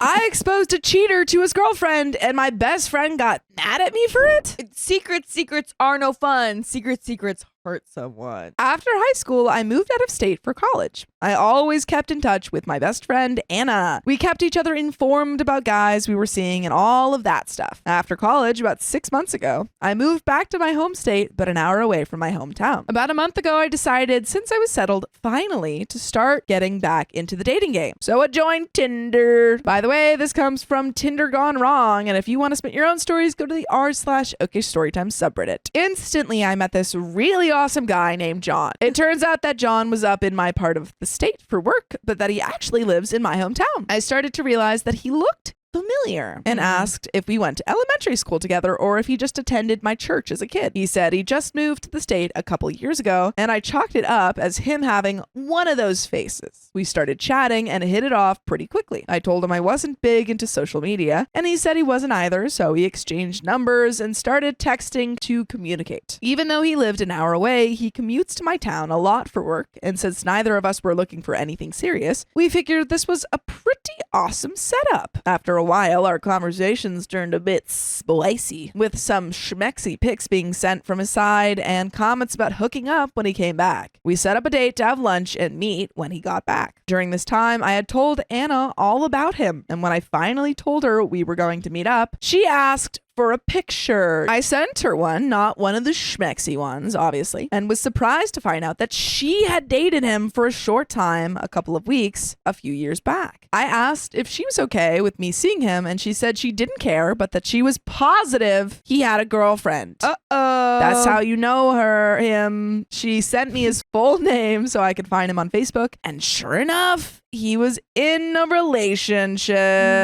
I exposed a cheater to his girlfriend and my best friend got mad at me for it. Secrets are no fun. Secrets hurt someone. After high school, I moved out of state for college. I always kept in touch with my best friend, Anna. We kept each other informed about guys we were seeing and all of that stuff. After college, about 6 months ago, I moved back to my home state, but an hour away from my hometown. About a month ago, I decided, since I was settled, finally, to start getting back into the dating game. So I joined Tinder. By the way, this comes from Tinder Gone Wrong, and if you want to submit your own stories, go to the r/OKStorytime subreddit. Instantly, I met this really awesome guy named John. It turns out that John was up in my part of the state for work, but that he actually lives in my hometown. I started to realize that he looked familiar and asked if we went to elementary school together or if he just attended my church as a kid. He said he just moved to the state a couple years ago, and I chalked it up as him having one of those faces. We started chatting and hit it off pretty quickly. I told him I wasn't big into social media, and he said he wasn't either, so we exchanged numbers and started texting to communicate. Even though he lived an hour away, he commutes to my town a lot for work, and since neither of us were looking for anything serious, we figured this was a pretty awesome setup. After a while, our conversations turned a bit spicy, with some schmexy pics being sent from his side and comments about hooking up when he came back. We set up a date to have lunch and meet when he got back. During this time, I had told Anna all about him, and when I finally told her we were going to meet up, she asked for a picture. I sent her one, not one of the schmexy ones, obviously, and was surprised to find out that she had dated him for a short time, a couple of weeks, a few years back. I asked if she was okay with me seeing him, and she said she didn't care, but that she was positive he had a girlfriend. Uh-oh. That's how you know him. She sent me his full name so I could find him on Facebook, and sure enough, he was in a relationship.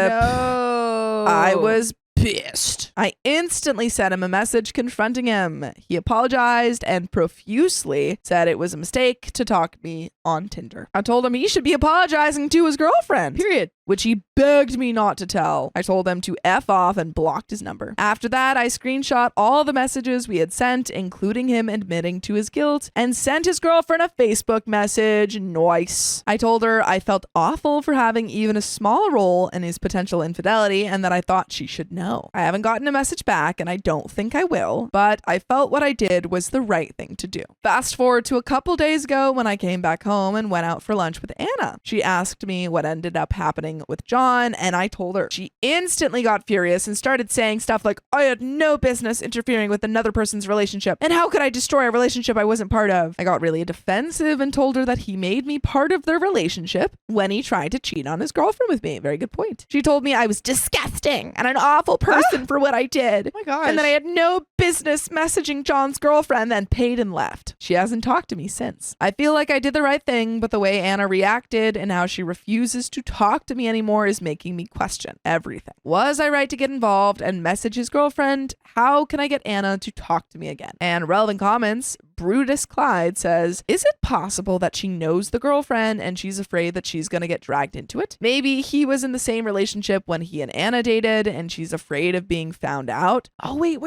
No. I was pissed. I instantly sent him a message confronting him. He apologized and profusely said it was a mistake to talk to me on Tinder. I told him he should be apologizing to his girlfriend. Period. Which he begged me not to tell. I told him to F off and blocked his number. After that, I screenshot all the messages we had sent, including him admitting to his guilt, and sent his girlfriend a Facebook message. Nice. I told her I felt awful for having even a small role in his potential infidelity and that I thought she should know. I haven't gotten a message back and I don't think I will, but I felt what I did was the right thing to do. Fast forward to a couple days ago when I came back home and went out for lunch with Anna. She asked me what ended up happening with John, and I told her. She instantly got furious and started saying stuff like, I had no business interfering with another person's relationship, and how could I destroy a relationship I wasn't part of? I got really defensive and told her that he made me part of their relationship when he tried to cheat on his girlfriend with me. Very good point. She told me I was disgusting and an awful person for what I did. Oh my gosh. And that I had no business messaging John's girlfriend, then paid and left. She hasn't talked to me since. I feel like I did the right thing, but the way Anna reacted and how she refuses to talk to me anymore is making me question everything. Was I right to get involved and message his girlfriend? How can I get Anna to talk to me again? And relevant comments, Brutus Clyde says, is it possible that she knows the girlfriend and she's afraid that she's gonna get dragged into it? Maybe he was in the same relationship when he and Anna dated and she's afraid of being found out. Oh, wait.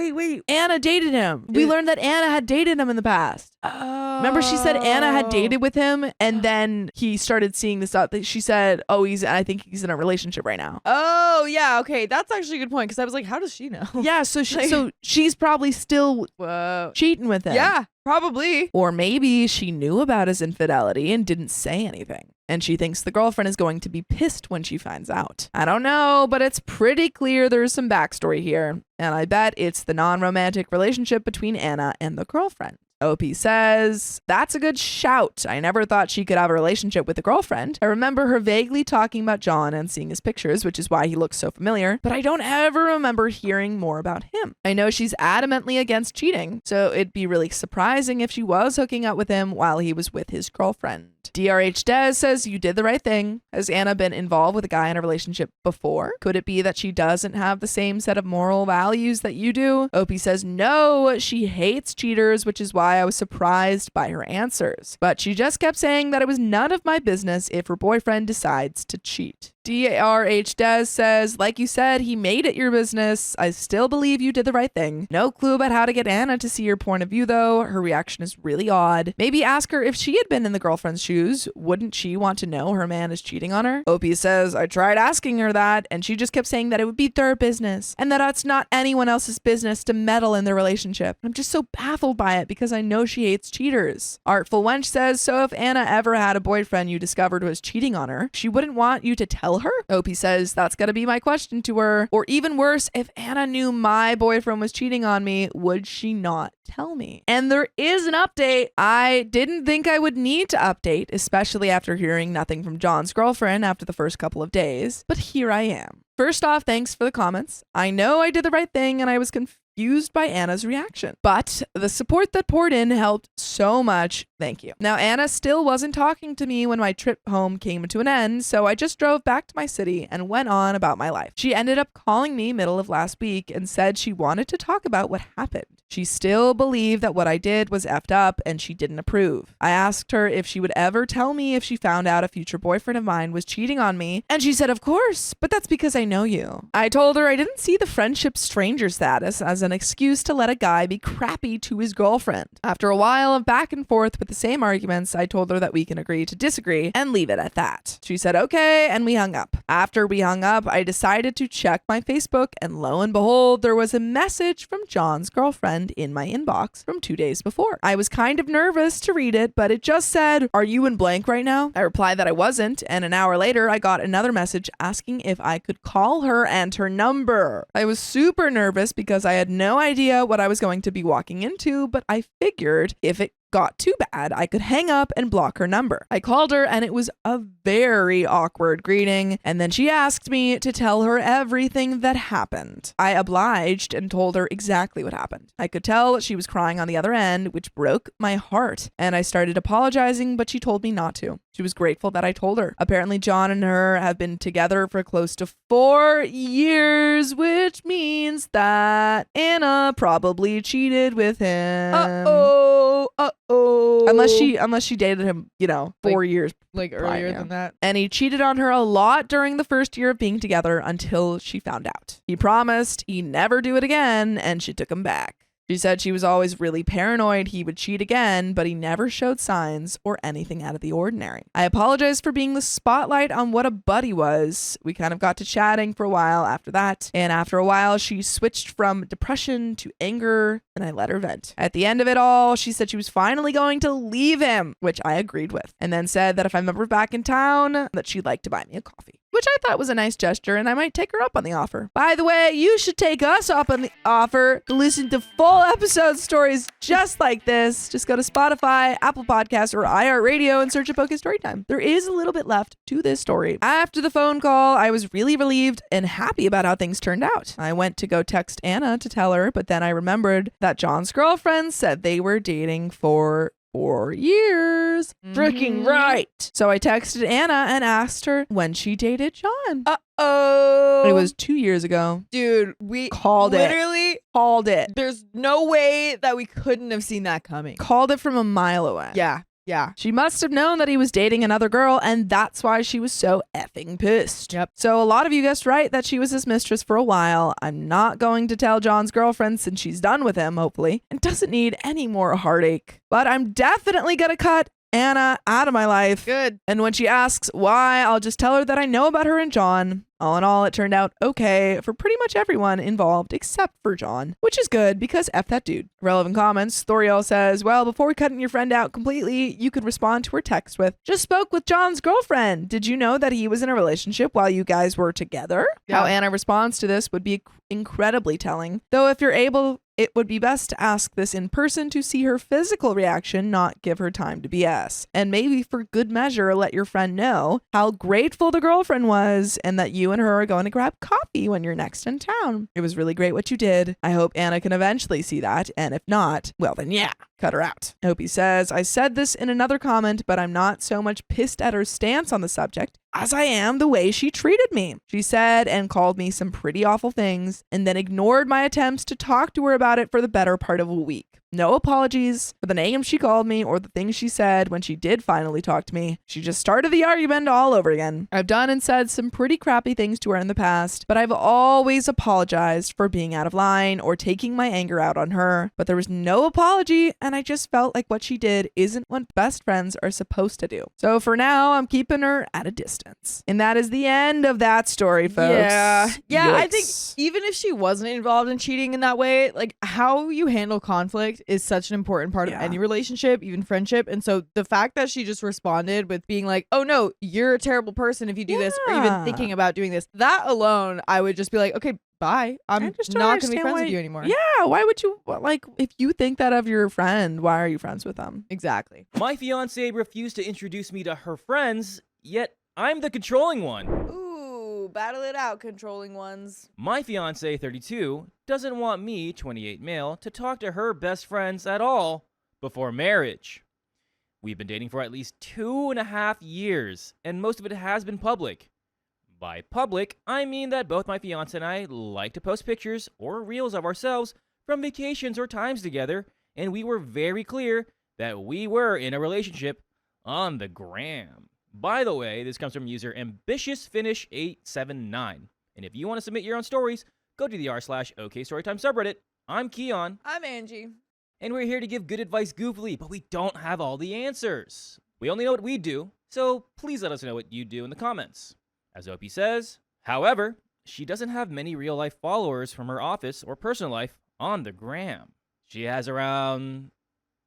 Anna dated him. We learned that Anna had dated him in the past. Oh. Remember she said Anna had dated with him and then he started seeing this out. She said, I think he's in a relationship right now. Oh, yeah. Okay. That's actually a good point because I was like, how does she know? Yeah. So she's probably still cheating with him. Yeah, probably. Or maybe she knew about his infidelity and didn't say anything. And she thinks the girlfriend is going to be pissed when she finds out. I don't know, but it's pretty clear there's some backstory here. And I bet it's the non-romantic relationship between Anna and the girlfriend. OP says, that's a good shout. I never thought she could have a relationship with a girlfriend. I remember her vaguely talking about John and seeing his pictures, which is why he looks so familiar, but I don't ever remember hearing more about him. I know she's adamantly against cheating, so it'd be really surprising if she was hooking up with him while he was with his girlfriend. DRH Des says, you did the right thing. Has Anna been involved with a guy in a relationship before? Could it be that she doesn't have the same set of moral values that you do? OP says, no, she hates cheaters, which is why I was surprised by her answers. But she just kept saying that it was none of my business if her boyfriend decides to cheat. DRH Des says, like you said, he made it your business. I still believe you did the right thing. No clue about how to get Anna to see your point of view, though. Her reaction is really odd. Maybe ask her if she had been in the girlfriend's shoes. Wouldn't she want to know her man is cheating on her? Opie says, I tried asking her that, and she just kept saying that it would be their business, and that it's not anyone else's business to meddle in their relationship. I'm just so baffled by it because I know she hates cheaters. Artful Wench says, so if Anna ever had a boyfriend you discovered was cheating on her, she wouldn't want you to tell her? Opie says, that's gotta be my question to her. Or even worse, if Anna knew my boyfriend was cheating on me, would she not tell me? And there is an update. I didn't think I would need to update, especially after hearing nothing from John's girlfriend after the first couple of days, but here I am. First off, thanks for the comments. I know I did the right thing and I was confused by Anna's reaction, but the support that poured in helped so much. Thank you. Now, Anna still wasn't talking to me when my trip home came to an end, so I just drove back to my city and went on about my life. She ended up calling me middle of last week and said she wanted to talk about what happened. She still believed that what I did was effed up and she didn't approve. I asked her if she would ever tell me if she found out a future boyfriend of mine was cheating on me, and she said, of course, but that's because I know you. I told her I didn't see the friendship stranger status as an excuse to let a guy be crappy to his girlfriend. After a while of back and forth with the same arguments, I told her that we can agree to disagree and leave it at that. She said okay, and we hung up. After we hung up, I decided to check my Facebook, and lo and behold, there was a message from John's girlfriend in my inbox from 2 days before. I was kind of nervous to read it, but it just said, are you in blank right now? I replied that I wasn't, and an hour later, I got another message asking if I could call her and her number. I was super nervous because I had no idea what I was going to be walking into, but I figured if it got too bad, I could hang up and block her number. I called her and it was a very awkward greeting, and then she asked me to tell her everything that happened. I obliged and told her exactly what happened. I could tell she was crying on the other end, which broke my heart, and I started apologizing, but she told me not to. She was grateful that I told her. Apparently, John and her have been together for close to 4 years, which means that Anna probably cheated with him. Unless she dated him, 4 years earlier than that. And he cheated on her a lot during the first year of being together until she found out. He promised he'd never do it again, and she took him back. She said she was always really paranoid he would cheat again, but he never showed signs or anything out of the ordinary. I apologized for being the spotlight on what a buddy was. We kind of got to chatting for a while after that, and after a while, she switched from depression to anger, and I let her vent. At the end of it all, she said she was finally going to leave him, which I agreed with, and then said that if I'm ever back in town, that she'd like to buy me a coffee, which I thought was a nice gesture, and I might take her up on the offer. By the way, you should take us up on the offer to listen to full episode stories just like this. Just go to Spotify, Apple Podcasts, or iHeartRadio and search Poke Storytime. There is a little bit left to this story. After the phone call, I was really relieved and happy about how things turned out. I went to go text Anna to tell her, but then I remembered that John's girlfriend said they were dating for 4 years. Freaking right. So I texted Anna and asked her when she dated John. It was 2 years ago. Dude, we literally called it. There's no way that we couldn't have seen that coming. Called it from a mile away. Yeah. She must have known that he was dating another girl, and that's why she was so effing pissed. Yep. So a lot of you guessed right that she was his mistress for a while. I'm not going to tell John's girlfriend since she's done with him, hopefully, and doesn't need any more heartache. But I'm definitely gonna cut Anna out of my life. Good. And when she asks why, I'll just tell her that I know about her and John. All in all, it turned out okay for pretty much everyone involved except for John, which is good because F that dude. Relevant comments. Thoriel says, well, before cutting your friend out completely, you could respond to her text with, just spoke with John's girlfriend. Did you know that he was in a relationship while you guys were together? Yeah. How Anna responds to this would be incredibly telling. Though if you're able, it would be best to ask this in person to see her physical reaction, not give her time to BS. And maybe for good measure, let your friend know how grateful the girlfriend was and that you and her are going to grab coffee when you're next in town. It was really great what you did. I hope Anna can eventually see that. And if not, well then yeah, cut her out. Opie says, I said this in another comment, but I'm not so much pissed at her stance on the subject as I am the way she treated me. She said and called me some pretty awful things and then ignored my attempts to talk to her about it for the better part of a week. No apologies for the names she called me or the things she said when she did finally talk to me. She just started the argument all over again. I've done and said some pretty crappy things to her in the past, but I've always apologized for being out of line or taking my anger out on her. But there was no apology, and I just felt like what she did isn't what best friends are supposed to do. So for now, I'm keeping her at a distance. And that is the end of that story, folks. Yeah, I think Yikes. even if she wasn't involved in cheating in that way, like how you handle conflict is such an important part of any relationship, even friendship. And so the fact that she just responded with being like, oh no, you're a terrible person if you do this, or even thinking about doing this, that alone, I would just be like, okay, bye. I'm just not don't going to be understand friends why- with you anymore. Yeah, why would you, like, if you think that of your friend, why are you friends with them? Exactly. My fiancée refused to introduce me to her friends, yet I'm the controlling one. Ooh, battle it out, controlling ones. My fiancée, 32, doesn't want me, 28 male, to talk to her best friends at all before marriage. We've been dating for at least 2.5 years, and most of it has been public. By public, I mean that both my fiancé and I like to post pictures or reels of ourselves from vacations or times together, and we were very clear that we were in a relationship on the gram. By the way, this comes from user AmbitiousFinish879. And if you want to submit your own stories, go to the r/OKStorytime subreddit. I'm Keon, I'm Angie. and we're here to give good advice goofily, but we don't have all the answers. We only know what we do, so please let us know what you do in the comments. As Opie says, however, she doesn't have many real-life followers from her office or personal life on the gram. She has around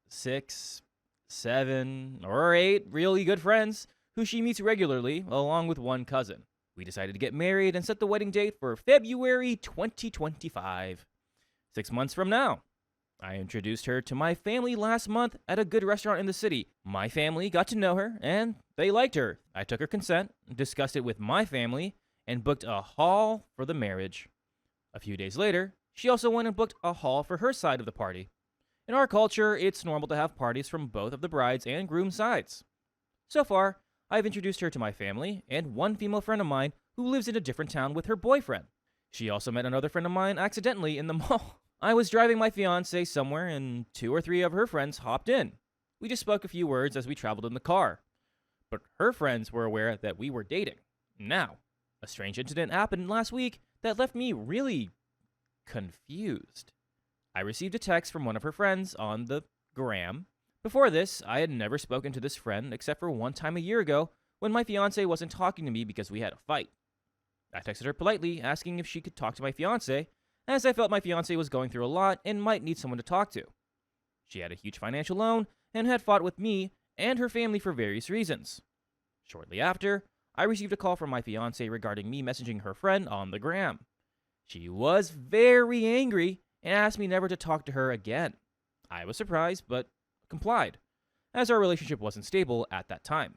6, 7, or 8 really good friends who she meets regularly, along with one cousin. We decided to get married and set the wedding date for February 2025, 6 months from now. I introduced her to my family last month at a good restaurant in the city. My family got to know her, and they liked her. I took her consent, discussed it with my family, and booked a hall for the marriage. A few days later, she also went and booked a hall for her side of the party. In our culture, it's normal to have parties from both of the bride's and groom's sides. So far, I've introduced her to my family and one female friend of mine who lives in a different town with her boyfriend. She also met another friend of mine accidentally in the mall. I was driving my fiancée somewhere and 2 or 3 of her friends hopped in. We just spoke a few words as we traveled in the car. But her friends were aware that we were dating. Now, a strange incident happened last week that left me really confused. I received a text from one of her friends on the gram. Before this, I had never spoken to this friend except for one time a year ago when my fiancé wasn't talking to me because we had a fight. I texted her politely asking if she could talk to my fiancé, as I felt my fiancé was going through a lot and might need someone to talk to. She had a huge financial loan and had fought with me and her family for various reasons. Shortly after, I received a call from my fiancé regarding me messaging her friend on the gram. She was very angry and asked me never to talk to her again. I was surprised, but complied, as our relationship wasn't stable at that time.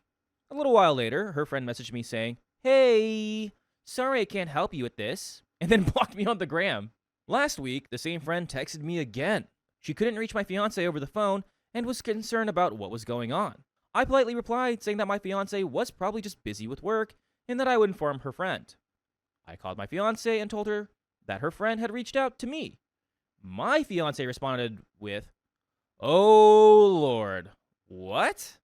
A little while later, her friend messaged me saying, "Hey, sorry I can't help you with this," and then blocked me on the gram. Last week, the same friend texted me again. She couldn't reach my fiancé over the phone and was concerned about what was going on. I politely replied, saying that my fiancé was probably just busy with work and that I would inform her friend. I called my fiancé and told her that her friend had reached out to me. My fiancé responded with, "Oh Lord, what?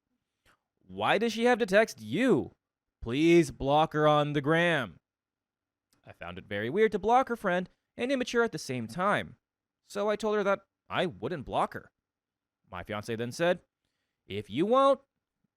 Why does she have to text you? Please block her on the gram." I found it very weird to block her friend and immature at the same time, so I told her that I wouldn't block her. My fiancé then said, "If you won't,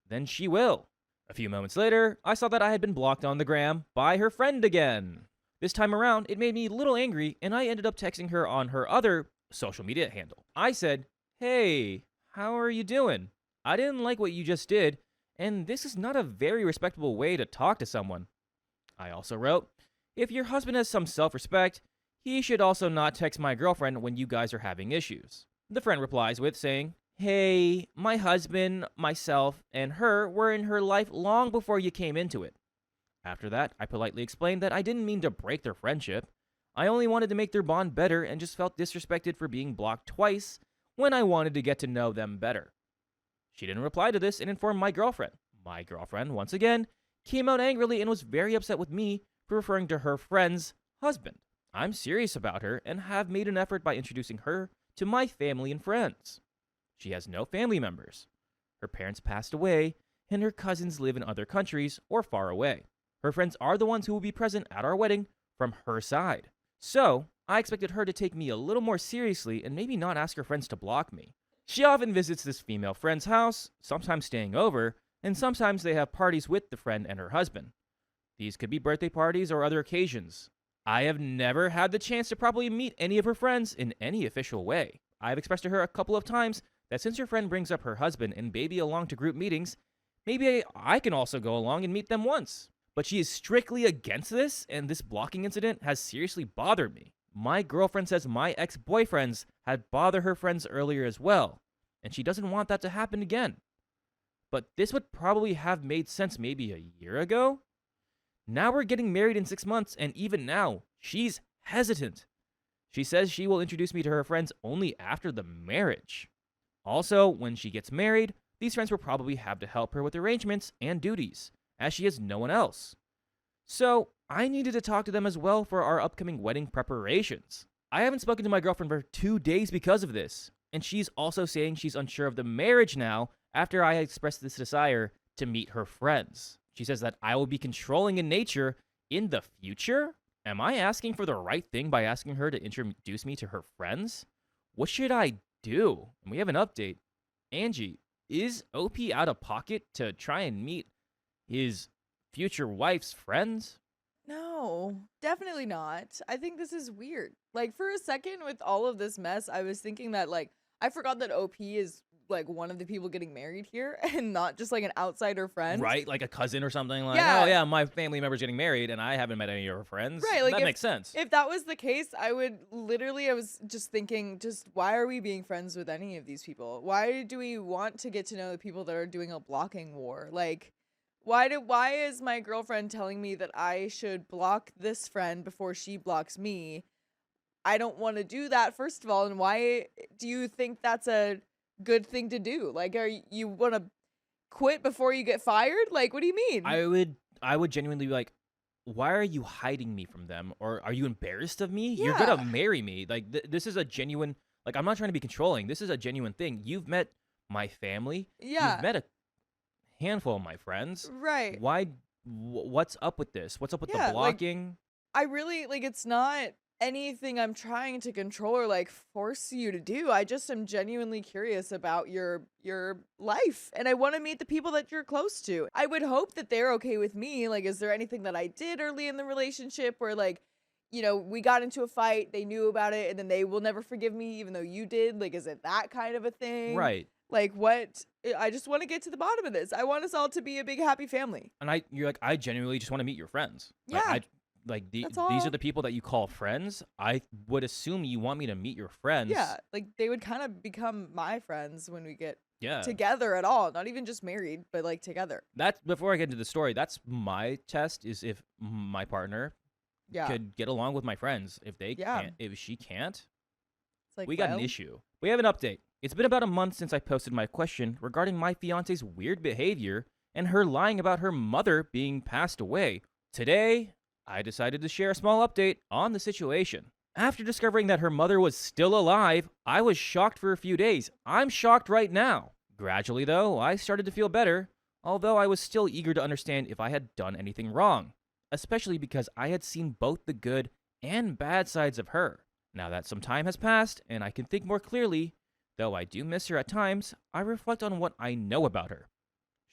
then she will." A few moments later, I saw that I had been blocked on the gram by her friend again. This time around, it made me a little angry, and I ended up texting her on her other social media handle. I said, "Hey, how are you doing? I didn't like what you just did, and this is not a very respectable way to talk to someone." I also wrote, "If your husband has some self-respect, he should also not text my girlfriend when you guys are having issues." The friend replies with saying, "Hey, my husband, myself, and her were in her life long before you came into it." After that, I politely explained that I didn't mean to break their friendship. I only wanted to make their bond better and just felt disrespected for being blocked twice when I wanted to get to know them better. She didn't reply to this and informed my girlfriend. My girlfriend, once again, came out angrily and was very upset with me for referring to her friend's husband. I'm serious about her and have made an effort by introducing her to my family and friends. She has no family members. Her parents passed away, and her cousins live in other countries or far away. Her friends are the ones who will be present at our wedding from her side. So, I expected her to take me a little more seriously and maybe not ask her friends to block me. She often visits this female friend's house, sometimes staying over, and sometimes they have parties with the friend and her husband. These could be birthday parties or other occasions. I have never had the chance to properly meet any of her friends in any official way. I have expressed to her a couple of times that since her friend brings up her husband and baby along to group meetings, maybe I can also go along and meet them once. But she is strictly against this, and this blocking incident has seriously bothered me. My girlfriend says my ex-boyfriends had bothered her friends earlier as well, and she doesn't want that to happen again. But this would probably have made sense maybe a year ago? Now we're getting married in 6 months, and even now, she's hesitant. She says she will introduce me to her friends only after the marriage. Also, when she gets married, these friends will probably have to help her with arrangements and duties, as she has no one else. So, I needed to talk to them as well for our upcoming wedding preparations. I haven't spoken to my girlfriend for 2 days because of this, and she's also saying she's unsure of the marriage now after I expressed this desire to meet her friends. She says that I will be controlling in nature in the future? Am I asking for the right thing by asking her to introduce me to her friends? What should I do? And we have an update. Angie, is OP out of pocket to try and meet his future wife's friends? No, definitely not. I think this is weird. Like, for a second with all of this mess, I was thinking that, like, I forgot that OP is, like, one of the people getting married here and not just, like, an outsider friend. Right? Like a cousin or something? Like, Yeah. oh, yeah, my family member's getting married and I haven't met any of her friends. Right, like, that if- makes sense. If that was the case, I was just thinking, why are we being friends with any of these people? Why do we want to get to know the people that are doing a blocking war? Like, why is my girlfriend telling me that I should block this friend before she blocks me? I don't want to do that, first of all, and why do you think that's a good thing to do? Like, you want to quit before you get fired? Like, what do you mean? I would genuinely be like, why are you hiding me from them? Or are you embarrassed of me? You're Yeah. gonna marry me. Like, this is a genuine, like, I'm not trying to be controlling. This is a genuine thing. You've met my family. Yeah. You've met a handful of my friends. Right. What's up with this? What's up with Yeah, the like- blocking? I really, like, it's not anything I'm trying to control or, like, force you to do. I just am genuinely curious about your life, and I want to meet the people that you're close to. I would hope that they're okay with me. Like, is there anything that I did early in the relationship where, like, you know, we got into a fight, they knew about it, and then they will never forgive me even though you did? Like, is it that kind of a thing? Right. Like, what? I just want to get to the bottom of this. I want us all to be a big happy family. And you're like, I genuinely just want to meet your friends. Yeah. These That's are all. the people that you call friends. I would assume you want me to meet your friends. Yeah, like, they would kind of become my friends when we get Yeah. together at all, not even just married, but like together. That's before I get into the story. That's my test is if my partner Yeah, could get along with my friends. If they Yeah. can't, if she can't, it's like, we got an well, issue. We have an update. It's been about a month since I posted my question regarding my fiance's weird behavior and her lying about her mother being passed away. Today, I decided to share a small update on the situation. After discovering that her mother was still alive, I was shocked for a few days. I'm shocked right now. Gradually, though, I started to feel better, although I was still eager to understand if I had done anything wrong, especially because I had seen both the good and bad sides of her. Now that some time has passed and I can think more clearly, though I do miss her at times, I reflect on what I know about her.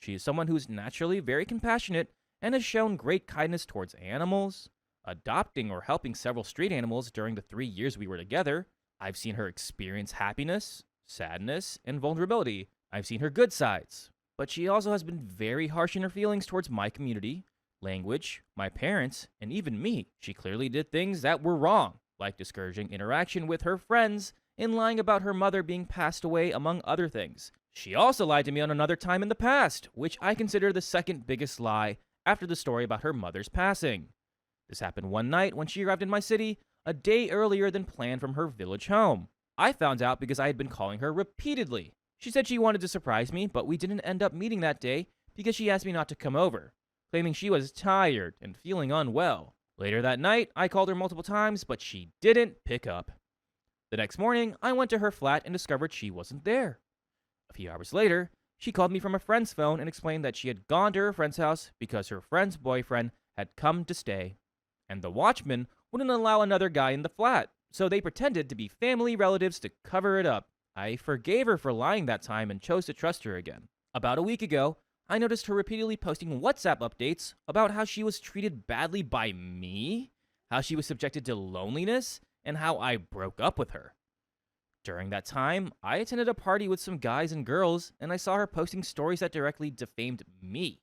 She is someone who is naturally very compassionate and has shown great kindness towards animals, adopting or helping several street animals during the 3 years we were together. I've seen her experience happiness, sadness, and vulnerability. I've seen her good sides, but she also has been very harsh in her feelings towards my community, language, my parents, and even me. She clearly did things that were wrong, like discouraging interaction with her friends and lying about her mother being passed away, among other things. She also lied to me on another time in the past, which I consider the second biggest lie after the story about her mother's passing. This happened one night when she arrived in my city, a day earlier than planned from her village home. I found out because I had been calling her repeatedly. She said she wanted to surprise me, but we didn't end up meeting that day because she asked me not to come over, claiming she was tired and feeling unwell. Later that night, I called her multiple times, but she didn't pick up. The next morning, I went to her flat and discovered she wasn't there. A few hours later, she called me from a friend's phone and explained that she had gone to her friend's house because her friend's boyfriend had come to stay, and the watchman wouldn't allow another guy in the flat, so they pretended to be family relatives to cover it up. I forgave her for lying that time and chose to trust her again. About a week ago, I noticed her repeatedly posting WhatsApp updates about how she was treated badly by me, how she was subjected to loneliness, and how I broke up with her. During that time, I attended a party with some guys and girls, and I saw her posting stories that directly defamed me,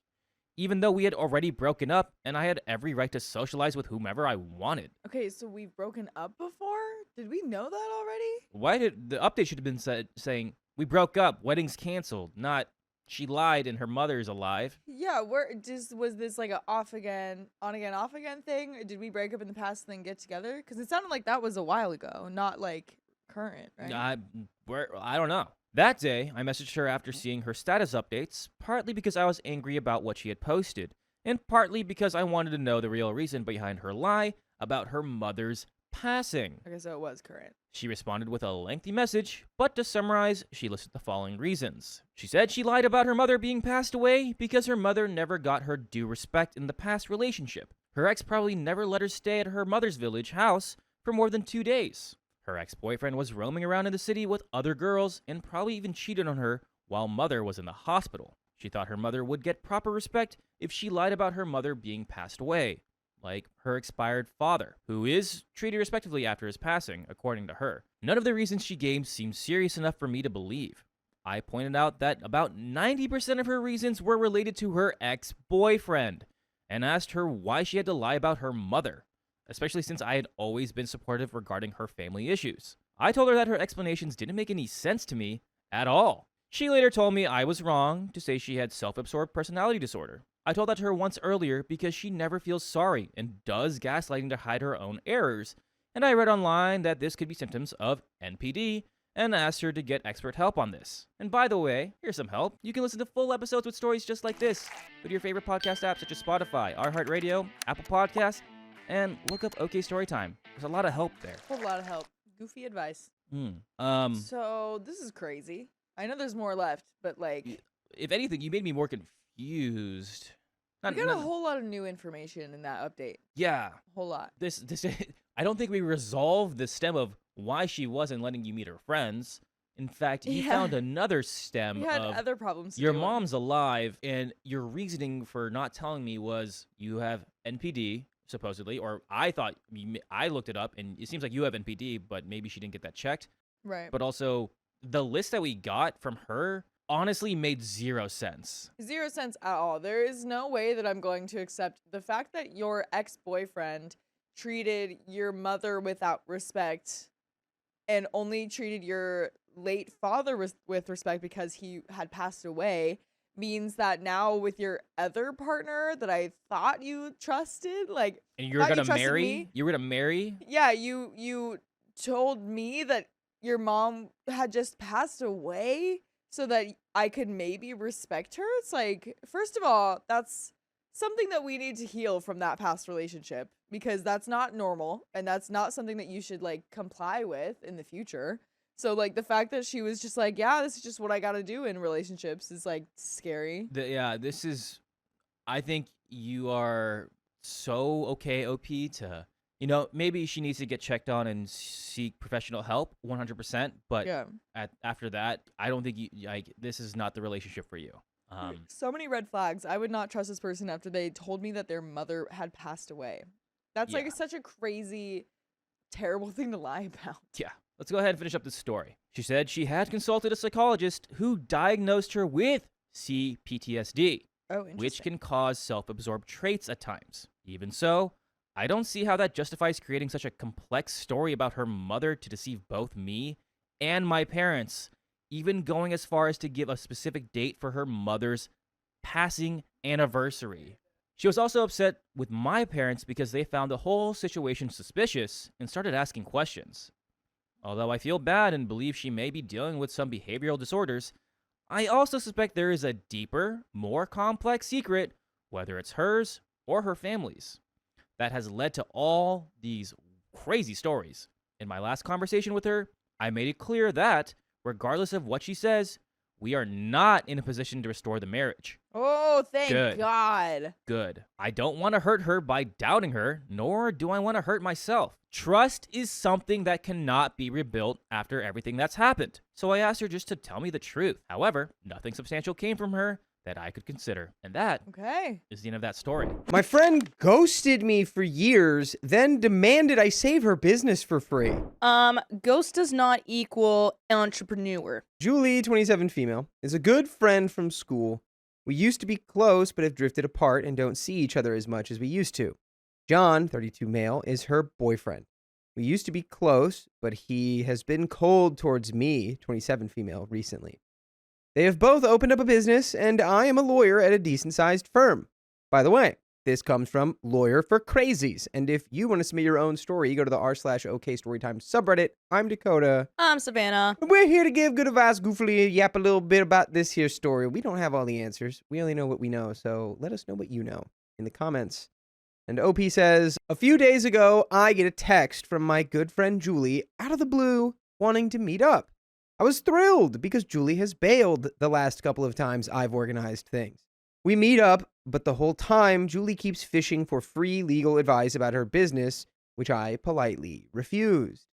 even though we had already broken up and I had every right to socialize with whomever I wanted. Okay, so we've broken up before? Did we know that already? Why did the update should have been saying, we broke up, wedding's canceled, not she lied and her mother's alive. Yeah, was this like a off again, on again, off again thing? Or did we break up in the past and then get together? Because it sounded like that was a while ago, not like current, right? I don't know. That day, I messaged her after seeing her status updates, partly because I was angry about what she had posted, and partly because I wanted to know the real reason behind her lie about her mother's passing. Okay, so it was current. She responded with a lengthy message, but to summarize, she listed the following reasons. She said she lied about her mother being passed away because her mother never got her due respect in the past relationship. Her ex probably never let her stay at her mother's village house for more than 2 days. Her ex-boyfriend was roaming around in the city with other girls and probably even cheated on her while mother was in the hospital. She thought her mother would get proper respect if she lied about her mother being passed away, like her expired father, who is treated respectively after his passing, according to her. None of the reasons she gave seemed serious enough for me to believe. I pointed out that about 90% of her reasons were related to her ex-boyfriend, and asked her why she had to lie about her mother, especially since I had always been supportive regarding her family issues. I told her that her explanations didn't make any sense to me at all. She later told me I was wrong to say she had self-absorbed personality disorder. I told that to her once earlier because she never feels sorry and does gaslighting to hide her own errors, and I read online that this could be symptoms of NPD and asked her to get expert help on this. And by the way, here's some help. You can listen to full episodes with stories just like this with your favorite podcast apps such as Spotify, iHeartRadio, Apple Podcasts, and look up OK Storytime. There's a lot of help there. A lot of help. Goofy advice. So this is crazy. I know there's more left, but like, if anything, you made me more confused. We got a whole lot of new information in that update. Yeah, A whole lot. this I don't think we resolved the stem of why she wasn't letting you meet her friends. In fact, he found another stem We had of other problems. your mom's alive, and your reasoning for not telling me was you have NPD, supposedly, or I thought I looked it up, and it seems like you have NPD, but maybe she didn't get that checked. Right. But also, the list that we got from her honestly made 0 sense. 0 sense at all. There is no way that I'm going to accept the fact that your ex-boyfriend treated your mother without respect and only treated your late father with respect because he had passed away means that now with your other partner that I thought you trusted, like, And you're thought gonna you trusted marry? me. You were gonna marry? Yeah, you told me that your mom had just passed away so that I could maybe respect her. It's like, first of all, that's something that we need to heal from that past relationship because that's not normal and that's not something that you should like comply with in the future. So like the fact that she was just like, yeah, this is just what I got to do in relationships is like scary. This is, I think you are so okay, OP, to, maybe she needs to get checked on and seek professional help 100%. But Yeah. after that, I don't think this is not the relationship for you. So many red flags. I would not trust this person after they told me that their mother had passed away. That's Yeah. like such a crazy, terrible thing to lie about. Yeah. Let's go ahead and finish up this story. She said she had consulted a psychologist who diagnosed her with CPTSD, Oh, interesting. which can cause self-absorbed traits at times. Even so, I don't see how that justifies creating such a complex story about her mother to deceive both me and my parents, even going as far as to give a specific date for her mother's passing anniversary. She was also upset with my parents because they found the whole situation suspicious and started asking questions. Although I feel bad and believe she may be dealing with some behavioral disorders, I also suspect there is a deeper, more complex secret, whether it's hers or her family's, that has led to all these crazy stories. In my last conversation with her, I made it clear that, regardless of what she says, we are not in a position to restore the marriage. Oh, thank Good. God. Good. I don't want to hurt her by doubting her, nor do I want to hurt myself. Trust is something that cannot be rebuilt after everything that's happened. So I asked her just to tell me the truth. However, nothing substantial came from her that I could consider. And that Okay. is the end of that story. My friend ghosted me for years, then demanded I save her business for free. Ghost does not equal entrepreneur. Julie, 27 female, is a good friend from school. We used to be close, but have drifted apart and don't see each other as much as we used to. John, 32 male, is her boyfriend. We used to be close, but he has been cold towards me, 27 female, recently. They have both opened up a business, and I am a lawyer at a decent-sized firm. By the way, this comes from Lawyer for Crazies, and if you want to submit your own story, go to the r/OKStorytime subreddit. I'm Dakota. I'm Savannah. We're here to give good advice, goofily yap a little bit about this here story. We don't have all the answers. We only know what we know, so let us know what you know in the comments. And OP says, a few days ago, I get a text from my good friend Julie out of the blue wanting to meet up. I was thrilled because Julie has bailed the last couple of times I've organized things. We meet up, but the whole time, Julie keeps fishing for free legal advice about her business, which I politely refused.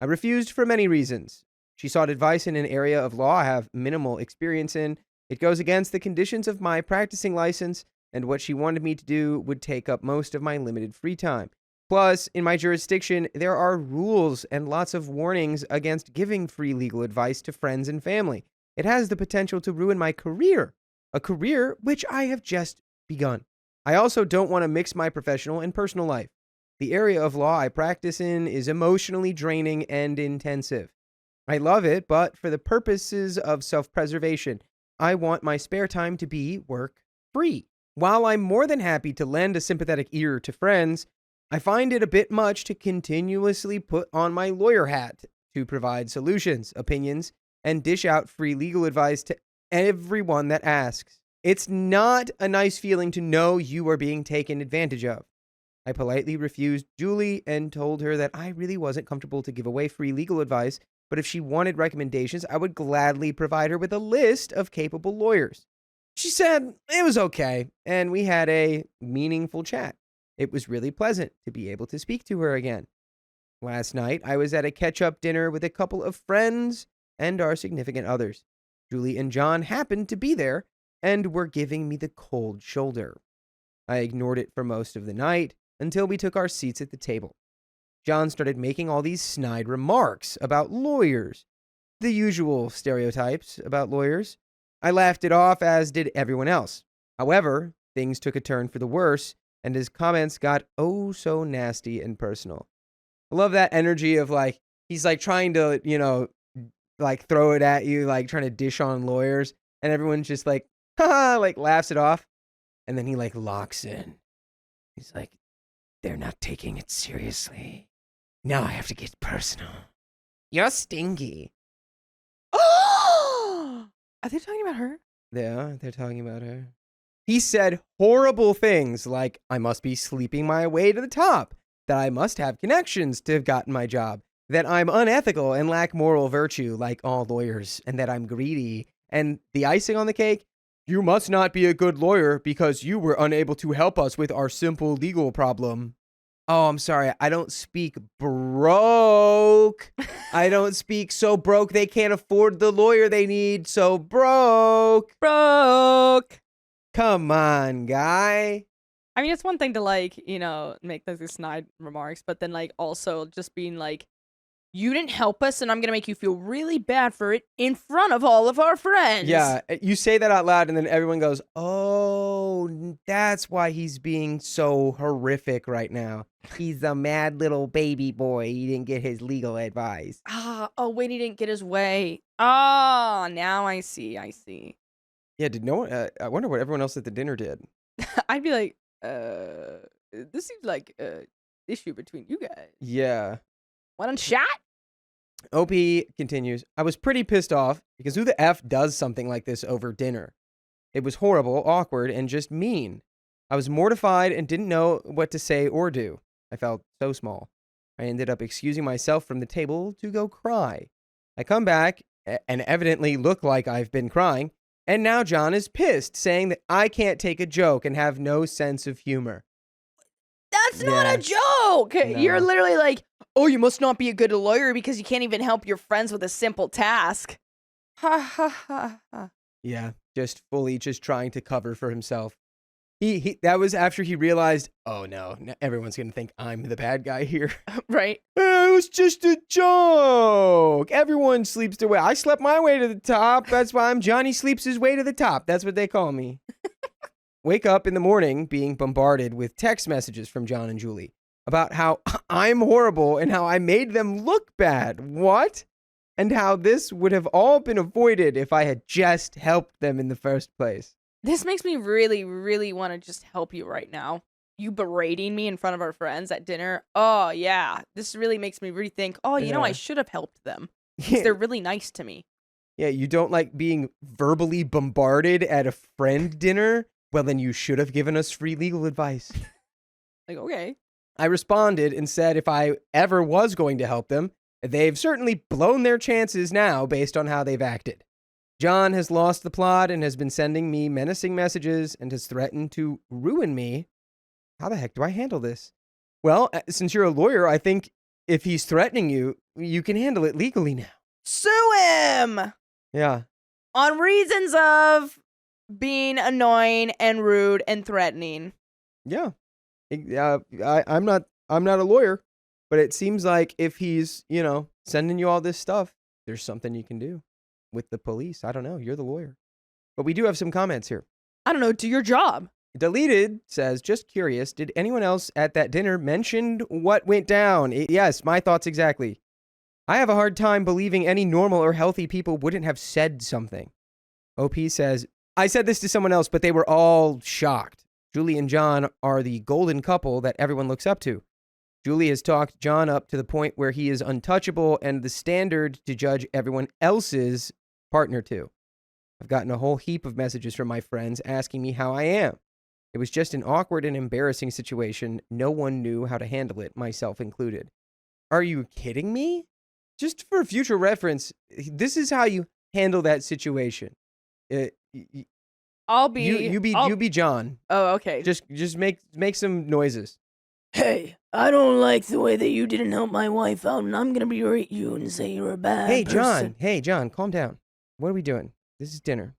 I refused for many reasons. She sought advice in an area of law I have minimal experience in. It goes against the conditions of my practicing license, and what she wanted me to do would take up most of my limited free time. Plus, in my jurisdiction, there are rules and lots of warnings against giving free legal advice to friends and family. It has the potential to ruin my career, a career which I have just begun. I also don't want to mix my professional and personal life. The area of law I practice in is emotionally draining and intensive. I love it, but for the purposes of self-preservation, I want my spare time to be work-free. While I'm more than happy to lend a sympathetic ear to friends, I find it a bit much to continuously put on my lawyer hat to provide solutions, opinions, and dish out free legal advice to everyone that asks. It's not a nice feeling to know you are being taken advantage of. I politely refused Julie and told her that I really wasn't comfortable to give away free legal advice, but if she wanted recommendations, I would gladly provide her with a list of capable lawyers. She said it was okay, and we had a meaningful chat. It was really pleasant to be able to speak to her again. Last night, I was at a catch-up dinner with a couple of friends and our significant others. Julie and John happened to be there and were giving me the cold shoulder. I ignored it for most of the night until we took our seats at the table. John started making all these snide remarks about lawyers, the usual stereotypes about lawyers. I laughed it off, as did everyone else. However, things took a turn for the worse, and his comments got oh so nasty and personal. I love that energy of like, he's like trying to, like throw it at you, like trying to dish on lawyers, and everyone's just like, haha, like laughs it off. And then he like locks in. He's like, they're not taking it seriously. Now I have to get personal. You're stinky. Are they talking about her? Yeah, they're talking about her. He said horrible things like, I must be sleeping my way to the top, that I must have connections to have gotten my job, that I'm unethical and lack moral virtue like all lawyers, and that I'm greedy. And the icing on the cake, you must not be a good lawyer because you were unable to help us with our simple legal problem. Oh, I'm sorry. I don't speak broke. I don't speak so broke they can't afford the lawyer they need. So broke. Broke. Come on, guy. I mean, it's one thing to make those snide remarks, but then also just being like, you didn't help us, and I'm gonna make you feel really bad for it in front of all of our friends. Yeah, you say that out loud, and then everyone goes, oh, that's why he's being so horrific right now. He's a mad little baby boy. He didn't get his legal advice. Oh, wait, he didn't get his way. Oh, now I see. Yeah, did no one? I wonder what everyone else at the dinner did. I'd be like, this seems like a issue between you guys. Yeah. One shot? OP continues, I was pretty pissed off because who the F does something like this over dinner? It was horrible, awkward, and just mean. I was mortified and didn't know what to say or do. I felt so small. I ended up excusing myself from the table to go cry. I come back and evidently look like I've been crying, and now John is pissed, saying that I can't take a joke and have no sense of humor. That's not Yeah. a joke. No. You're literally like, oh, you must not be a good lawyer because you can't even help your friends with a simple task. Ha ha ha ha. Yeah, just fully just trying to cover for himself. That was after he realized, oh no, everyone's going to think I'm the bad guy here. Right. It was just a joke. Everyone sleeps their way. I slept my way to the top. That's why I'm Johnny sleeps his way to the top. That's what they call me. Wake up in the morning being bombarded with text messages from John and Julie about how I'm horrible and how I made them look bad. What? And how this would have all been avoided if I had just helped them in the first place. This makes me really, really want to just help you right now. You berating me in front of our friends at dinner. Oh, yeah. This really makes me rethink, you know, I Yeah. should have helped them. 'Cause they're really nice to me. Yeah, you don't like being verbally bombarded at a friend dinner? Well, then you should have given us free legal advice. Like, okay. I responded and said if I ever was going to help them, they've certainly blown their chances now based on how they've acted. John has lost the plot and has been sending me menacing messages and has threatened to ruin me. How the heck do I handle this? Well, since you're a lawyer, I think if he's threatening you, you can handle it legally now. Sue him Yeah. on reasons of being annoying and rude and threatening. Yeah. I'm not a lawyer, but it seems like if he's, sending you all this stuff, there's something you can do with the police. I don't know. You're the lawyer. But we do have some comments here. I don't know, do your job. Deleted says, just curious, did anyone else at that dinner mention what went down? Yes, my thoughts exactly. I have a hard time believing any normal or healthy people wouldn't have said something. OP says, I said this to someone else, but they were all shocked. Julie and John are the golden couple that everyone looks up to. Julie has talked John up to the point where he is untouchable and the standard to judge everyone else's partner to. I've gotten a whole heap of messages from my friends asking me how I am. It was just an awkward and embarrassing situation. No one knew how to handle it, myself included. Are you kidding me? Just for future reference, this is how you handle that situation. I'll be You be John. Oh, okay. Just make some noises. Hey, I don't like the way that you didn't help my wife out, and I'm gonna berate you and say you're a bad person. Hey, John, calm down. What are we doing? This is dinner.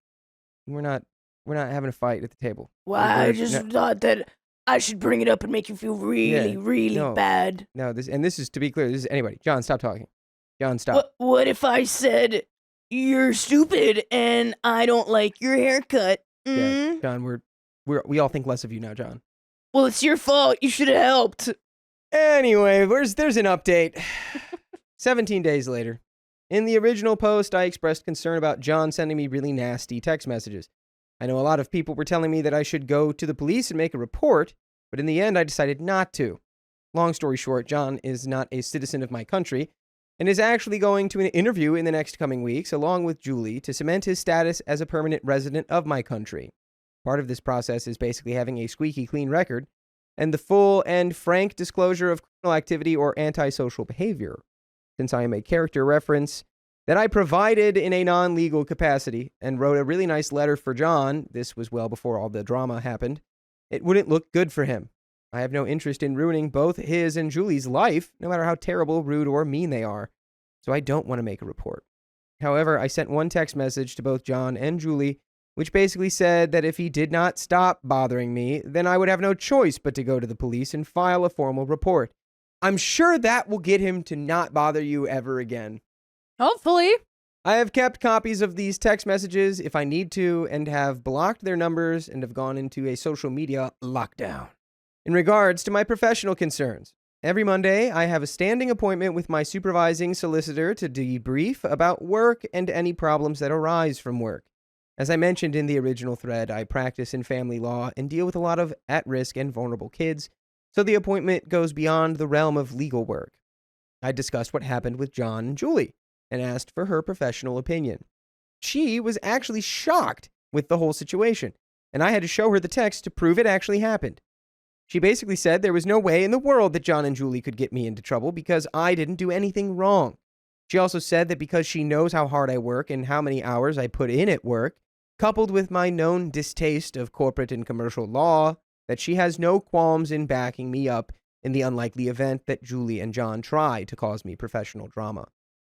We're not having a fight at the table. Why, I We're- just no- thought that I should bring it up and make you feel really, really no. bad. No, this is to be clear. This is anybody. John, stop talking. John, stop. What if I said you're stupid and I don't like your haircut? Yeah, John, we all think less of you now, John. Well, it's your fault. You should have helped. Anyway, there's an update. 17 days later. In the original post, I expressed concern about John sending me really nasty text messages. I know a lot of people were telling me that I should go to the police and make a report, but in the end, I decided not to. Long story short, John is not a citizen of my country and is actually going to an interview in the next coming weeks, along with Julie, to cement his status as a permanent resident of my country. Part of this process is basically having a squeaky clean record and the full and frank disclosure of criminal activity or antisocial behavior. Since I am a character reference that I provided in a non-legal capacity and wrote a really nice letter for John, this was well before all the drama happened, it wouldn't look good for him. I have no interest in ruining both his and Julie's life, no matter how terrible, rude, or mean they are, so I don't want to make a report. However, I sent one text message to both John and Julie, which basically said that if he did not stop bothering me, then I would have no choice but to go to the police and file a formal report. I'm sure that will get him to not bother you ever again. Hopefully. I have kept copies of these text messages if I need to and have blocked their numbers and have gone into a social media lockdown. In regards to my professional concerns, every Monday I have a standing appointment with my supervising solicitor to debrief about work and any problems that arise from work. As I mentioned in the original thread, I practice in family law and deal with a lot of at-risk and vulnerable kids, so the appointment goes beyond the realm of legal work. I discussed what happened with John and Julie and asked for her professional opinion. She was actually shocked with the whole situation, and I had to show her the text to prove it actually happened. She basically said there was no way in the world that John and Julie could get me into trouble because I didn't do anything wrong. She also said that because she knows how hard I work and how many hours I put in at work, coupled with my known distaste of corporate and commercial law, that she has no qualms in backing me up in the unlikely event that Julie and John try to cause me professional drama.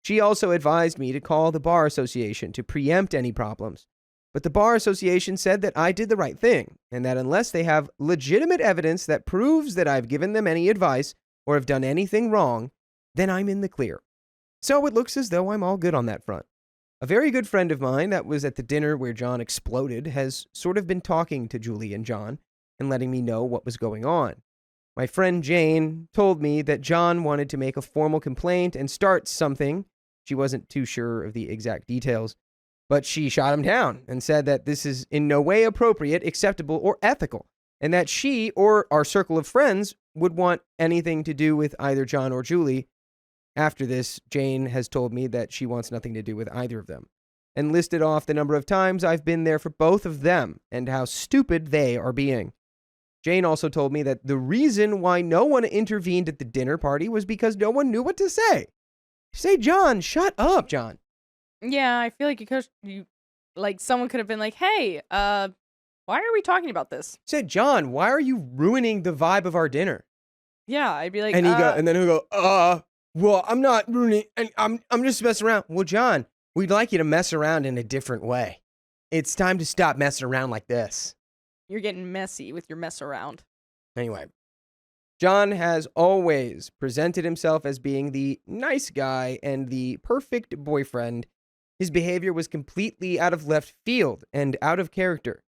She also advised me to call the Bar Association to preempt any problems, but the Bar Association said that I did the right thing, and that unless they have legitimate evidence that proves that I've given them any advice or have done anything wrong, then I'm in the clear. So it looks as though I'm all good on that front. A very good friend of mine that was at the dinner where John exploded has sort of been talking to Julie and John and letting me know what was going on. My friend Jane told me that John wanted to make a formal complaint and start something. She wasn't too sure of the exact details, but she shot him down and said that this is in no way appropriate, acceptable, or ethical, and that she or our circle of friends would want anything to do with either John or Julie. After this, Jane has told me that she wants nothing to do with either of them, and listed off the number of times I've been there for both of them and how stupid they are being. Jane also told me that the reason why no one intervened at the dinner party was because no one knew what to say. Say, John, shut up, John. Yeah, I feel like someone could have been like, "Hey, why are we talking about this?" Said, John, why are you ruining the vibe of our dinner? Yeah, I'd be like, And then he'll go, well, I'm not ruining, and I'm just messing around. Well, John, we'd like you to mess around in a different way. It's time to stop messing around like this. You're getting messy with your mess around. Anyway, John has always presented himself as being the nice guy and the perfect boyfriend. His behavior was completely out of left field and out of character,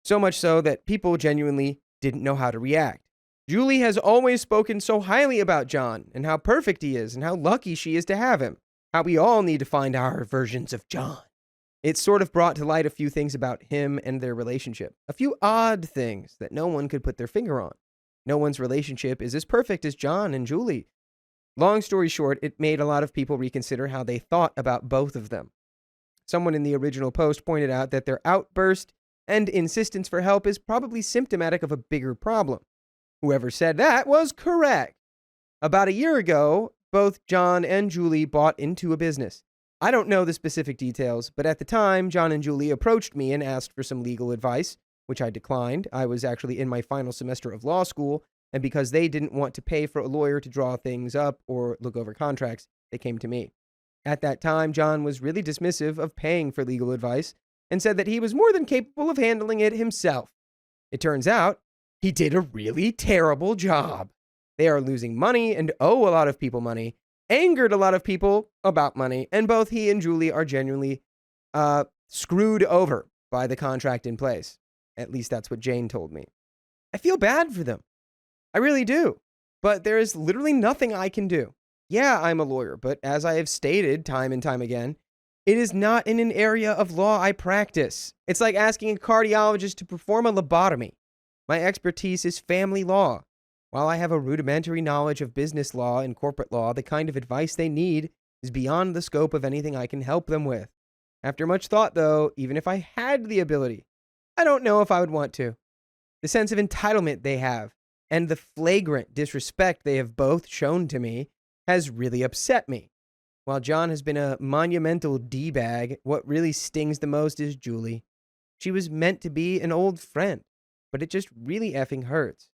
so much so that people genuinely didn't know how to react. Julie has always spoken so highly about John and how perfect he is and how lucky she is to have him, how we all need to find our versions of John. It sort of brought to light a few things about him and their relationship, a few odd things that no one could put their finger on. No one's relationship is as perfect as John and Julie. Long story short, it made a lot of people reconsider how they thought about both of them. Someone in the original post pointed out that their outburst and insistence for help is probably symptomatic of a bigger problem. Whoever said that was correct. About a year ago, both John and Julie bought into a business. I don't know the specific details, but at the time, John and Julie approached me and asked for some legal advice, which I declined. I was actually in my final semester of law school, and because they didn't want to pay for a lawyer to draw things up or look over contracts, they came to me. At that time, John was really dismissive of paying for legal advice and said that he was more than capable of handling it himself. It turns out, he did a really terrible job. They are losing money and owe a lot of people money, angered a lot of people about money, and both he and Julie are genuinely screwed over by the contract in place. At least that's what Jane told me. I feel bad for them. I really do. But there is literally nothing I can do. Yeah, I'm a lawyer, but as I have stated time and time again, it is not in an area of law I practice. It's like asking a cardiologist to perform a lobotomy. My expertise is family law. While I have a rudimentary knowledge of business law and corporate law, the kind of advice they need is beyond the scope of anything I can help them with. After much thought, though, even if I had the ability, I don't know if I would want to. The sense of entitlement they have and the flagrant disrespect they have both shown to me has really upset me. While John has been a monumental D-bag, what really stings the most is Julie. She was meant to be an old friend, but it just really effing hurts.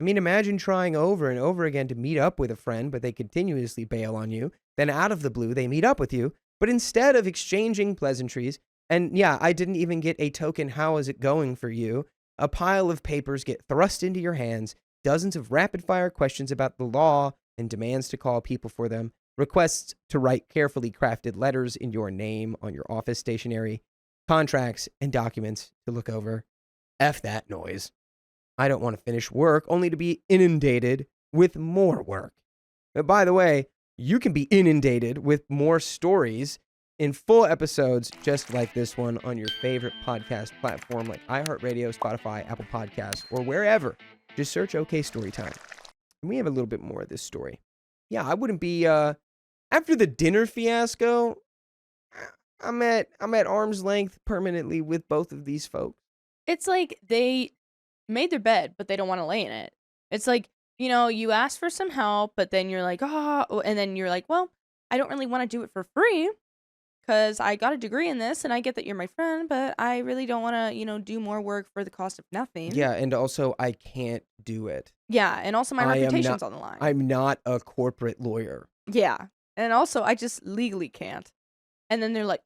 I mean, imagine trying over and over again to meet up with a friend, but they continuously bail on you. Then out of the blue, they meet up with you, but instead of exchanging pleasantries, and yeah, I didn't even get a token, how is it going for you, a pile of papers get thrust into your hands, dozens of rapid-fire questions about the law and demands to call people for them, requests to write carefully crafted letters in your name on your office stationery, contracts and documents to look over. F that noise. I don't want to finish work only to be inundated with more work. But by the way, you can be inundated with more stories in full episodes just like this one on your favorite podcast platform like iHeartRadio, Spotify, Apple Podcasts, or wherever. Just search OK Storytime. And we have a little bit more of this story. Yeah, I wouldn't be, after the dinner fiasco, I'm at arm's length permanently with both of these folks. It's like they made their bed, but they don't want to lay in it. It's like, you ask for some help, but then you're like, and then you're like, well, I don't really want to do it for free because I got a degree in this and I get that you're my friend, but I really don't want to, do more work for the cost of nothing. Yeah, and also I can't do it. Yeah, and also my reputation's on the line. I'm not a corporate lawyer. Yeah, and also I just legally can't. And then they're like,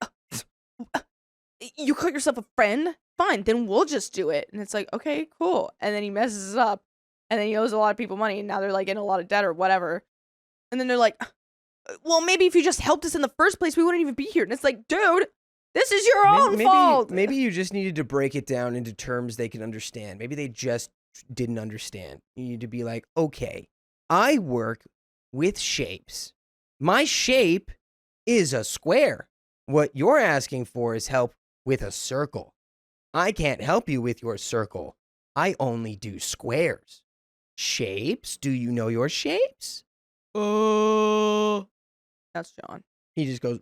you call yourself a friend? Fine, then we'll just do it. And it's like, okay, cool. And then he messes it up, and then he owes a lot of people money, and now they're like in a lot of debt or whatever. And then they're like, well, maybe if you just helped us in the first place, we wouldn't even be here. And it's like, dude, this is your own fault. Maybe you just needed to break it down into terms they can understand. Maybe they just didn't understand. You need to be like, okay, I work with shapes. My shape is a square. What you're asking for is help with a circle. I can't help you with your circle. I only do squares. Shapes? Do you know your shapes? That's John. He just goes,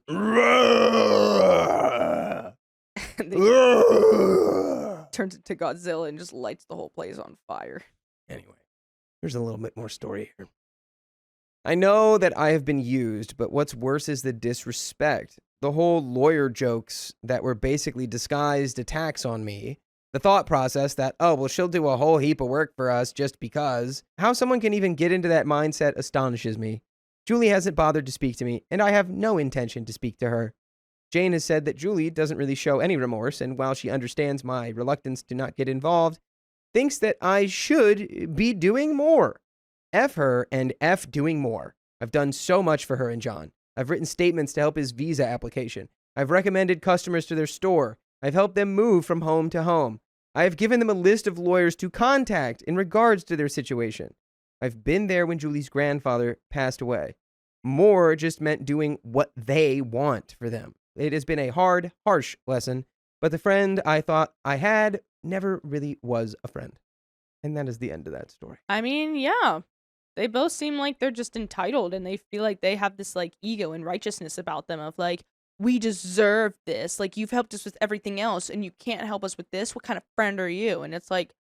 turns into Godzilla and just lights the whole place on fire. Anyway, there's a little bit more story here. I know that I have been used, but what's worse is the disrespect. The whole lawyer jokes that were basically disguised attacks on me. The thought process that, oh, well, she'll do a whole heap of work for us just because. How someone can even get into that mindset astonishes me. Julie hasn't bothered to speak to me, and I have no intention to speak to her. Jane has said that Julie doesn't really show any remorse, and while she understands my reluctance to not get involved, thinks that I should be doing more. F her and F doing more. I've done so much for her and John. I've written statements to help his visa application. I've recommended customers to their store. I've helped them move from home to home. I have given them a list of lawyers to contact in regards to their situation. I've been there when Julie's grandfather passed away. More just meant doing what they want for them. It has been a hard, harsh lesson, but the friend I thought I had never really was a friend. And that is the end of that story. I mean, yeah. They both seem like they're just entitled and they feel like they have this like ego and righteousness about them of like, we deserve this. Like, you've helped us with everything else and you can't help us with this. What kind of friend are you? And it's like,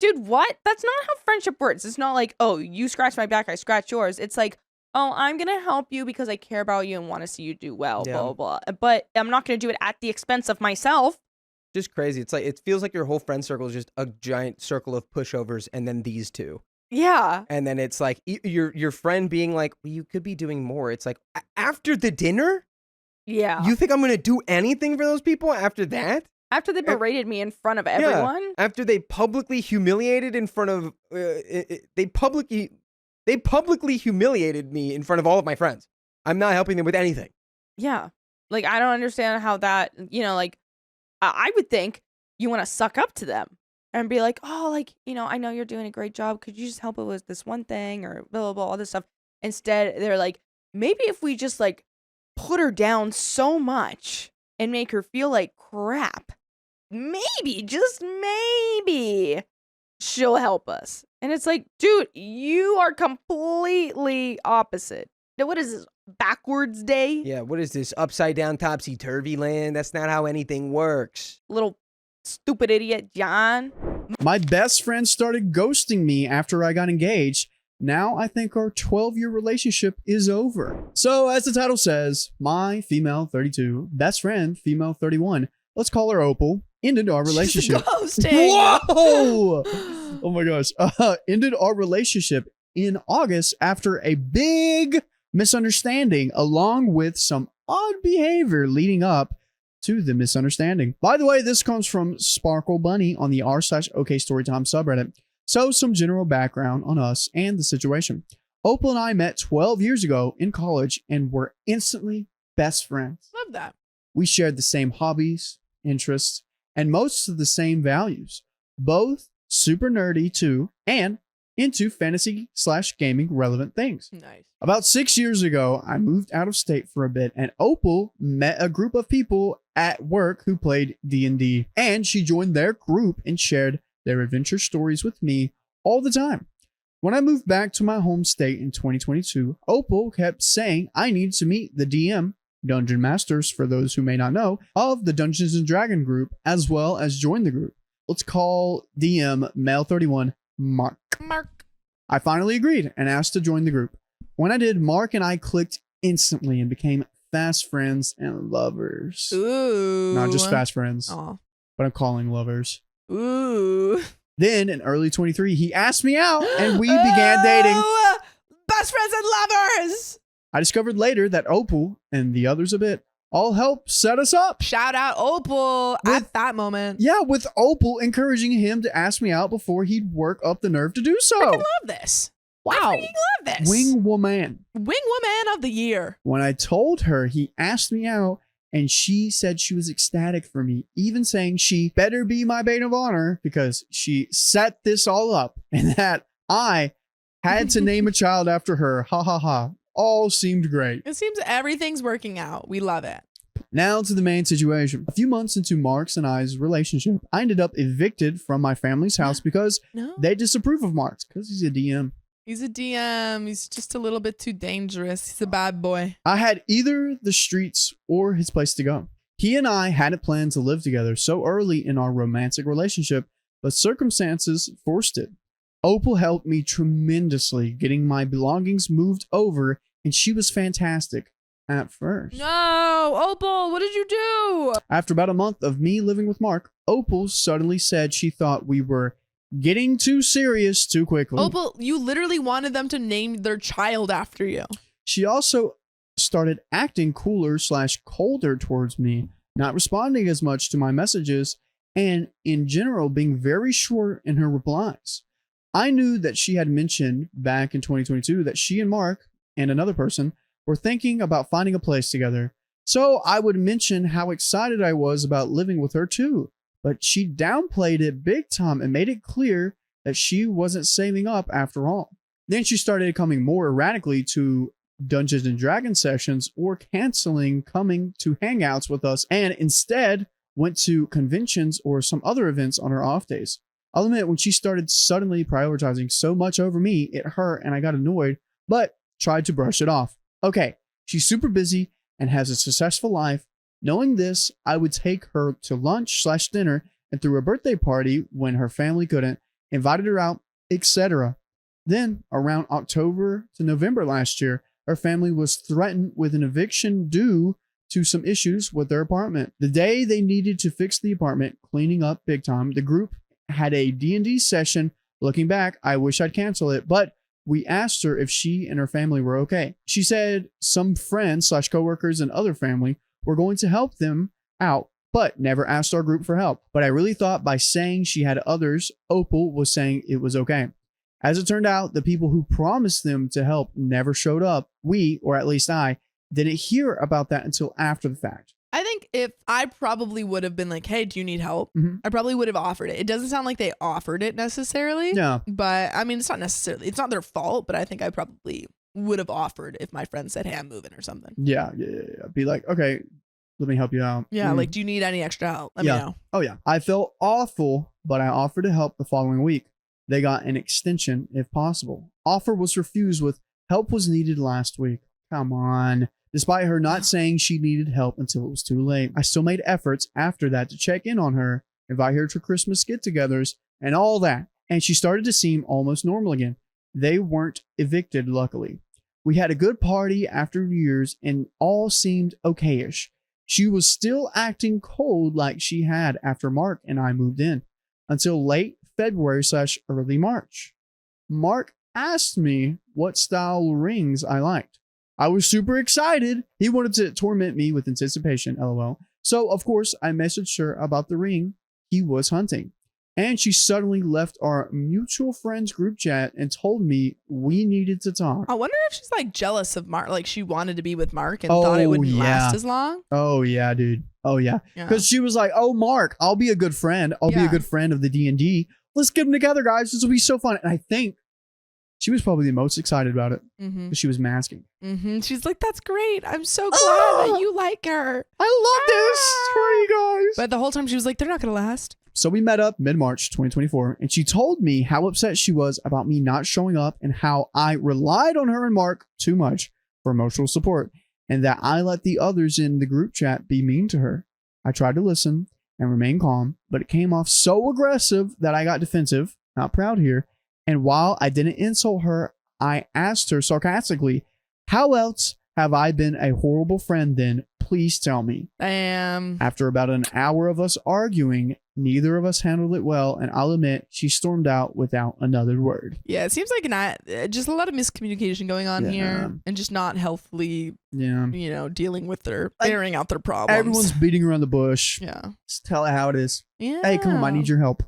dude, what? That's not how friendship works. It's not like, oh, you scratch my back, I scratch yours. It's like, oh, I'm going to help you because I care about you and want to see you do well, blah, blah, blah. But I'm not going to do it at the expense of myself. Just crazy. It's like, it feels like your whole friend circle is just a giant circle of pushovers and then these two. Yeah. And then it's like your friend being like, well, you could be doing more. It's like, after the dinner? Yeah. You think I'm going to do anything for those people after that? After they berated me in front of everyone? Yeah. After they publicly humiliated in front of, they publicly humiliated me in front of all of my friends. I'm not helping them with anything. Yeah. Like, I don't understand how that, like, I would think you want to suck up to them. And be like, oh, like, I know you're doing a great job. Could you just help it with this one thing or blah, blah, blah, all this stuff. Instead, they're like, maybe if we just like put her down so much and make her feel like crap, maybe, just maybe she'll help us. And it's like, dude, you are completely opposite. Now, what is this? Backwards day? Yeah, what is this? Upside down, topsy-turvy land? That's not how anything works. Little stupid idiot, John. My best friend started ghosting me after I got engaged. Now I think our 12-year relationship is over. So as the title says, my female 32 best friend, female 31, let's call her Opal, ended our relationship. Ghosting. Whoa! Oh my gosh. Ended our relationship in August after a big misunderstanding along with some odd behavior leading up to the misunderstanding. By the way, this comes from Sparkle Bunny on the r/OK Storytime subreddit. So some general background on us and the situation. Opal and I met 12 years ago in college and were instantly best friends. Love that. We shared the same hobbies, interests, and most of the same values. Both super nerdy too, and into fantasy/gaming relevant things. Nice. About 6 years ago, I moved out of state for a bit, and Opal met a group of people at work who played D&D, and she joined their group and shared their adventure stories with me all the time. When I moved back to my home state in 2022, Opal kept saying I needed to meet the DM, Dungeon Masters for those who may not know, of the Dungeons & Dragon group, as well as join the group. Let's call DM Male 31 Mark. Mark. I finally agreed and asked to join the group. When I did, Mark and I clicked instantly and became fast friends and lovers. Ooh. Not just fast friends, Aw. but I'm calling lovers. Ooh. Then in early 23, he asked me out and we began dating. Oh, best friends and lovers. I discovered later that Opal and the others a bit all helped set us up. Shout out Opal at that moment. Yeah, with Opal encouraging him to ask me out before he'd work up the nerve to do so. I love this. Wow. I freaking love this. Wing woman. Wing woman of the year. When I told her he asked me out and she said she was ecstatic for me, even saying she better be my maid of honor because she set this all up and that I had to name a child after her. Ha ha ha. All seemed great. It seems everything's working out. We love it. Now to the main situation. A few months into Mark's and I's relationship, I ended up evicted from my family's house because No. they disapprove of Mark's because he's a DM. He's a DM. He's just a little bit too dangerous. He's a bad boy. I had either the streets or his place to go. He and I hadn't planned to live together so early in our romantic relationship, but circumstances forced it. Opal helped me tremendously getting my belongings moved over, and she was fantastic at first. No, Opal, what did you do? After about a month of me living with Mark, Opal suddenly said she thought we were getting too serious too quickly. Opal, you literally wanted them to name their child after you. She also started acting cooler/colder towards me, not responding as much to my messages, and in general being very short in her replies. I knew that she had mentioned back in 2022 that she and Mark and another person were thinking about finding a place together. So I would mention how excited I was about living with her too. But she downplayed it big time and made it clear that she wasn't saving up after all. Then she started coming more erratically to Dungeons and Dragons sessions or canceling coming to hangouts with us and instead went to conventions or some other events on her off days. I'll admit, when she started suddenly prioritizing so much over me, it hurt and I got annoyed, but tried to brush it off. Okay, she's super busy and has a successful life. Knowing this, I would take her to lunch/dinner and threw a birthday party when her family couldn't, invited her out, etc. Then, around October to November last year, her family was threatened with an eviction due to some issues with their apartment. The day they needed to fix the apartment, cleaning up big time, the group had a D&D session. Looking back, I wish I'd cancel it, but we asked her if she and her family were okay. She said some friends/coworkers and other family were going to help them out, but never asked our group for help. But I really thought by saying she had others, Opal was saying it was okay. As it turned out, the people who promised them to help never showed up. We, or at least I, didn't hear about that until after the fact. I think if I probably would have been like, hey, do you need help? Mhm. I probably would have offered it. It doesn't sound like they offered it necessarily. Yeah. But I mean, it's not their fault, but I think I probably would have offered if my friend said, hey, I'm moving or something. Yeah. Be like, okay, let me help you out. Yeah. Mm. Like, do you need any extra help? Let me know. Oh, yeah. I felt awful, but I offered to help the following week. They got an extension if possible. Offer was refused with help was needed last week. Come on. Despite her not saying she needed help until it was too late, I still made efforts after that to check in on her, invite her to Christmas get-togethers, and all that. And she started to seem almost normal again. They weren't evicted, luckily. We had a good party after New Year's and all seemed okay-ish. She was still acting cold like she had after Mark and I moved in, until late February/early March. Mark asked me what style rings I liked. I was super excited. He wanted to torment me with anticipation, lol. So, of course, I messaged her about the ring he was hunting. And she suddenly left our mutual friends group chat and told me we needed to talk. I wonder if she's like jealous of Mark. Like she wanted to be with Mark and thought it wouldn't last as long. Oh, yeah, dude. Oh, yeah. Yeah. Because she was like, oh, Mark, I'll be a good friend. I'll be a Yeah. good friend of the D&D. Let's get them together, guys. This will be so fun. And I think she was probably the most excited about it Mm-hmm. because she was masking. Mm-hmm. She's like, that's great. I'm so glad that you like her. I love this for you guys. But the whole time she was like, they're not going to last. So we met up mid-March 2024, and she told me how upset she was about me not showing up and how I relied on her and Mark too much for emotional support, and that I let the others in the group chat be mean to her. I tried to listen and remain calm, but it came off so aggressive that I got defensive, not proud here, and while I didn't insult her, I asked her sarcastically, how else Have I been a horrible friend then? Please tell me. After about an hour of us arguing, neither of us handled it well, and I'll admit she stormed out without another word. Yeah, it seems like just a lot of miscommunication going on here, and just not healthily, dealing with airing out their problems. Everyone's beating around the bush. Yeah. Just tell it how it is. Yeah. Hey, come on, I need your help.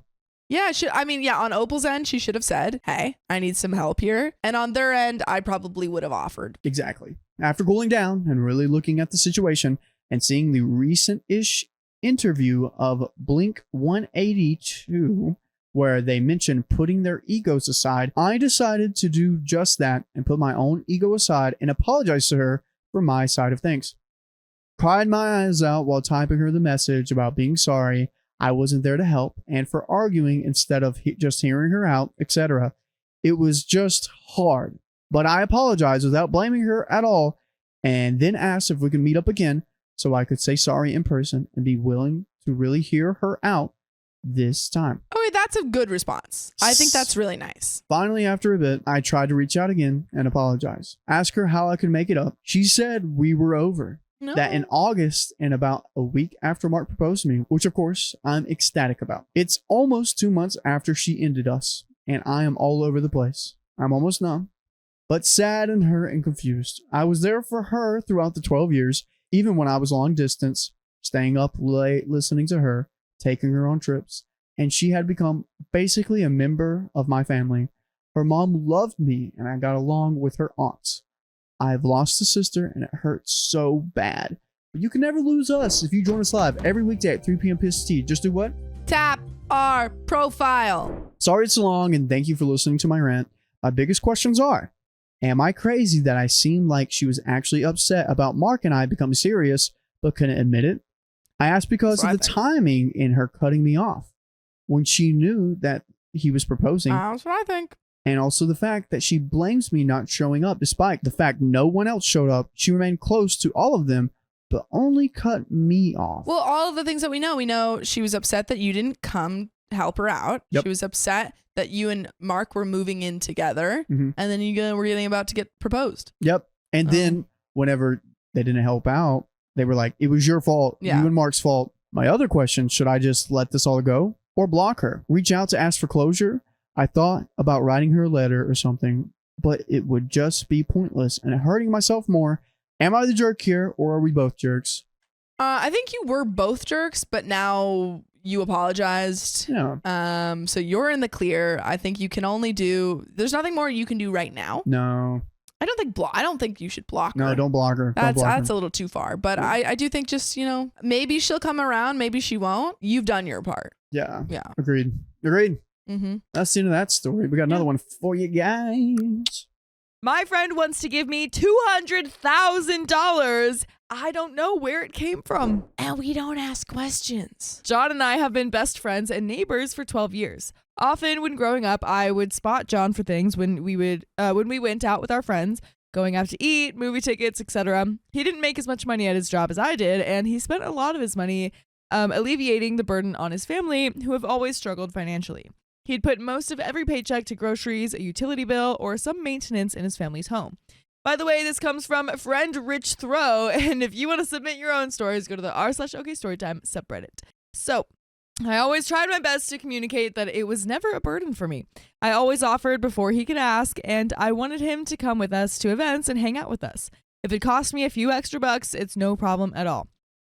Yeah, on Opal's end, she should have said, hey, I need some help here. And on their end, I probably would have offered. Exactly. After cooling down and really looking at the situation and seeing the recent-ish interview of Blink 182, where they mentioned putting their egos aside, I decided to do just that and put my own ego aside and apologize to her for my side of things. Cried my eyes out while typing her the message about being sorry I wasn't there to help and for arguing instead of just hearing her out, etc. It was just hard. But I apologized without blaming her at all, and then asked if we could meet up again so I could say sorry in person and be willing to really hear her out this time. Okay, that's a good response. I think that's really nice. Finally, after a bit, I tried to reach out again and apologize. Ask her how I could make it up. She said we were over. No. That in August, and about a week after Mark proposed to me, which of course I'm ecstatic about. It's almost 2 months after she ended us, and I am all over the place. I'm almost numb, but sad and hurt and confused. I was there for her throughout the 12 years, even when I was long distance, staying up late listening to her, taking her on trips, and she had become basically a member of my family. Her mom loved me, and I got along with her aunts. I've lost a sister, and it hurts so bad. But you can never lose us if you join us live every weekday at 3 p.m. PST. Just do what? Tap our profile. Sorry it's so long, and thank you for listening to my rant. My biggest questions are, am I crazy that I seemed like she was actually upset about Mark and I becoming serious, but couldn't admit it? I asked because of the timing in her cutting me off when she knew that he was proposing. That's what I think. And also the fact that she blames me not showing up, despite the fact no one else showed up. She remained close to all of them, but only cut me off. Well, all of the things that we know she was upset that you didn't come help her out. Yep. She was upset that you and Mark were moving in together, and then you were getting about to get proposed. Yep. And then whenever they didn't help out, they were like, it was your fault. Yeah. You and Mark's fault. My other question, should I just let this all go or block her? Reach out to ask for closure? I thought about writing her a letter or something, but it would just be pointless and hurting myself more. Am I the jerk here, or are we both jerks? I think you were both jerks, but now you apologized. Yeah. So you're in the clear. I think you can only there's nothing more you can do right now. No. I don't think you should block her. No, don't block her. That's a little too far. But I do think just, maybe she'll come around, maybe she won't. You've done your part. Yeah. Yeah. Agreed. Mm-hmm. That's the end of that story. We got another one for you guys. My friend wants to give me $200,000. I don't know where it came from. And we don't ask questions. John and I have been best friends and neighbors for 12 years. Often when growing up, I would spot John for things when we went out with our friends, going out to eat, movie tickets, etc. He didn't make as much money at his job as I did, and he spent a lot of his money alleviating the burden on his family, who have always struggled financially. He'd put most of every paycheck to groceries, a utility bill, or some maintenance in his family's home. By the way, this comes from friend Rich Throw, and if you want to submit your own stories, go to the r/OKStorytime subreddit. So, I always tried my best to communicate that it was never a burden for me. I always offered before he could ask, and I wanted him to come with us to events and hang out with us. If it cost me a few extra bucks, it's no problem at all.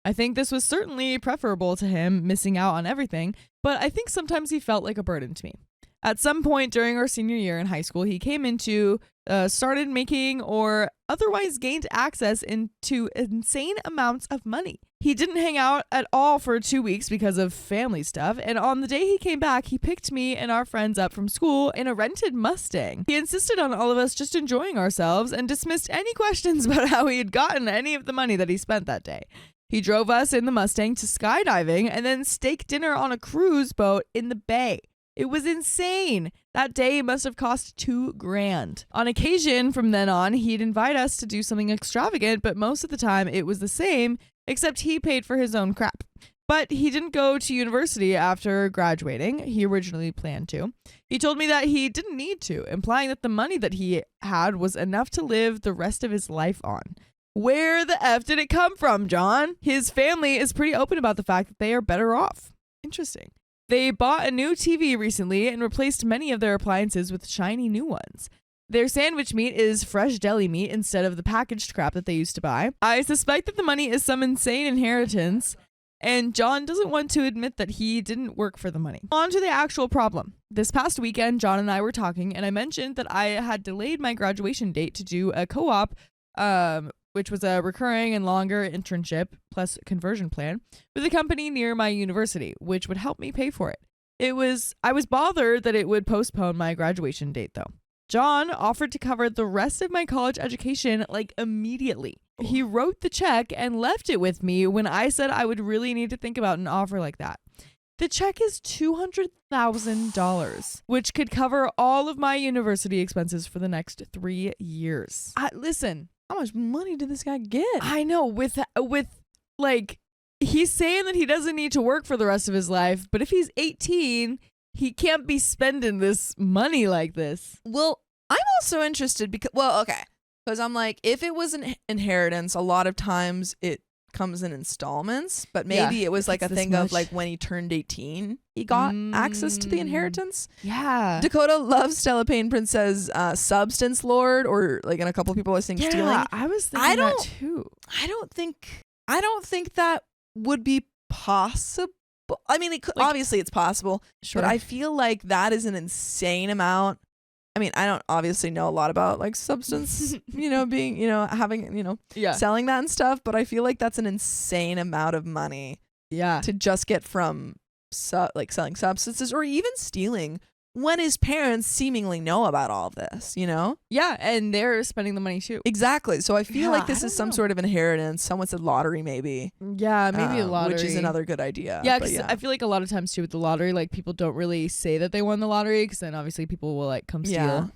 I think this was certainly preferable to him missing out on everything, but I think sometimes he felt like a burden to me. At some point during our senior year in high school, he came into, started making or otherwise gained access into insane amounts of money. He didn't hang out at all for 2 weeks because of family stuff, and on the day he came back, he picked me and our friends up from school in a rented Mustang. He insisted on all of us just enjoying ourselves and dismissed any questions about how he had gotten any of the money that he spent that day. He drove us in the Mustang to skydiving and then steak dinner on a cruise boat in the bay. It was insane. That day must have cost $2,000. On occasion, from then on, he'd invite us to do something extravagant, but most of the time it was the same, except he paid for his own crap. But he didn't go to university after graduating. He originally planned to. He told me that he didn't need to, implying that the money that he had was enough to live the rest of his life on. Where the F did it come from, John? His family is pretty open about the fact that they are better off. Interesting. They bought a new TV recently and replaced many of their appliances with shiny new ones. Their sandwich meat is fresh deli meat instead of the packaged crap that they used to buy. I suspect that the money is some insane inheritance, and John doesn't want to admit that he didn't work for the money. On to the actual problem. This past weekend, John and I were talking, and I mentioned that I had delayed my graduation date to do a co-op, which was a recurring and longer internship plus conversion plan with a company near my university, which would help me pay for it. I was bothered that it would postpone my graduation date though. John offered to cover the rest of my college education like immediately. He wrote the check and left it with me when I said I would really need to think about an offer like that. The check is $200,000, which could cover all of my university expenses for the next 3 years. Listen, How much money did this guy get? I know with like he's saying that he doesn't need to work for the rest of his life, but if he's 18, he can't be spending this money like this. Well, I'm also interested because I'm like, if it was an inheritance, a lot of times it comes in installments, but maybe it was like a thing of like when he turned 18, he got access to the inheritance. Yeah. Dakota loves Stella Payne Princess, substance lord, or like, and a couple people are saying stealing. I was thinking that too. I don't think that would be possible. I mean, it could, obviously it's possible, Sure. but I feel like that is an insane amount. I mean, I don't obviously know a lot about like substance, being, having, selling that and stuff, but I feel like that's an insane amount of money to just get from selling substances or even stealing when his parents seemingly know about all of this, Yeah, and they're spending the money too. Exactly. So I feel like this is some sort of inheritance. Someone said lottery, maybe. Yeah, maybe a lottery. Which is another good idea. Yeah, because I feel like a lot of times too with the lottery, like people don't really say that they won the lottery because then obviously people will like come steal.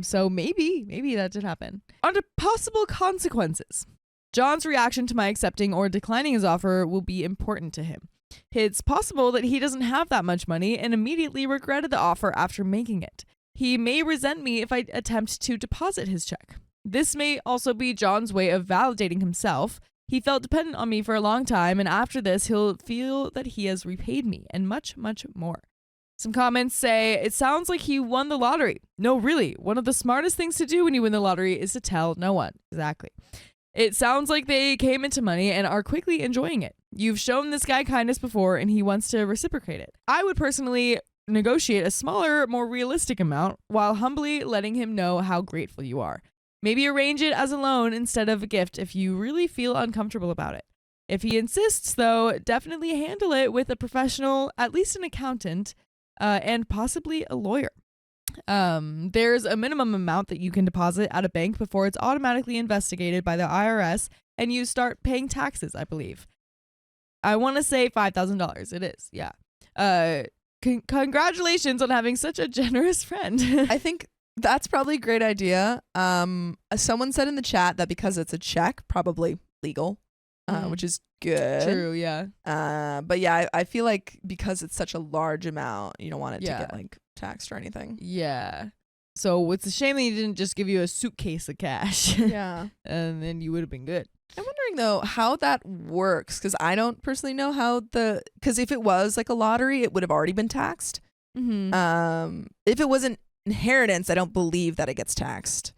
So maybe that did happen. On to possible consequences. John's reaction to my accepting or declining his offer will be important to him. It's possible that he doesn't have that much money and immediately regretted the offer after making it. He may resent me if I attempt to deposit his check. This may also be John's way of validating himself. He felt dependent on me for a long time, and after this, he'll feel that he has repaid me, and much, much more. Some comments say, it sounds like he won the lottery. No, really, one of the smartest things to do when you win the lottery is to tell no one. Exactly. It sounds like they came into money and are quickly enjoying it. You've shown this guy kindness before and he wants to reciprocate it. I would personally negotiate a smaller, more realistic amount while humbly letting him know how grateful you are. Maybe arrange it as a loan instead of a gift if you really feel uncomfortable about it. If he insists, though, definitely handle it with a professional, at least an accountant, and possibly a lawyer. There's a minimum amount that you can deposit at a bank before it's automatically investigated by the IRS and you start paying taxes, I believe. I want to say $5,000. It is, yeah. Congratulations on having such a generous friend. I think that's probably a great idea. Someone said in the chat that because it's a check, probably legal, which is good. True, yeah. But yeah, I feel like because it's such a large amount, you don't want it to get like taxed or anything. Yeah. So it's a shame that he didn't just give you a suitcase of cash. Yeah. And then you would have been good. I'm wondering though how that works because I don't personally know how because if it was like a lottery, it would have already been taxed. Mm-hmm. If it was an inheritance, I don't believe that it gets taxed.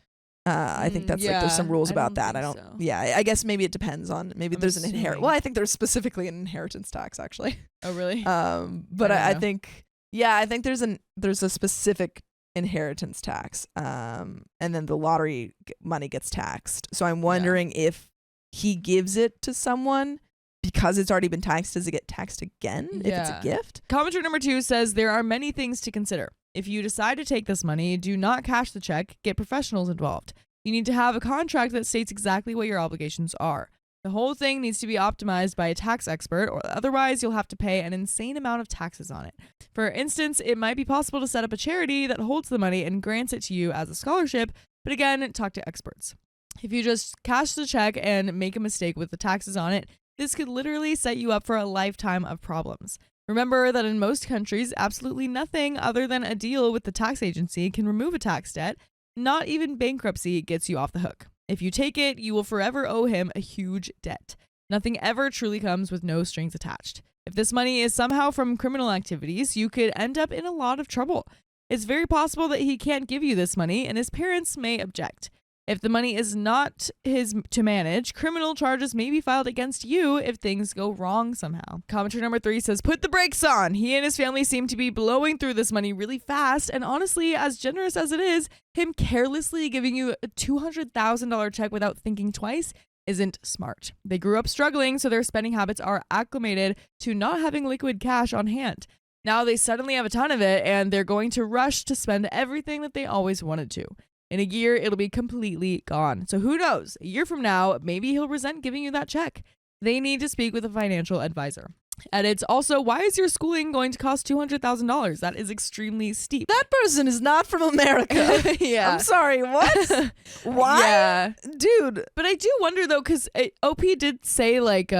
I think that's like there's some rules about that. I don't. So. Yeah, I guess maybe it depends on there's an inheritance. Well, I think there's specifically an inheritance tax actually. Oh really? But I think there's a specific inheritance tax. And then the lottery money gets taxed. So I'm wondering if he gives it to someone because it's already been taxed, does it get taxed again if it's a gift? Commenter number 2 says there are many things to consider. If you decide to take this money, do not cash the check, get professionals involved. You need to have a contract that states exactly what your obligations are. The whole thing needs to be optimized by a tax expert, or otherwise you'll have to pay an insane amount of taxes on it. For instance, it might be possible to set up a charity that holds the money and grants it to you as a scholarship, but again, talk to experts. If you just cash the check and make a mistake with the taxes on it, this could literally set you up for a lifetime of problems. Remember that in most countries, absolutely nothing other than a deal with the tax agency can remove a tax debt. Not even bankruptcy gets you off the hook. If you take it, you will forever owe him a huge debt. Nothing ever truly comes with no strings attached. If this money is somehow from criminal activities, you could end up in a lot of trouble. It's very possible that he can't give you this money, and his parents may object. If the money is not his to manage, criminal charges may be filed against you if things go wrong somehow. Commenter number 3 says, put the brakes on. He and his family seem to be blowing through this money really fast, and honestly, as generous as it is, him carelessly giving you a $200,000 check without thinking twice isn't smart. They grew up struggling, so their spending habits are acclimated to not having liquid cash on hand. Now they suddenly have a ton of it, and they're going to rush to spend everything that they always wanted to. In a year, it'll be completely gone. So who knows? A year from now, maybe he'll resent giving you that check. They need to speak with a financial advisor. And it's also, why is your schooling going to cost $200,000? That is extremely steep. That person is not from America. Yeah. I'm sorry, what? Why? Yeah. Dude. But I do wonder though, because OP did say like,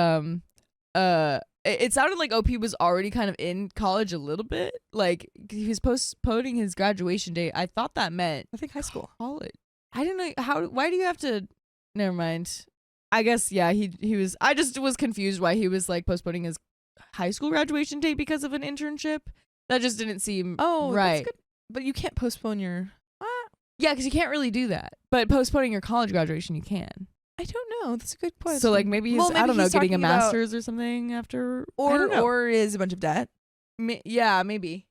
it sounded like OP was already kind of in college a little bit. Like he was postponing his graduation date. I thought that meant I think high school. college. I don't know why do you have to, never mind. I guess, yeah, he was, I just was confused why he was like postponing his high school graduation date because of an internship. That just didn't seem right. That's good. But you can't postpone your... Yeah, because you can't really do that. But postponing your college graduation, you can. I don't know. That's a good question. So like maybe he's, I don't know, he's getting a talking about- master's or something after, I don't know. Or is a bunch of debt. Yeah, maybe.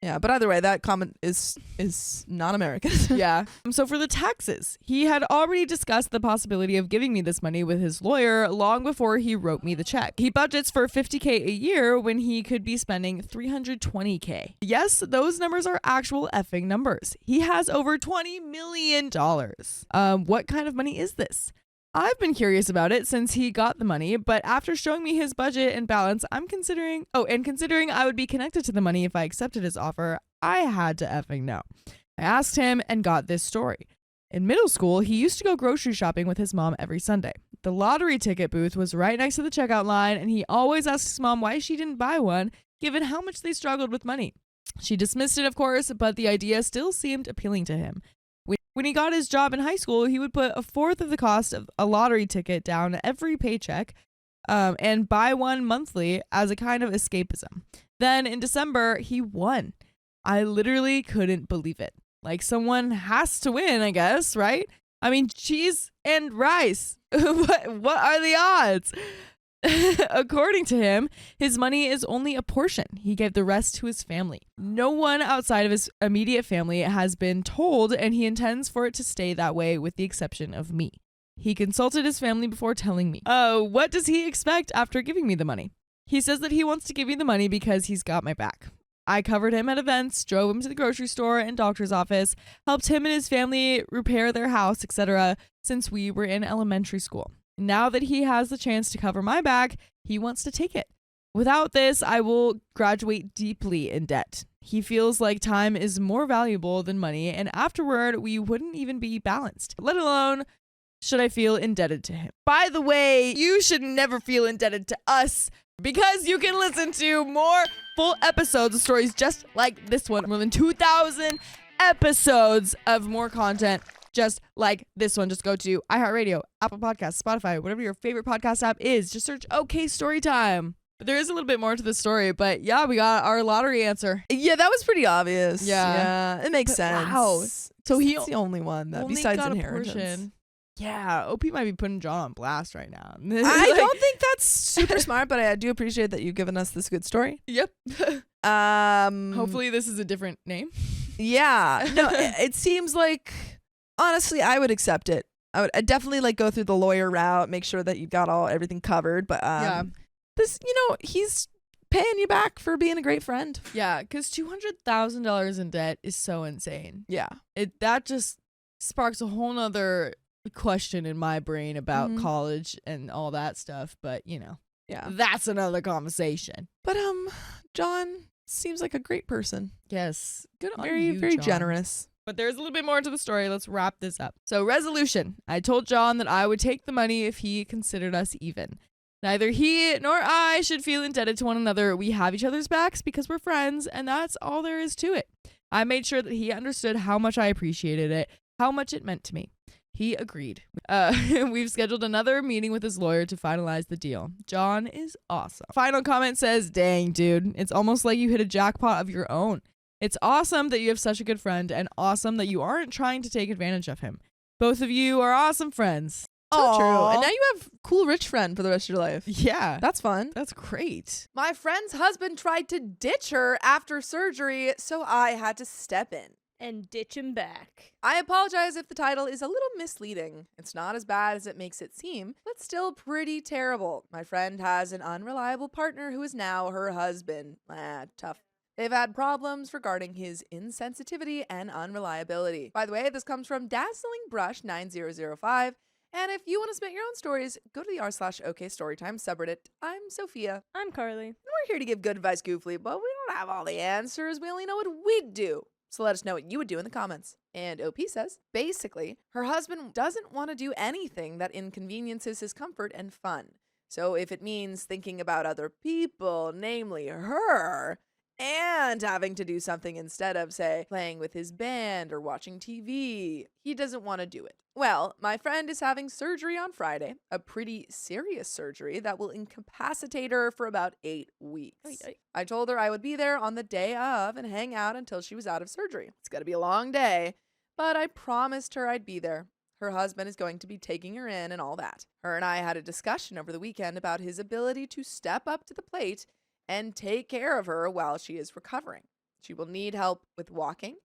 Yeah, but either way, that comment is not American. Yeah. So for the taxes, he had already discussed the possibility of giving me this money with his lawyer long before he wrote me the check. He budgets for $50K a year when he could be spending $320K. Yes, those numbers are actual effing numbers. He has over $20 million. What kind of money is this? I've been curious about it since he got the money, but after showing me his budget and balance, considering I would be connected to the money if I accepted his offer, I had to effing know. I asked him and got this story. In middle school, he used to go grocery shopping with his mom every Sunday. The lottery ticket booth was right next to the checkout line, and he always asked his mom why she didn't buy one, given how much they struggled with money. She dismissed it, of course, but the idea still seemed appealing to him. When he got his job in high school, he would put a fourth of the cost of a lottery ticket down every paycheck and buy one monthly as a kind of escapism. Then in December, he won. I literally couldn't believe it. Like, someone has to win, I guess, right? I mean, cheese and rice. What are the odds? According to him, his money is only a portion. He gave the rest to his family. No one outside of his immediate family has been told, and he intends for it to stay that way with the exception of me. He consulted his family before telling me. What does he expect after giving me the money? He says that he wants to give me the money because he's got my back. I covered him at events, drove him to the grocery store and doctor's office, helped him and his family repair their house, etc. since we were in elementary school. Now that he has the chance to cover my back, he wants to take it. Without this, I will graduate deeply in debt. He feels like time is more valuable than money, and afterward, we wouldn't even be balanced, let alone should I feel indebted to him. By the way, you should never feel indebted to us because you can listen to more full episodes of stories just like this one. More than 2,000 episodes of more content just like this one. Just go to iHeartRadio, Apple Podcasts, Spotify, whatever your favorite podcast app is. Just search OK Storytime. But there is a little bit more to the story, but yeah, we got our lottery answer. Yeah, that was pretty obvious. Yeah. It makes sense. Wow. So he's the only one that only besides got a inheritance. portion. Yeah, OP might be putting John on blast right now. I don't think that's super smart, but I do appreciate that you've given us this good story. Yep. Hopefully, Hopefully this is a different name. yeah. No, it seems like honestly, I would accept it. I'd definitely like go through the lawyer route, make sure that you've got everything covered. But Yeah. this, he's paying you back for being a great friend. Yeah, because $200,000 in debt is so insane. Yeah. That just sparks a whole nother question in my brain about Mhm. college and all that stuff. But Yeah. that's another conversation. But John seems like a great person. Yes, good on Very, you, very John. generous. But there's a little bit more to the story. Let's wrap this up. So, resolution. I told John that I would take the money if he considered us even. Neither he nor I should feel indebted to one another. We have each other's backs because we're friends, and that's all there is to it. I made sure that he understood how much I appreciated it, how much it meant to me. He agreed. We've scheduled another meeting with his lawyer to finalize the deal. John is awesome. Final comment says, dang, dude, it's almost like you hit a jackpot of your own. It's awesome that you have such a good friend and awesome that you aren't trying to take advantage of him. Both of you are awesome friends. So true. And now you have cool rich friend for the rest of your life. Yeah. That's fun. That's great. My friend's husband tried to ditch her after surgery, so I had to step in. And ditch him back. I apologize if the title is a little misleading. It's not as bad as it makes it seem, but still pretty terrible. My friend has an unreliable partner who is now her husband. Tough. They've had problems regarding his insensitivity and unreliability. By the way, this comes from Dazzling Brush 9005. And if you want to submit your own stories, go to the r/OK Storytime subreddit. I'm Sophia. I'm Carly. And we're here to give good advice goofly, but we don't have all the answers. We only know what we'd do. So let us know what you would do in the comments. And OP says, basically, her husband doesn't want to do anything that inconveniences his comfort and fun. So if it means thinking about other people, namely her, and having to do something instead of, say, playing with his band or watching TV, he doesn't want to do it. Well, my friend is having surgery on Friday, a pretty serious surgery that will incapacitate her for about 8 weeks. I told her I would be there on the day of and hang out until she was out of surgery. It's going to be a long day, but I promised her I'd be there. Her husband is going to be taking her in and all that. Her and I had a discussion over the weekend about his ability to step up to the plate and take care of her while she is recovering. She will need help with walking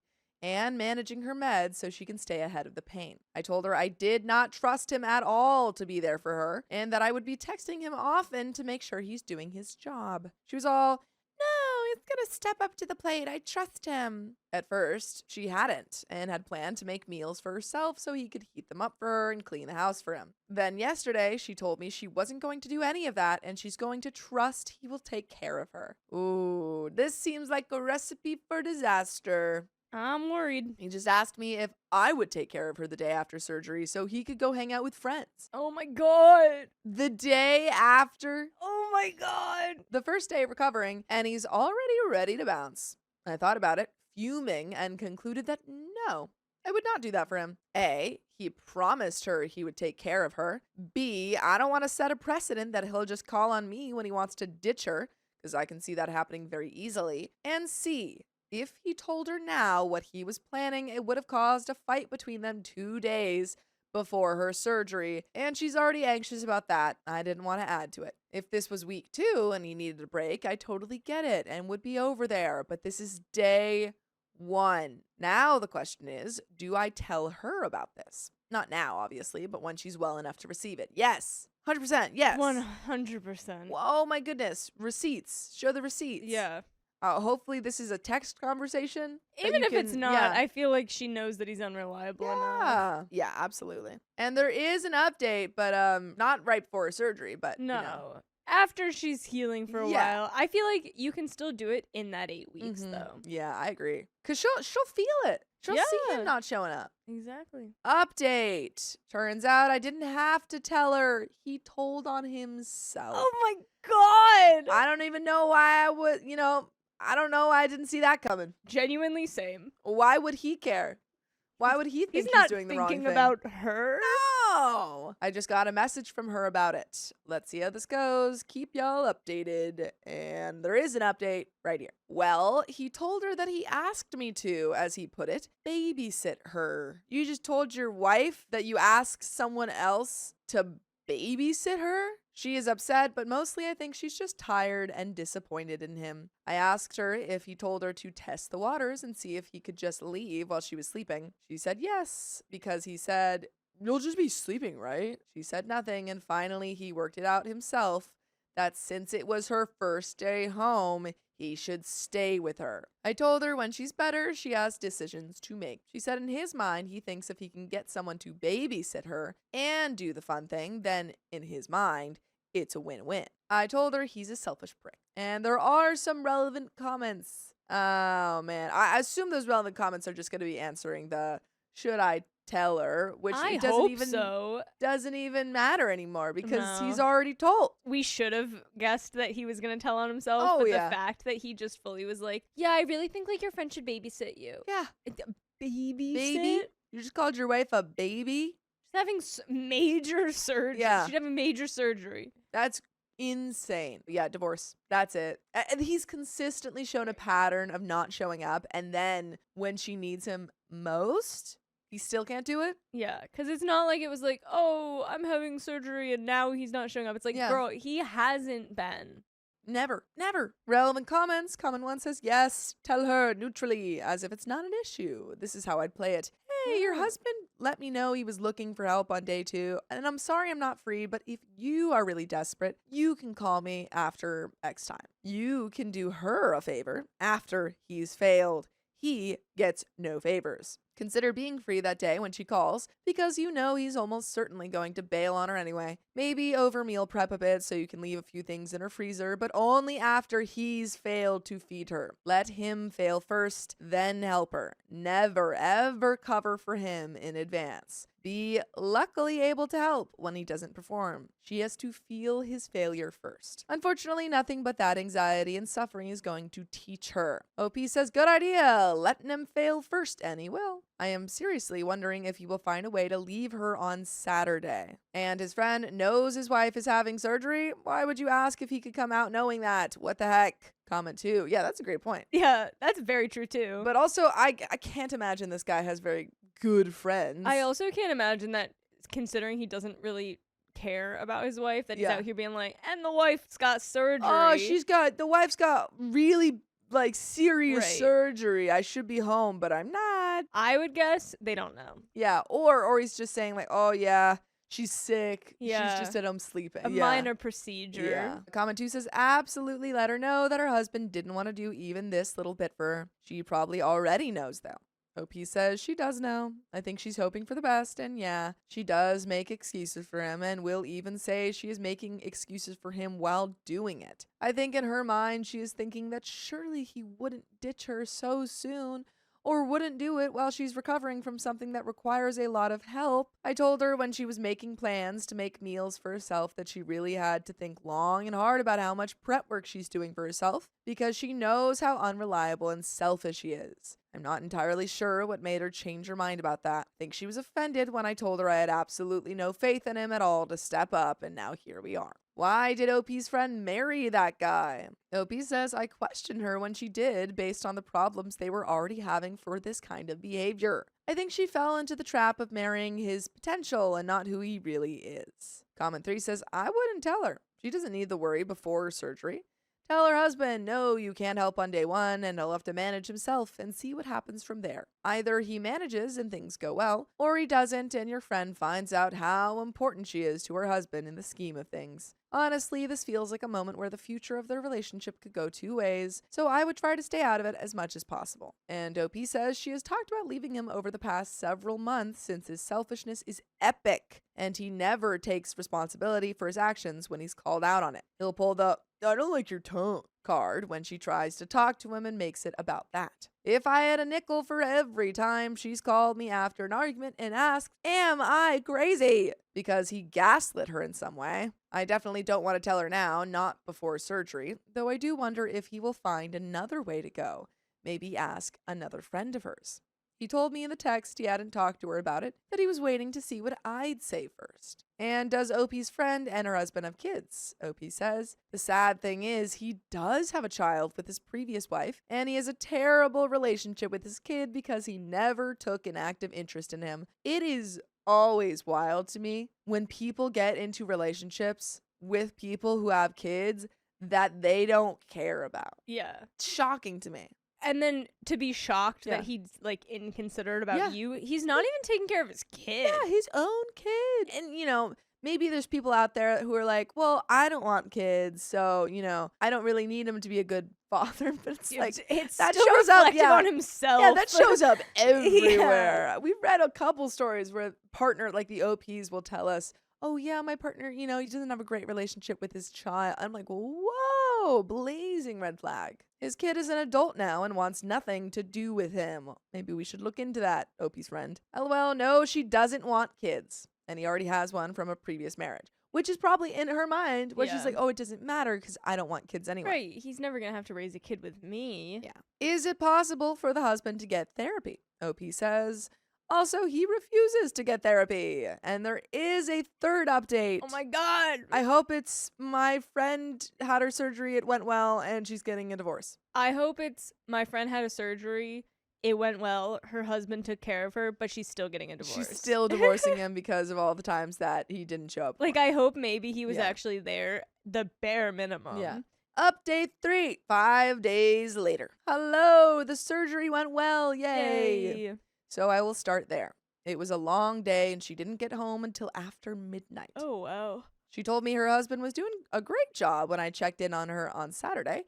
and managing her meds so she can stay ahead of the pain. I told her I did not trust him at all to be there for her and that I would be texting him often to make sure he's doing his job. She was all, no, he's gonna step up to the plate. I trust him. At first, she hadn't and had planned to make meals for herself so he could heat them up for her and clean the house for him. Then yesterday, she told me she wasn't going to do any of that and she's going to trust he will take care of her. Ooh, this seems like a recipe for disaster. I'm worried. He just asked me if I would take care of her the day after surgery so he could go hang out with friends. Oh my god. The day after? Oh my god. The first day of recovering, and he's already ready to bounce. I thought about it, fuming, and concluded that no, I would not do that for him. A, he promised her he would take care of her. B, I don't want to set a precedent that he'll just call on me when he wants to ditch her, because I can see that happening very easily. And C, if he told her now what he was planning, it would have caused a fight between them 2 days before her surgery, and she's already anxious about that. I didn't want to add to it. If this was week 2 and he needed a break, I totally get it and would be over there, but this is day 1. Now the question is, do I tell her about this? Not now, obviously, but when she's well enough to receive it. Yes. 100%. Yes. 100%. Oh my goodness. Receipts. Show the receipts. Yeah. Hopefully this is a text conversation. Even if it's not, I feel like she knows that he's unreliable enough. Yeah, absolutely. And there is an update, but not right before her surgery, but No. you know. After she's healing for a Yeah. while, I feel like you can still do it in that 8 weeks, though. Yeah, I agree. Cause she'll feel it. She'll see Yeah. him not showing up. Exactly. Update. Turns out I didn't have to tell her. He told on himself. Oh my god! I don't even know why I would, I don't know why I didn't see that coming. Genuinely same. Why would he care? Why would he think He's not doing the wrong thing? thinking about her. No! I just got a message from her about it. Let's see how this goes. Keep y'all updated. And there is an update right here. Well, he told her that he asked me to, as he put it, babysit her. You just told your wife that you asked someone else to babysit her? She is upset, but mostly I think she's just tired and disappointed in him. I asked her if he told her to test the waters and see if he could just leave while she was sleeping. She said yes, because he said, "You'll just be sleeping, right?" She said nothing, and finally he worked it out himself that since it was her first day home, he should stay with her. I told her when she's better, she has decisions to make. She said in his mind, he thinks if he can get someone to babysit her and do the fun thing, then in his mind, it's a win-win. I told her he's a selfish prick. And there are some relevant comments. Oh, man. I assume those relevant comments are just going to be answering the should I tell her, which I it doesn't hope even so. doesn't even matter anymore because No. he's already told. We should have guessed that he was gonna tell on himself, Oh, but yeah. the fact that he just fully was like, "Yeah, I really think like your friend should babysit you." Yeah. Babysit? Baby? You just called your wife a baby? Just having major surgery. Yeah. She'd have a major surgery. That's insane. Yeah, divorce. That's it. And he's consistently shown a pattern of not showing up. And then when she needs him most, he still can't do it. Yeah, because it's not like it was like, oh, I'm having surgery and now he's not showing up. It's like, Yeah. girl, he hasn't been. Never. Relevant comments. Comment one says, yes, tell her neutrally, as if it's not an issue. This is how I'd play it. Hey, your husband let me know he was looking for help on day 2, and I'm sorry I'm not free, but if you are really desperate, you can call me after X time. You can do her a favor after he's failed. He gets no favors. Consider being free that day when she calls, because you know he's almost certainly going to bail on her anyway. Maybe over meal prep a bit so you can leave a few things in her freezer, but only after he's failed to feed her. Let him fail first, then help her. Never ever cover for him in advance. Be luckily able to help when he doesn't perform. She has to feel his failure first. Unfortunately, nothing but that anxiety and suffering is going to teach her. OP says, good idea. Letting him fail first, and he will. I am seriously wondering if he will find a way to leave her on Saturday. And his friend knows his wife is having surgery. Why would you ask if he could come out knowing that? What the heck? Comment 2. Yeah, that's a great point. Yeah, that's very true too. But also, I can't imagine this guy has very good friends. I also can't imagine that, considering he doesn't really care about his wife, that he's out here being like, and the wife's got surgery. Oh, the wife's got really serious surgery. I should be home, but I'm not. I would guess they don't know. Yeah, or he's just saying like, oh yeah, she's sick. Yeah. She's just at home sleeping. A minor procedure. Yeah. Comment 2 says, absolutely let her know that her husband didn't want to do even this little bit for her. She probably already knows though. OP says she does know. I think she's hoping for the best, and yeah, she does make excuses for him and will even say she is making excuses for him while doing it. I think in her mind she is thinking that surely he wouldn't ditch her so soon, or wouldn't do it while she's recovering from something that requires a lot of help. I told her when she was making plans to make meals for herself that she really had to think long and hard about how much prep work she's doing for herself, because she knows how unreliable and selfish he is. I'm not entirely sure what made her change her mind about that. I think she was offended when I told her I had absolutely no faith in him at all to step up, and now here we are. Why did OP's friend marry that guy? OP says I questioned her when she did based on the problems they were already having for this kind of behavior. I think she fell into the trap of marrying his potential and not who he really is. Comment 3 says I wouldn't tell her. She doesn't need the worry before her surgery. Tell her husband, no, you can't help on day 1 and he'll have to manage himself and see what happens from there. Either he manages and things go well, or he doesn't and your friend finds out how important she is to her husband in the scheme of things. Honestly, this feels like a moment where the future of their relationship could go 2 ways, so I would try to stay out of it as much as possible. And OP says she has talked about leaving him over the past several months since his selfishness is epic, and he never takes responsibility for his actions when he's called out on it. He'll pull the I don't like your tone card when she tries to talk to him and makes it about that. If I had a nickel for every time she's called me after an argument and asked, am I crazy? Because he gaslit her in some way. I definitely don't want to tell her now, not before surgery, though I do wonder if he will find another way to go. Maybe ask another friend of hers. He told me in the text he hadn't talked to her about it, that he was waiting to see what I'd say first. And does OP's friend and her husband have kids? OP says. The sad thing is he does have a child with his previous wife, and he has a terrible relationship with his kid because he never took an active interest in him. It is always wild to me when people get into relationships with people who have kids that they don't care about. Yeah. It's shocking to me. And then to be shocked Yeah. that he's like inconsiderate about Yeah. you. He's not even taking care of his kid. Yeah, his own kid. And, maybe there's people out there who are like, well, I don't want kids, so, I don't really need him to be a good father. But it's like, It's that still shows up, reflective yeah. on himself. yeah, that shows up everywhere. We've read a couple stories where partner, like the OPs will tell us, oh, yeah, my partner, he doesn't have a great relationship with his child. I'm like, whoa, blazing red flag. His kid is an adult now and wants nothing to do with him. Maybe we should look into that, OP's friend. LOL, no, she doesn't want kids. And he already has one from a previous marriage, which is probably in her mind where she's Yeah. like, oh, it doesn't matter because I don't want kids anyway. Right. He's never going to have to raise a kid with me. Yeah. Is it possible for the husband to get therapy? OP says, Also, he refuses to get therapy. And there is a third update. Oh my god. I hope it's my friend had her surgery, it went well, and she's getting a divorce. I hope it's my friend had a surgery. It went well. Her husband took care of her, but she's still getting a divorce. She's still divorcing him because of all the times that he didn't show up. Like, I hope maybe he was Yeah. actually there, the bare minimum. Yeah. Update 3, 5 days later. Hello, the surgery went well. Yay. So I will start there. It was a long day and she didn't get home until after midnight. Oh, wow. She told me her husband was doing a great job when I checked in on her on Saturday.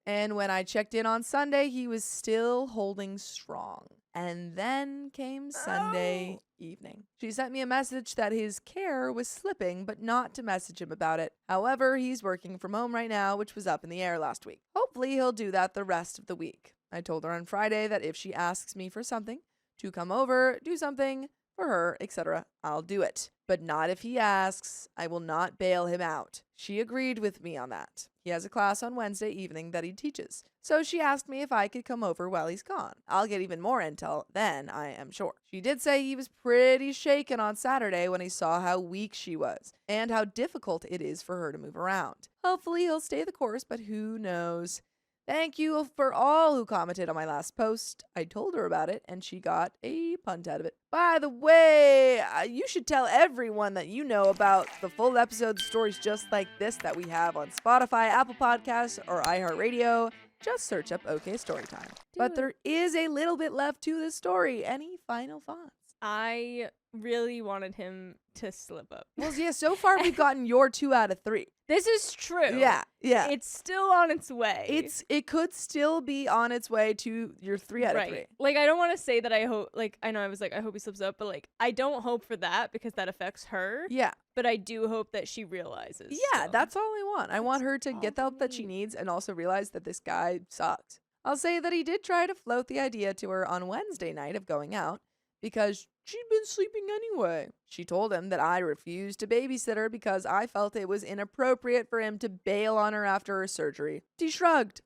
And when I checked in on Sunday, he was still holding strong. And then came Sunday evening. She sent me a message that his care was slipping, but not to message him about it. However, he's working from home right now, which was up in the air last week. Hopefully, he'll do that the rest of the week. I told her on Friday that if she asks me for something, to come over, do something for her, etc., I'll do it. But not if he asks. I will not bail him out. She agreed with me on that. He has a class on Wednesday evening that he teaches. So she asked me if I could come over while he's gone. I'll get even more intel then, I am sure. She did say he was pretty shaken on Saturday when he saw how weak she was and how difficult it is for her to move around. Hopefully he'll stay the course, but who knows? Thank you for all who commented on my last post. I told her about it, and she got a punt out of it. By the way, you should tell everyone that you know about the full episode stories just like this that we have on Spotify, Apple Podcasts, or iHeartRadio. Just search up OK Storytime. But there is a little bit left to this story. Any final thoughts? I really wanted him to slip up. Well, yeah, so far we've gotten your 2 out of 3. This is true. Yeah. It's still on its way. It could still be on its way to your 3 out of 3. Like, I don't want to say that I hope, like, I know I was like, I hope he slips up, but like, I don't hope for that because that affects her. Yeah. But I do hope that she realizes. Yeah, so. that's all I want. I want her to get the help that she needs and also realize that this guy sucked. I'll say that he did try to float the idea to her on Wednesday night of going out because she'd been sleeping anyway. She told him that I refused to babysit her because I felt it was inappropriate for him to bail on her after her surgery. He shrugged.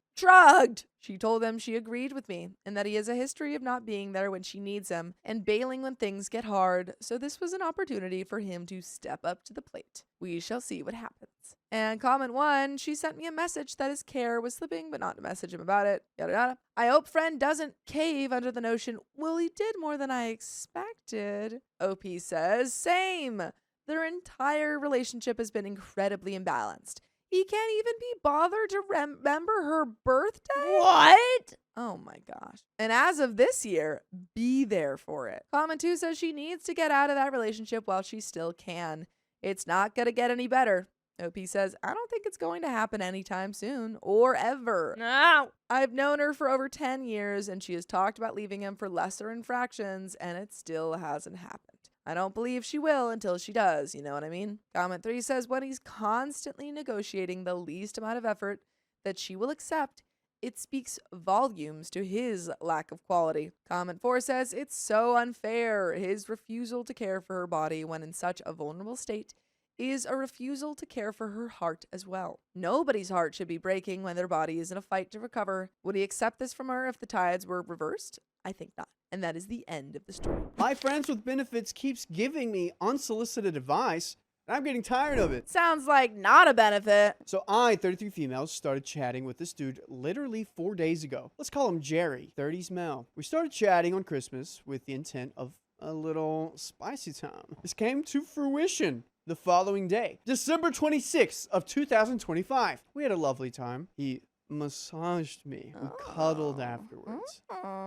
She told him she agreed with me and that he has a history of not being there when she needs him and bailing when things get hard, so this was an opportunity for him to step up to the plate. We shall see what happens. And comment 1, she sent me a message that his care was slipping, but not to message him about it. Yada yada. I hope friend doesn't cave under the notion, well, he did more than I expected. OP says, same. Their entire relationship has been incredibly imbalanced. He can't even be bothered to remember her birthday? What? Oh my gosh. And as of this year, be there for it. Comment 2 says she needs to get out of that relationship while she still can. It's not going to get any better. OP says, I don't think it's going to happen anytime soon or ever. No. I've known her for over 10 years and she has talked about leaving him for lesser infractions and it still hasn't happened. I don't believe she will until she does, you know what I mean? Comment 3 says, when he's constantly negotiating the least amount of effort that she will accept, it speaks volumes to his lack of quality. Comment 4 says, it's so unfair. His refusal to care for her body when in such a vulnerable state is a refusal to care for her heart as well. Nobody's heart should be breaking when their body is in a fight to recover. Would he accept this from her if the tides were reversed? I think not. And that is the end of the story. My friends with benefits keeps giving me unsolicited advice, and I'm getting tired of it. Sounds like not a benefit. So I, 33 females, started chatting with this dude literally 4 days ago. Let's call him Jerry, 30s male. We started chatting on Christmas with the intent of a little spicy time. This came to fruition the following day, December 26th of 2025. We had a lovely time. He massaged me. We cuddled afterwards.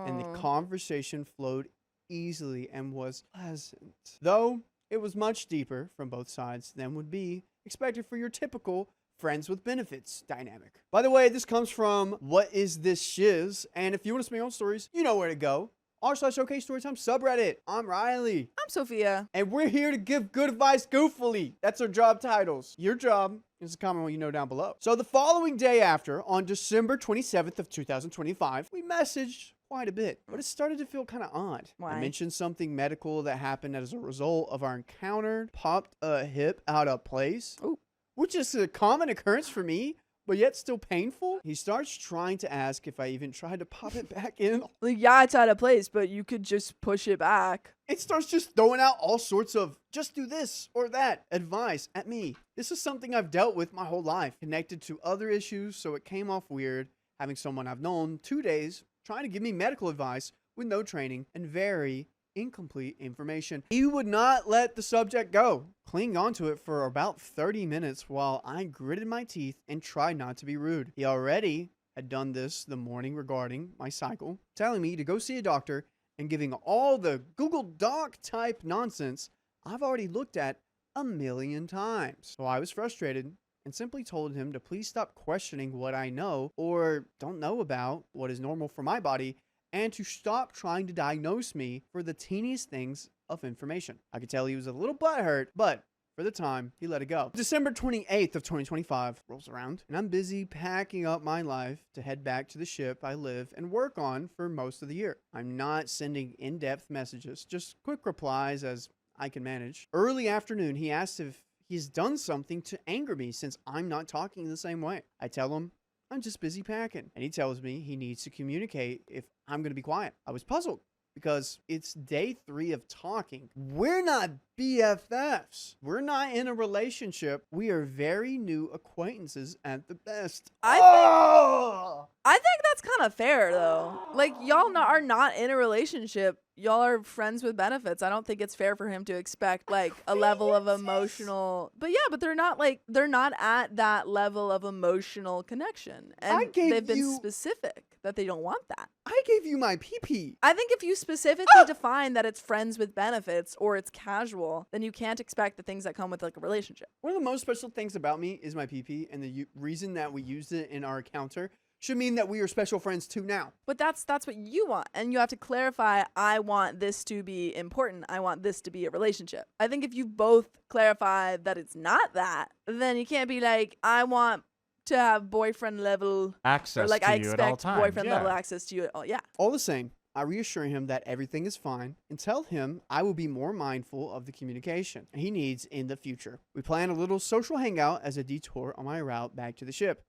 And the conversation flowed easily and was pleasant. Though it was much deeper from both sides than would be expected for your typical friends with benefits dynamic. By the way, this comes from What Is This Shiz? And if you want to submit your own stories, you know where to go. r/OK Storytime subreddit. I'm Riley. I'm Sophia. And we're here to give good advice goofily. That's our job titles. Your job is to comment what you know down below. So the following day after, on December 27th of 2025, we messaged quite a bit, but it started to feel kind of odd. Why? I mentioned something medical that happened as a result of our encounter, popped a hip out of place, Ooh. which is a common occurrence for me, but yet still painful. He starts trying to ask if I even tried to pop it back in. Like, yeah, it's out of place, but you could just push it back. It starts just throwing out all sorts of just do this or that advice at me. This is something I've dealt with my whole life, connected to other issues, so it came off weird having someone I've known 2 days trying to give me medical advice with no training and very incomplete information. He would not let the subject go, clinging onto it for about 30 minutes while I gritted my teeth and tried not to be rude. He already had done this the morning regarding my cycle, telling me to go see a doctor and giving all the Google Doc type nonsense I've already looked at a million times. So I was frustrated and simply told him to please stop questioning what I know or don't know about what is normal for my body, and to stop trying to diagnose me for the teeniest things of information. I could tell he was a little butthurt, but for the time, he let it go. December 28th of 2025 rolls around, and I'm busy packing up my life to head back to the ship I live and work on for most of the year. I'm not sending in-depth messages, just quick replies as I can manage. Early afternoon, he asked if he's done something to anger me since I'm not talking the same way. I tell him I'm just busy packing, and he tells me he needs to communicate if I'm going to be quiet. I was puzzled because it's day 3 of talking. We're not BFFs. We're not in a relationship. We are very new acquaintances at the best. I think that's kind of fair, though. Like, y'all are not in a relationship. Y'all are friends with benefits. I don't think it's fair for him to expect, like, a level of emotional... But yeah, but they're not at that level of emotional connection. And they've been specific that they don't want that. I gave you my PP. I think if you specifically define that it's friends with benefits or it's casual, then you can't expect the things that come with, like, a relationship. One of the most special things about me is my PP, and the reason that we used it in our encounter should mean that we are special friends too now. But that's what you want. And you have to clarify, I want this to be important. I want this to be a relationship. I think if you both clarify that it's not that, then you can't be like, I want to have boyfriend level access or like to I you at all expect times. boyfriend level access to you. Oh yeah. All the same, I reassure him that everything is fine and tell him I will be more mindful of the communication he needs in the future. We plan a little social hangout as a detour on my route back to the ship.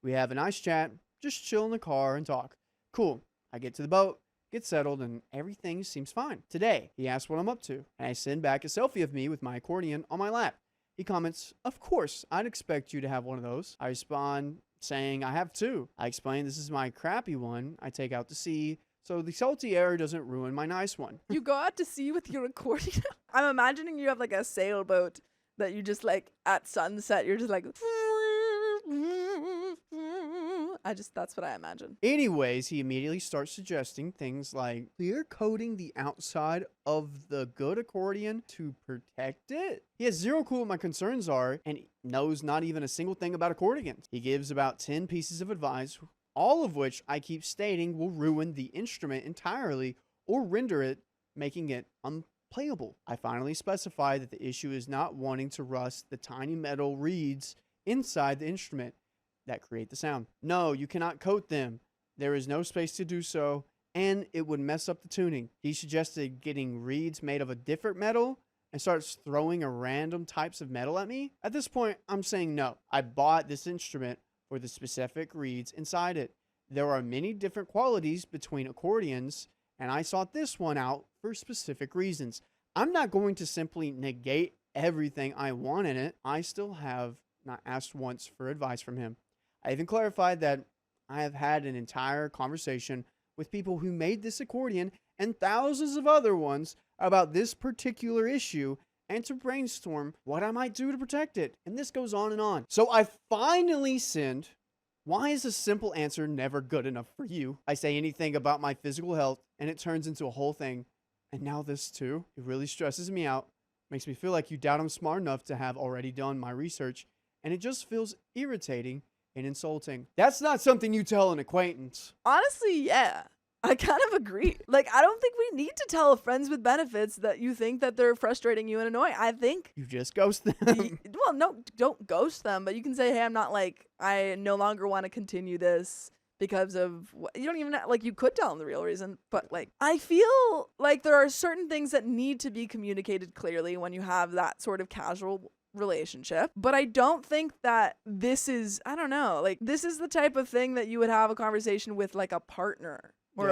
We have a nice chat, just chill in the car and talk. Cool. I get to the boat, get settled, and everything seems fine. Today, he asks what I'm up to, and I send back a selfie of me with my accordion on my lap. He comments, "Of course, I'd expect you to have one of those." I respond saying I have 2. I explain this is my crappy one I take out to sea, so the salty air doesn't ruin my nice one. You go out to sea with your accordion? I'm imagining you have like a sailboat that you just like at sunset, you're just like... that's what I imagine. Anyways, he immediately starts suggesting things like clear coating the outside of the good accordion to protect it. He has zero clue what my concerns are and knows not even a single thing about accordions. He gives about 10 pieces of advice, all of which I keep stating will ruin the instrument entirely or render it, making it unplayable. I finally specify that the issue is not wanting to rust the tiny metal reeds inside the instrument that create the sound. No, you cannot coat them. There is no space to do so, and it would mess up the tuning. He suggested getting reeds made of a different metal and starts throwing a random types of metal at me. At this point, I'm saying no. I bought this instrument for the specific reeds inside it. There are many different qualities between accordions, and I sought this one out for specific reasons. I'm not going to simply negate everything I want in it. I still have not asked once for advice from him. I even clarified that I have had an entire conversation with people who made this accordion and thousands of other ones about this particular issue and to brainstorm what I might do to protect it. And this goes on and on. So I finally send, why is a simple answer never good enough for you? I say anything about my physical health and it turns into a whole thing. And now this too. It really stresses me out. Makes me feel like you doubt I'm smart enough to have already done my research. And it just feels irritating and insulting. That's not something you tell an acquaintance. Honestly, yeah. I kind of agree. Like, I don't think we need to tell friends with benefits that you think that they're frustrating you and annoying. I think... You just ghost them. Well, no, don't ghost them, but you can say, hey, I no longer want to continue this because of... You don't even... Like, you could tell them the real reason, but, like, I feel like there are certain things that need to be communicated clearly when you have that sort of casual relationship, but I don't think that this is, I don't know, like this is the type of thing that you would have a conversation with like a partner or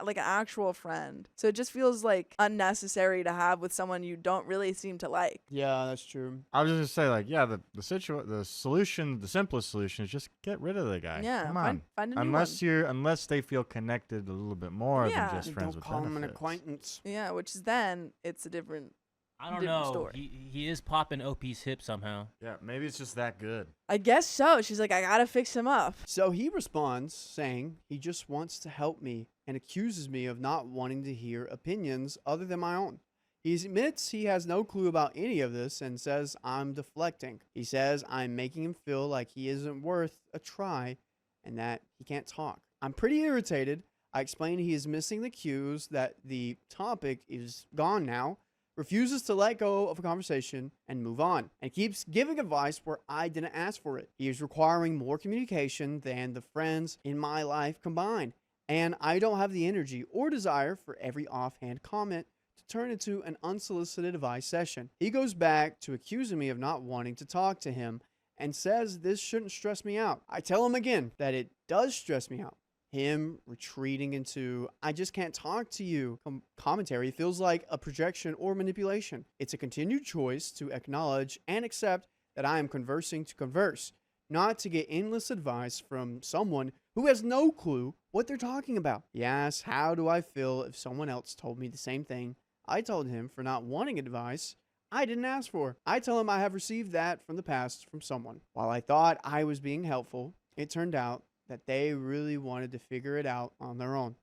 like an actual friend. So it just feels like unnecessary to have with someone you don't really seem to like. Yeah, that's true. I was just gonna say, like, yeah, the solution, the simplest solution is just get rid of the guy. Yeah, Come on. find a new Unless they feel connected a little bit more Yeah. than just friends Don't with call him an benefits. acquaintance. Yeah, which is then it's a different. I don't Different know. story. He is popping OP's hip somehow. Yeah, maybe it's just that good. I guess so. She's like, I gotta fix him up. So he responds saying he just wants to help me and accuses me of not wanting to hear opinions other than my own. He admits he has no clue about any of this and says I'm deflecting. He says I'm making him feel like he isn't worth a try and that he can't talk. I'm pretty irritated. I explain he is missing the cues that the topic is gone now, refuses to let go of a conversation and move on, and keeps giving advice where I didn't ask for it. He is requiring more communication than the friends in my life combined, and I don't have the energy or desire for every offhand comment to turn into an unsolicited advice session. He goes back to accusing me of not wanting to talk to him and says this shouldn't stress me out. I tell him again that it does stress me out. Him retreating into I just can't talk to you commentary feels like a projection or manipulation. It's a continued choice to acknowledge and accept that I am conversing to converse, not to get endless advice from someone who has no clue what they're talking about. He asks, how do I feel if someone else told me the same thing I told him for not wanting advice I didn't ask for? I tell him I have received that from the past from someone. While I thought I was being helpful, it turned out that they really wanted to figure it out on their own.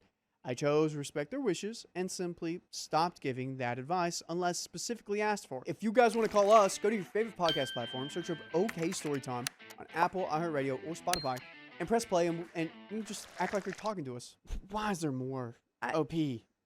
I chose to respect their wishes and simply stopped giving that advice unless specifically asked for. If you guys want to call us, go to your favorite podcast platform, search up OK Storytime on Apple, iHeartRadio, or Spotify, and press play, and you just act like you're talking to us. Why is there more? OP,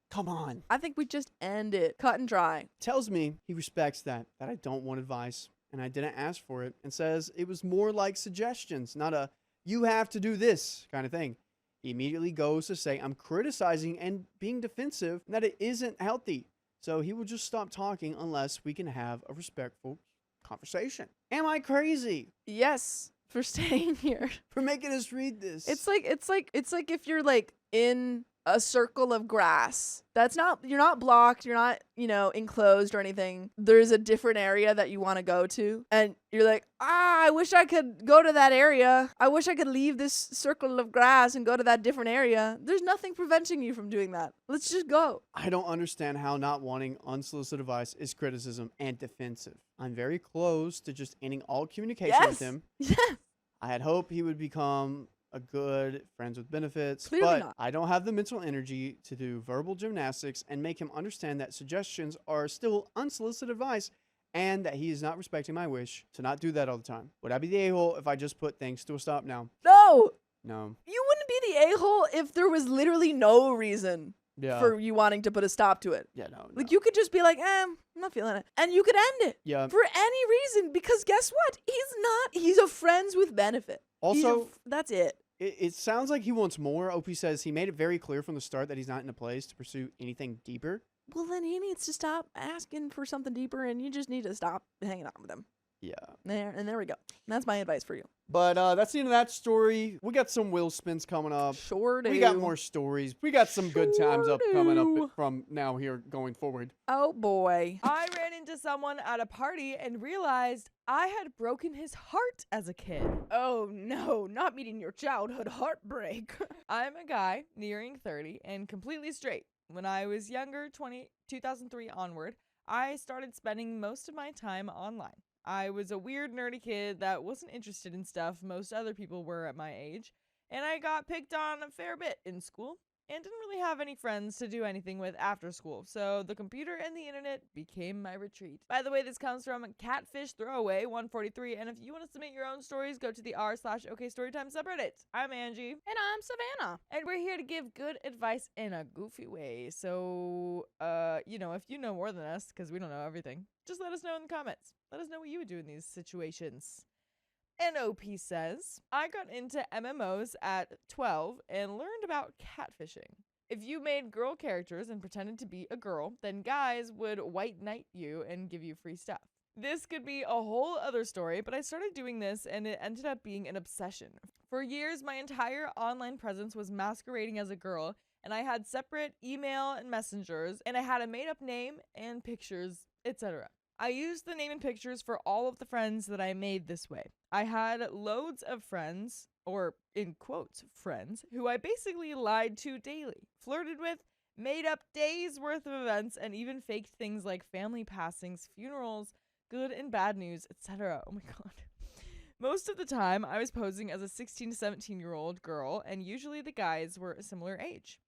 come on. I think we just end it. Cut and dry. Tells me he respects that I don't want advice, and I didn't ask for it, and says it was more like suggestions, not a you have to do this kind of thing. He immediately goes to say I'm criticizing and being defensive and that it isn't healthy. So he will just stop talking unless we can have a respectful conversation. Am I crazy Yes, for staying here. for making us read this? It's like if you're like in a circle of grass. You're not blocked, you're not, enclosed or anything. There's a different area that you want to go to. And you're like, I wish I could go to that area. I wish I could leave this circle of grass and go to that different area. There's nothing preventing you from doing that. Let's just go. I don't understand how not wanting unsolicited advice is criticism and defensive. I'm very close to just ending all communication with him. Yes. I had hoped he would become a good friends with benefits, Clearly but not. I don't have the mental energy to do verbal gymnastics and make him understand that suggestions are still unsolicited advice and that he is not respecting my wish to not do that all the time. Would I be the a-hole if I just put things to a stop now? No. No. You wouldn't be the a-hole if there was literally no reason Yeah. for you wanting to put a stop to it. Yeah, no. Like, you could just be like, I'm not feeling it. And you could end it. Yeah. For any reason. Because guess what? He's a friends with benefit. Also, That's it. it sounds like he wants more. OP says he made it very clear from the start that he's not in a place to pursue anything deeper. Well, then he needs to stop asking for something deeper, and you just need to stop hanging out with him. Yeah. There we go. That's my advice for you. But that's the end of that story. We got some wheel spins coming up. Sure do. We got more stories. We got some good times up coming do. up from now here going forward. Oh, boy. I ran into someone at a party and realized I had broken his heart as a kid. Oh no, not meeting your childhood heartbreak. I'm a guy nearing 30 and completely straight. When I was younger, 2003 onward, I started spending most of my time online. I was a weird, nerdy kid that wasn't interested in stuff most other people were at my age, and I got picked on a fair bit in school and didn't really have any friends to do anything with after school, so the computer and the internet became my retreat. By the way, this comes from Catfish Throwaway 143, and if you want to submit your own stories, go to the r/OKStorytime subreddit. I'm Angie. And I'm Savannah. And we're here to give good advice in a goofy way. So, if you know more than us, because we don't know everything, just let us know in the comments. Let us know what you would do in these situations. NOP says, I got into MMOs at 12 and learned about catfishing. If you made girl characters and pretended to be a girl, then guys would white knight you and give you free stuff. This could be a whole other story, but I started doing this and it ended up being an obsession. For years, my entire online presence was masquerading as a girl, and I had separate email and messengers, and I had a made-up name and pictures, etc. I used the name and pictures for all of the friends that I made this way. I had loads of friends, or in quotes, friends, who I basically lied to daily, flirted with, made up days worth of events, and even faked things like family passings, funerals, good and bad news, etc. Oh my god. Most of the time, I was posing as a 16 to 17-year-old girl, and usually the guys were a similar age.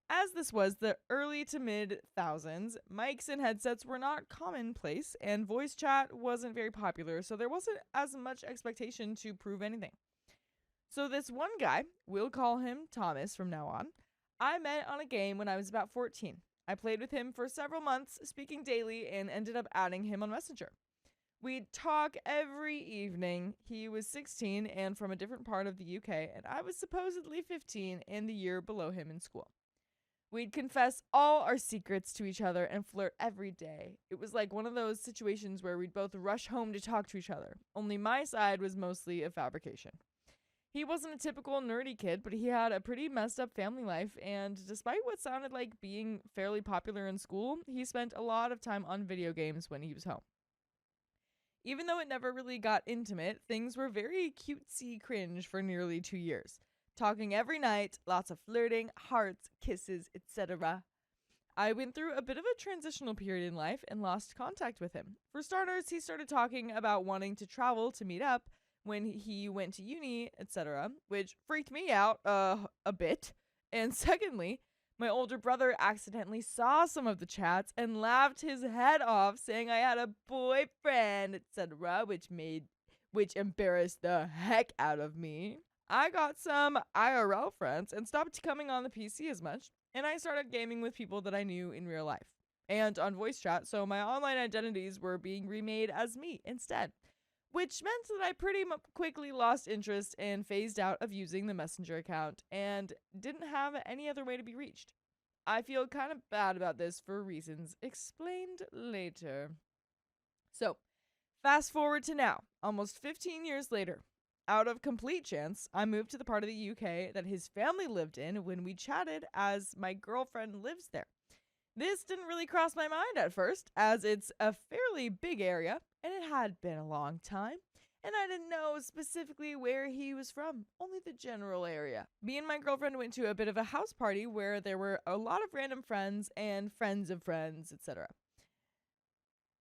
As this was the early to mid thousands, mics and headsets were not commonplace, and voice chat wasn't very popular, so there wasn't as much expectation to prove anything. So this one guy, we'll call him Thomas from now on, I met on a game when I was about 14. I played with him for several months, speaking daily, and ended up adding him on Messenger. We'd talk every evening. He was 16 and from a different part of the UK, and I was supposedly 15 and the year below him in school. We'd confess all our secrets to each other and flirt every day. It was like one of those situations where we'd both rush home to talk to each other, only my side was mostly a fabrication. He wasn't a typical nerdy kid, but he had a pretty messed up family life, and despite what sounded like being fairly popular in school, he spent a lot of time on video games when he was home. Even though it never really got intimate, things were very cutesy cringe for nearly 2 years. Talking every night, lots of flirting, hearts, kisses, etc. I went through a bit of a transitional period in life and lost contact with him. For starters, he started talking about wanting to travel to meet up when he went to uni, etc., which freaked me out a bit. And secondly, my older brother accidentally saw some of the chats and laughed his head off, saying I had a boyfriend, etc., which embarrassed the heck out of me. I got some IRL friends and stopped coming on the PC as much, and I started gaming with people that I knew in real life and on voice chat, so my online identities were being remade as me instead, which meant that I pretty quickly lost interest and phased out of using the Messenger account and didn't have any other way to be reached. I feel kind of bad about this for reasons explained later. So, fast forward to now, almost 15 years later. Out of complete chance, I moved to the part of the UK that his family lived in when we chatted, as my girlfriend lives there. This didn't really cross my mind at first, as it's a fairly big area, and it had been a long time, and I didn't know specifically where he was from, only the general area. Me and my girlfriend went to a bit of a house party where there were a lot of random friends and friends of friends, etc.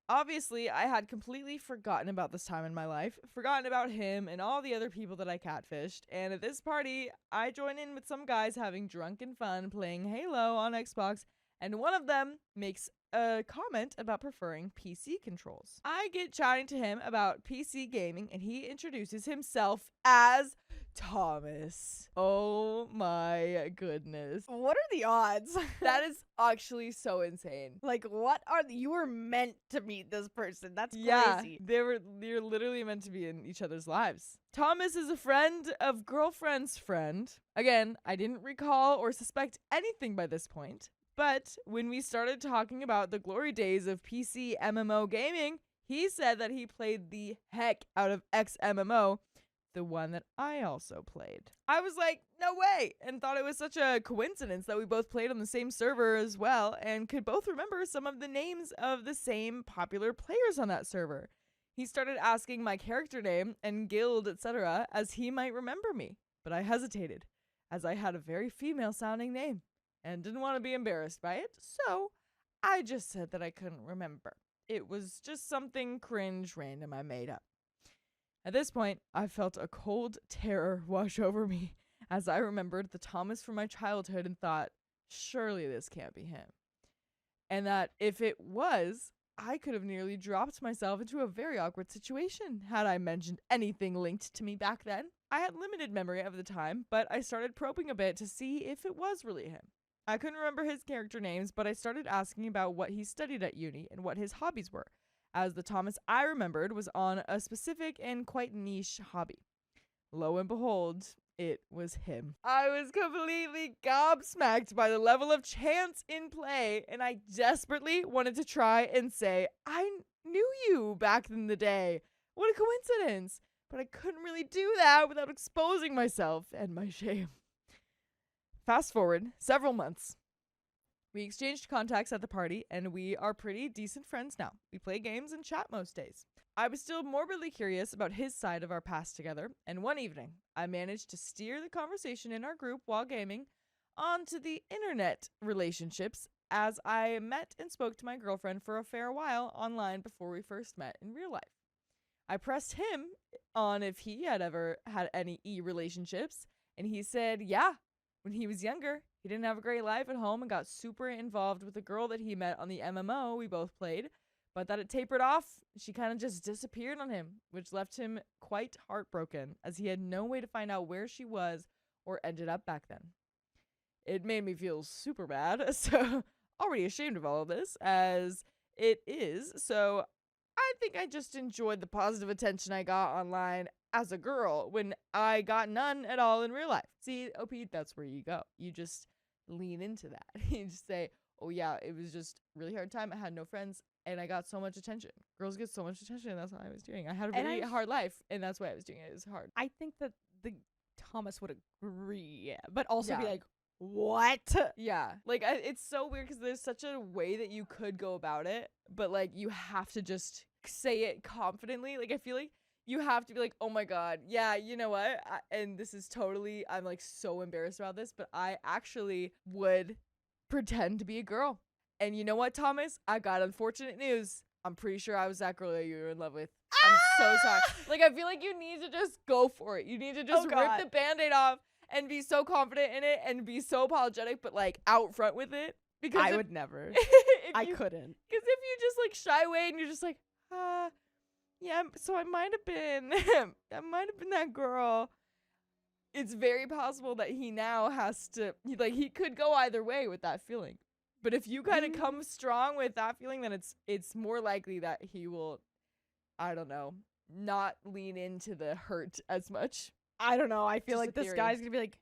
Obviously, I had completely forgotten about this time in my life, forgotten about him and all the other people that I catfished, and at this party, I joined in with some guys having drunken fun playing Halo on Xbox, and one of them makes a comment about preferring PC controls. I get chatting to him about PC gaming, and he introduces himself as Thomas. Oh my goodness. What are the odds? That is actually so insane. Like, you were meant to meet this person. That's Yeah, crazy. you're literally meant to be in each other's lives. Thomas is a friend of girlfriend's friend. Again, I didn't recall or suspect anything by this point, but when we started talking about the glory days of PC MMO gaming, he said that he played the heck out of XMMO, the one that I also played. I was like, no way, and thought it was such a coincidence that we both played on the same server as well and could both remember some of the names of the same popular players on that server. He started asking my character name and guild, etc., as he might remember me, but I hesitated, as I had a very female-sounding name and didn't want to be embarrassed by it, so I just said that I couldn't remember. It was just something cringe random I made up. At this point, I felt a cold terror wash over me as I remembered the Thomas from my childhood and thought, surely this can't be him. And that if it was, I could have nearly dropped myself into a very awkward situation had I mentioned anything linked to me back then. I had limited memory of the time, but I started probing a bit to see if it was really him. I couldn't remember his character names, but I started asking about what he studied at uni and what his hobbies were, as the Thomas I remembered was on a specific and quite niche hobby. Lo and behold, it was him. I was completely gobsmacked by the level of chance in play, and I desperately wanted to try and say, I knew you back in the day. What a coincidence. But I couldn't really do that without exposing myself and my shame. Fast forward several months. We exchanged contacts at the party, and we are pretty decent friends now. We play games and chat most days. I was still morbidly curious about his side of our past together, and one evening, I managed to steer the conversation in our group while gaming onto the internet relationships, as I met and spoke to my girlfriend for a fair while online before we first met in real life. I pressed him on if he had ever had any relationships, and he said, yeah, when he was younger, he didn't have a great life at home and got super involved with a girl that he met on the MMO we both played, but that it tapered off. She kind of just disappeared on him, which left him quite heartbroken, as he had no way to find out where she was or ended up back then. It made me feel super bad, so already ashamed of all of this, as it is, so I think I just enjoyed the positive attention I got online as a girl when I got none at all in real life. See, OP, that's where you go. You just lean into that. You just say, oh yeah, it was just a really hard time. I had no friends and I got so much attention. Girls get so much attention, and that's what I was doing. I had a really hard life, and that's why I was doing it. It was hard. I think that Thomas would agree, but also be like, what? Yeah. Like, it's so weird because there's such a way that you could go about it, but like you have to just say it confidently. Like, I feel like you have to be like, oh my God, yeah, you know what? And this is totally, I'm like so embarrassed about this, but I actually would pretend to be a girl. And you know what, Thomas? I got unfortunate news. I'm pretty sure I was that girl that you were in love with. I'm so sorry. Like, I feel like you need to just go for it. You need to just rip the Band-Aid off and be so confident in it and be so apologetic, but like out front with it. Because I would never. I couldn't. Because if you just like shy away and you're just like, yeah, so I might have been, that girl. It's very possible that he now has to, he could go either way with that feeling. But if you kind of come strong with that feeling, then it's more likely that he will, I don't know, not lean into the hurt as much. I don't know. I feel Just like a this theory. guy's gonna be like,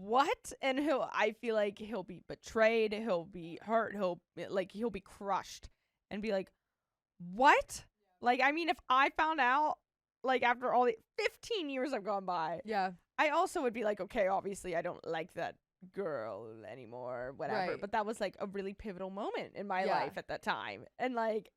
what? And I feel like he'll be betrayed. He'll be hurt. He'll be crushed and be like, what? Like, I mean, if I found out, like, after all the 15 years have gone by, Yeah. I also would be like, okay, obviously I don't like that girl anymore, whatever. Right. But that was like a really pivotal moment in my Yeah. life at that time. And like,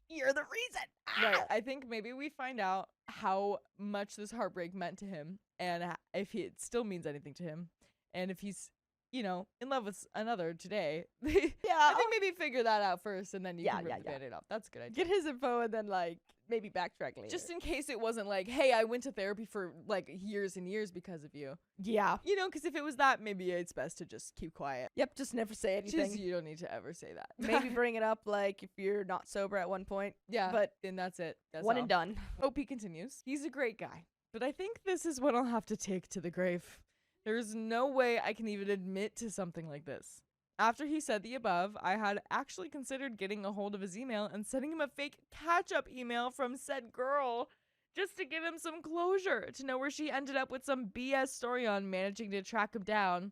you're the reason. Right. I think maybe we find out how much this heartbreak meant to him, and if it still means anything to him, and if he's, in love with another today. Yeah. I think maybe figure that out first, and then you can rip the yeah. Band-Aid off. That's a good idea. Get his info and then like maybe backtrack later. Just in case it wasn't like, hey, I went to therapy for like years and years because of you. yeah. Because if it was that, maybe it's best to just keep quiet. Yep. Just never say anything. Just, you don't need to ever say that. Maybe bring it up like if you're not sober at one point. Yeah, But then that's it. That's one all. and done. OP continues. He's a great guy, but I think this is what I'll have to take to the grave. There's no way I can even admit to something like this. After he said the above, I had actually considered getting a hold of his email and sending him a fake catch-up email from said girl just to give him some closure, to know where she ended up with some BS story on managing to track him down.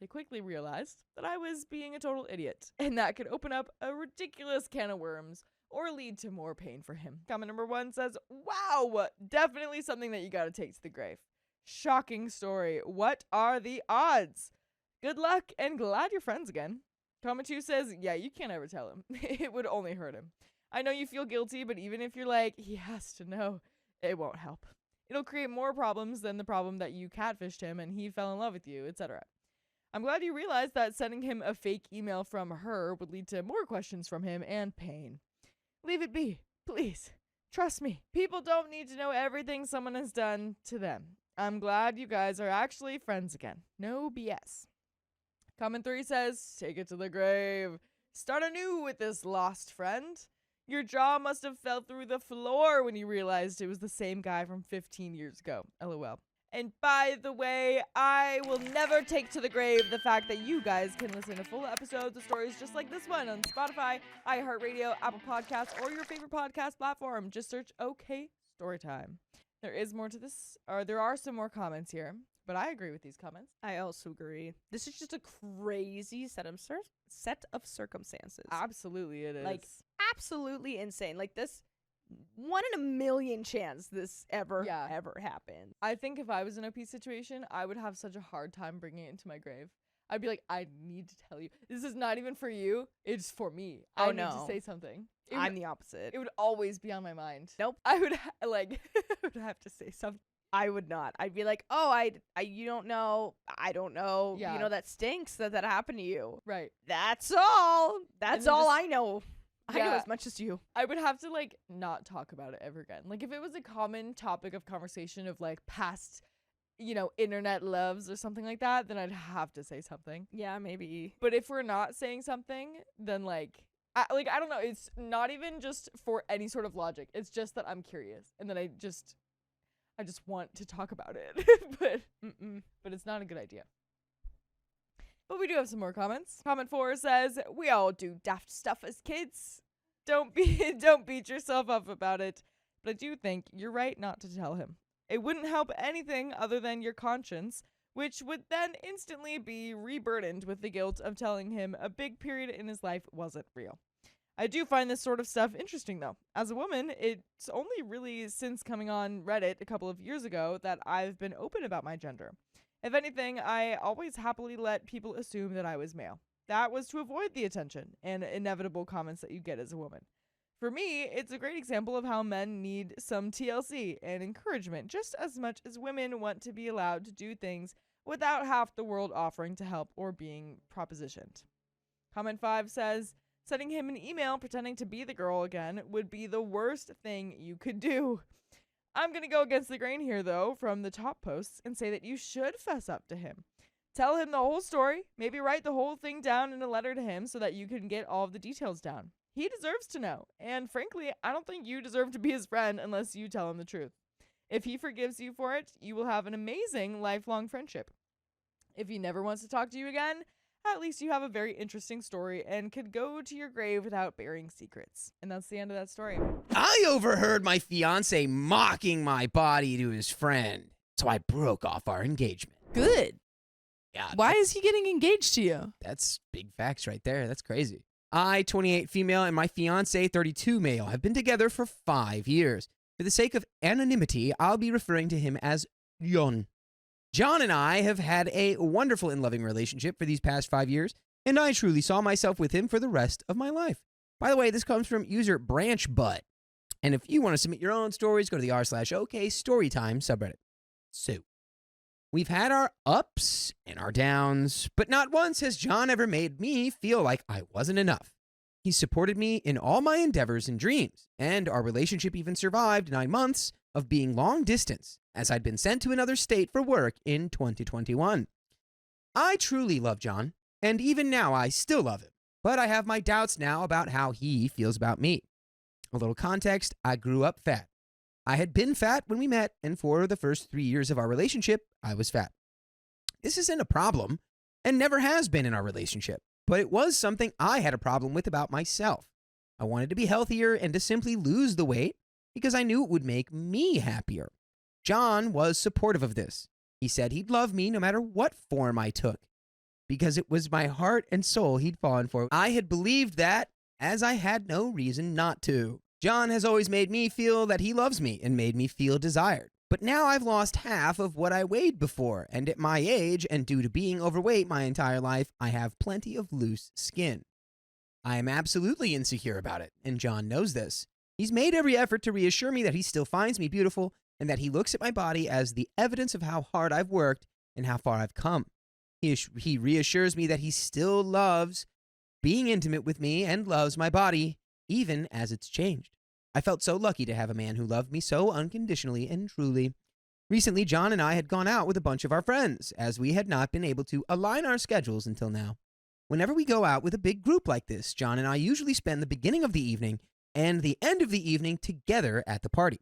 But I quickly realized that I was being a total idiot, and that could open up a ridiculous can of worms or lead to more pain for him. Comment number 1 says, wow, definitely something that you gotta take to the grave. Shocking story. What are the odds? Good luck and glad you're friends again. Comment 2 says, yeah, you can't ever tell him. It would only hurt him. I know you feel guilty, but even if you're like, he has to know, it won't help. It'll create more problems than the problem that you catfished him and he fell in love with you, etc. I'm glad you realized that sending him a fake email from her would lead to more questions from him and pain. Leave it be, please. Trust me. People don't need to know everything someone has done to them. I'm glad you guys are actually friends again. No BS. Comment 3 says, take it to the grave. Start anew with this lost friend. Your jaw must have fell through the floor when you realized it was the same guy from 15 years ago. LOL. And by the way, I will never take to the grave the fact that you guys can listen to full episodes of stories just like this one on Spotify, iHeartRadio, Apple Podcasts, or your favorite podcast platform. Just search OK Storytime. There is more to this, or there are some more comments here, but I agree with these comments. I also agree. This is just a crazy set of circumstances. Absolutely, it is. Like, absolutely insane. Like, this 1 in a million chance this ever happened. I think if I was in a OP situation, I would have such a hard time bringing it into my grave. I'd be like, I need to tell you. This is not even for you. It's for me. Oh, I need no. to say something. I'm the opposite. It would always be on my mind. Nope. I would I would have to say something. I would not. I'd be like, oh, you don't know. I don't know. Yeah. You know, that stinks that happened to you. Right. That's all. That's then all just- I know. I know Yeah. as much as you. I would have to like not talk about it ever again. Like if it was a common topic of conversation of like past, internet loves or something like that, then I'd have to say something. Yeah, maybe. But if we're not saying something, then I don't know. It's not even just for any sort of logic. It's just that I'm curious, and then I just want to talk about it. but it's not a good idea. But we do have some more comments. Comment 4 says, "We all do daft stuff as kids. Don't beat yourself up about it. But I do think you're right not to tell him. It wouldn't help anything other than your conscience, which would then instantly be reburdened with the guilt of telling him a big period in his life wasn't real. I do find this sort of stuff interesting, though. As a woman, it's only really since coming on Reddit a couple of years ago that I've been open about my gender. If anything, I always happily let people assume that I was male. That was to avoid the attention and inevitable comments that you get as a woman. For me, it's a great example of how men need some TLC and encouragement just as much as women want to be allowed to do things without half the world offering to help or being propositioned." Comment 5 says, "Sending him an email pretending to be the girl again would be the worst thing you could do. I'm going to go against the grain here, though, from the top posts and say that you should fess up to him. Tell him the whole story, maybe write the whole thing down in a letter to him so that you can get all of the details down. He deserves to know, and frankly, I don't think you deserve to be his friend unless you tell him the truth. If he forgives you for it, you will have an amazing lifelong friendship. If he never wants to talk to you again, at least you have a very interesting story and could go to your grave without bearing secrets." And that's the end of that story. I overheard my fiance mocking my body to his friend, so I broke off our engagement. Good. Yeah. Why is he getting engaged to you? That's big facts right there. That's crazy. I, 28 female, and my fiance, 32 male, have been together for 5 years. For the sake of anonymity, I'll be referring to him as John. John and I have had a wonderful and loving relationship for these past 5 years, and I truly saw myself with him for the rest of my life. By the way, this comes from user Branch Butt. And if you want to submit your own stories, go to the r/OK Storytime subreddit. So, we've had our ups and our downs, but not once has John ever made me feel like I wasn't enough. He supported me in all my endeavors and dreams, and our relationship even survived 9 months of being long distance, as I'd been sent to another state for work in 2021. I truly love John, and even now I still love him, but I have my doubts now about how he feels about me. A little context, I grew up fat. I had been fat when we met, and for the first 3 years of our relationship, I was fat. This isn't a problem, and never has been in our relationship, but it was something I had a problem with about myself. I wanted to be healthier and to simply lose the weight because I knew it would make me happier. John was supportive of this. He said he'd love me no matter what form I took, because it was my heart and soul he'd fallen for. I had believed that, as I had no reason not to. John has always made me feel that he loves me and made me feel desired. But now I've lost half of what I weighed before, and at my age, and due to being overweight my entire life, I have plenty of loose skin. I am absolutely insecure about it, and John knows this. He's made every effort to reassure me that he still finds me beautiful, and that he looks at my body as the evidence of how hard I've worked and how far I've come. He reassures me that he still loves being intimate with me and loves my body, even as it's changed. I felt so lucky to have a man who loved me so unconditionally and truly. Recently, John and I had gone out with a bunch of our friends, as we had not been able to align our schedules until now. Whenever we go out with a big group like this, John and I usually spend the beginning of the evening and the end of the evening together at the party.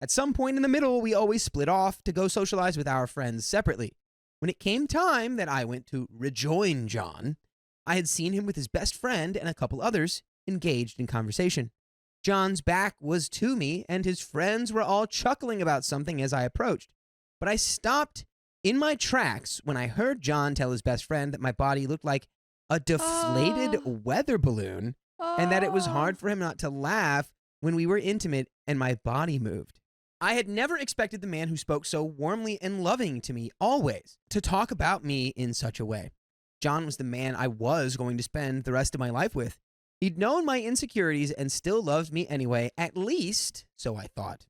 At some point in the middle, we always split off to go socialize with our friends separately. When it came time that I went to rejoin John, I had seen him with his best friend and a couple others engaged in conversation. John's back was to me, and his friends were all chuckling about something as I approached. But I stopped in my tracks when I heard John tell his best friend that my body looked like a deflated weather balloon, and that it was hard for him not to laugh when we were intimate and my body moved. I had never expected the man who spoke so warmly and loving to me always to talk about me in such a way. John was the man I was going to spend the rest of my life with. He'd known my insecurities and still loved me anyway, at least, so I thought.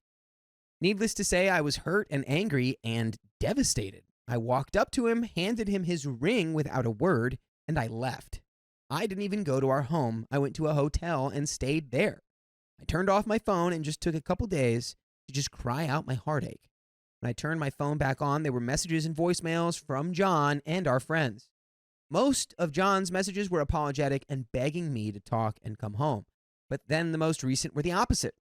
Needless to say, I was hurt and angry and devastated. I walked up to him, handed him his ring without a word, and I left. I didn't even go to our home. I went to a hotel and stayed there. I turned off my phone and just took a couple days to just cry out my heartache. When I turned my phone back on, there were messages and voicemails from John and our friends. Most of John's messages were apologetic and begging me to talk and come home. But then the most recent were the opposite.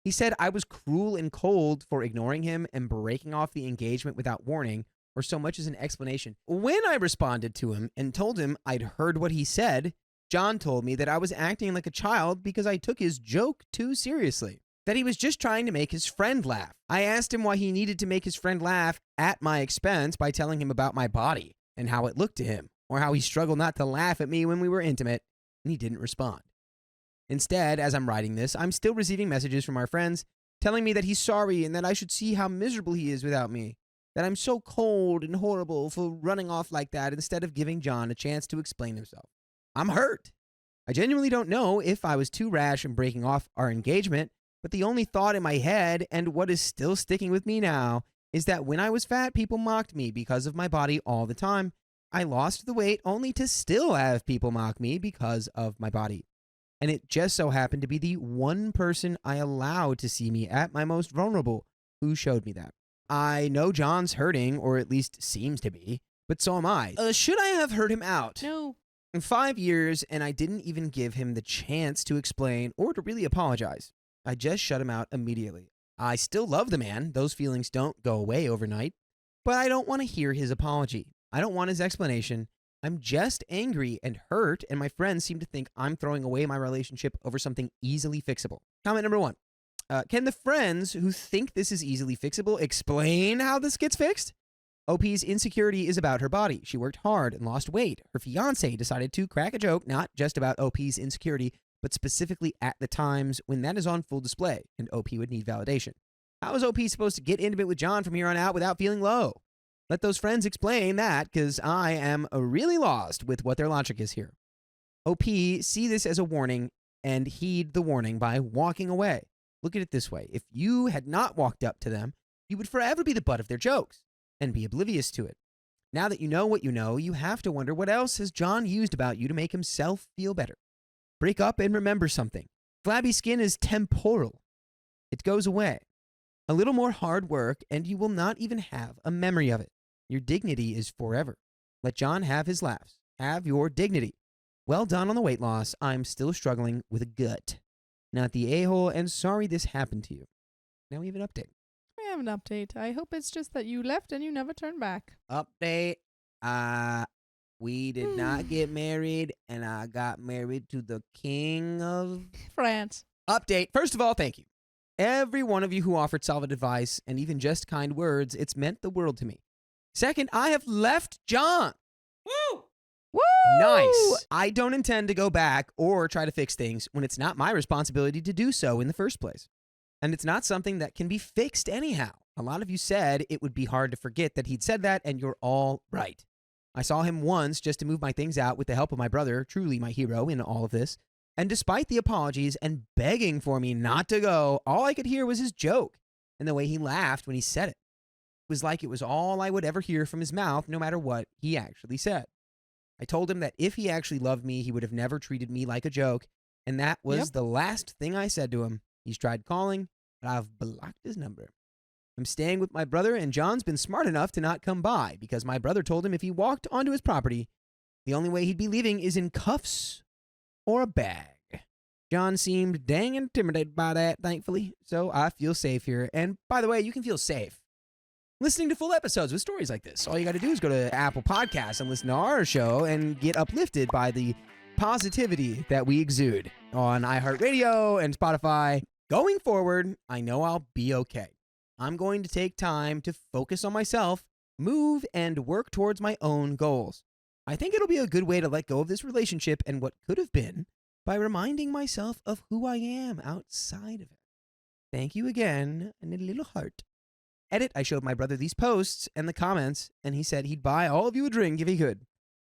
He said I was cruel and cold for ignoring him and breaking off the engagement without warning or so much as an explanation. When I responded to him and told him I'd heard what he said, John told me that I was acting like a child because I took his joke too seriously, that he was just trying to make his friend laugh. I asked him why he needed to make his friend laugh at my expense by telling him about my body and how it looked to him, or how he struggled not to laugh at me when we were intimate, and he didn't respond. Instead, as I'm writing this, I'm still receiving messages from our friends telling me that he's sorry and that I should see how miserable he is without me, that I'm so cold and horrible for running off like that instead of giving John a chance to explain himself. I'm hurt. I genuinely don't know if I was too rash in breaking off our engagement, but the only thought in my head, and what is still sticking with me now, is that when I was fat, people mocked me because of my body all the time. I lost the weight only to still have people mock me because of my body. And it just so happened to be the one person I allowed to see me at my most vulnerable who showed me that. I know John's hurting, or at least seems to be, but so am I. Should I have heard him out? No. In 5 years, and I didn't even give him the chance to explain or to really apologize. I just shut him out immediately. I still love the man. Those feelings don't go away overnight. But I don't want to hear his apology. I don't want his explanation. I'm just angry and hurt, and my friends seem to think I'm throwing away my relationship over something easily fixable. Comment number 1. Can the friends who think this is easily fixable explain how this gets fixed? OP's insecurity is about her body. She worked hard and lost weight. Her fiancé decided to crack a joke, not just about OP's insecurity, but specifically at the times when that is on full display and OP would need validation. How is OP supposed to get intimate with John from here on out without feeling low? Let those friends explain that, because I am really lost with what their logic is here. OP, see this as a warning and heed the warning by walking away. Look at it this way. If you had not walked up to them, you would forever be the butt of their jokes and be oblivious to it. Now that you know what you know, you have to wonder what else has John used about you to make himself feel better. Break up and remember something. Flabby skin is temporal. It goes away. A little more hard work and you will not even have a memory of it. Your dignity is forever. Let John have his laughs. Have your dignity. Well done on the weight loss. I'm still struggling with a gut. Not the a-hole, and sorry this happened to you. Now we have an update. We have an update. I hope it's just that you left and you never turned back. Update. We did not get married, and I got married to the king of France. Update. First of all, thank you. Every one of you who offered solid advice and even just kind words, it's meant the world to me. Second, I have left John. Woo! Woo! Nice. I don't intend to go back or try to fix things when it's not my responsibility to do so in the first place. And it's not something that can be fixed anyhow. A lot of you said it would be hard to forget that he'd said that, and you're all right. I saw him once just to move my things out with the help of my brother, truly my hero in all of this. And despite the apologies and begging for me not to go, all I could hear was his joke and the way he laughed when he said it. It was like it was all I would ever hear from his mouth, no matter what he actually said. I told him that if he actually loved me, he would have never treated me like a joke, and that was the last thing I said to him. He's tried calling, but I've blocked his number. I'm staying with my brother, and John's been smart enough to not come by because my brother told him if he walked onto his property, the only way he'd be leaving is in cuffs or a bag. John seemed dang intimidated by that, thankfully, so I feel safe here. And by the way, you can feel safe listening to full episodes with stories like this. All you got to do is go to Apple Podcasts and listen to our show and get uplifted by the positivity that we exude on iHeartRadio and Spotify. Going forward, I know I'll be okay. I'm going to take time to focus on myself, move, and work towards my own goals. I think it'll be a good way to let go of this relationship and what could have been by reminding myself of who I am outside of it. Thank you again, and a little heart. Edit, I showed my brother these posts and the comments, and he said he'd buy all of you a drink if he could,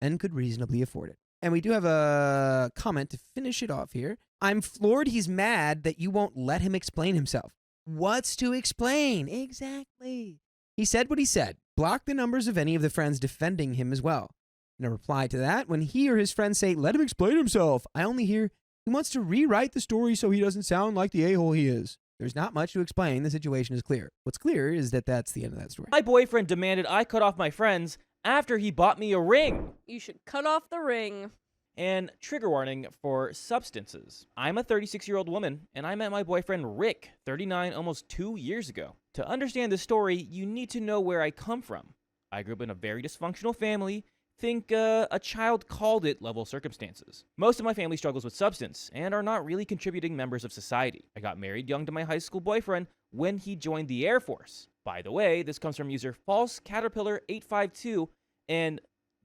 and could reasonably afford it. And we do have a comment to finish it off here. I'm floored he's mad that you won't let him explain himself. What's to explain? Exactly. He said what he said. Block the numbers of any of the friends defending him as well. In a reply to that, when he or his friends say, let him explain himself, I only hear he wants to rewrite the story so he doesn't sound like the a-hole he is. There's not much to explain. The situation is clear. What's clear is that that's the end of that story. My boyfriend demanded I cut off my friends after he bought me a ring. You should cut off the ring. And trigger warning for substances. I'm a 36-year-old woman, and I met my boyfriend Rick, 39, almost 2 years ago. To understand this story, you need to know where I come from. I grew up in a very dysfunctional family. Think a child called it level circumstances. Most of my family struggles with substance and are not really contributing members of society. I got married young to my high school boyfriend when he joined the Air Force. By the way, this comes from user False Caterpillar 852, and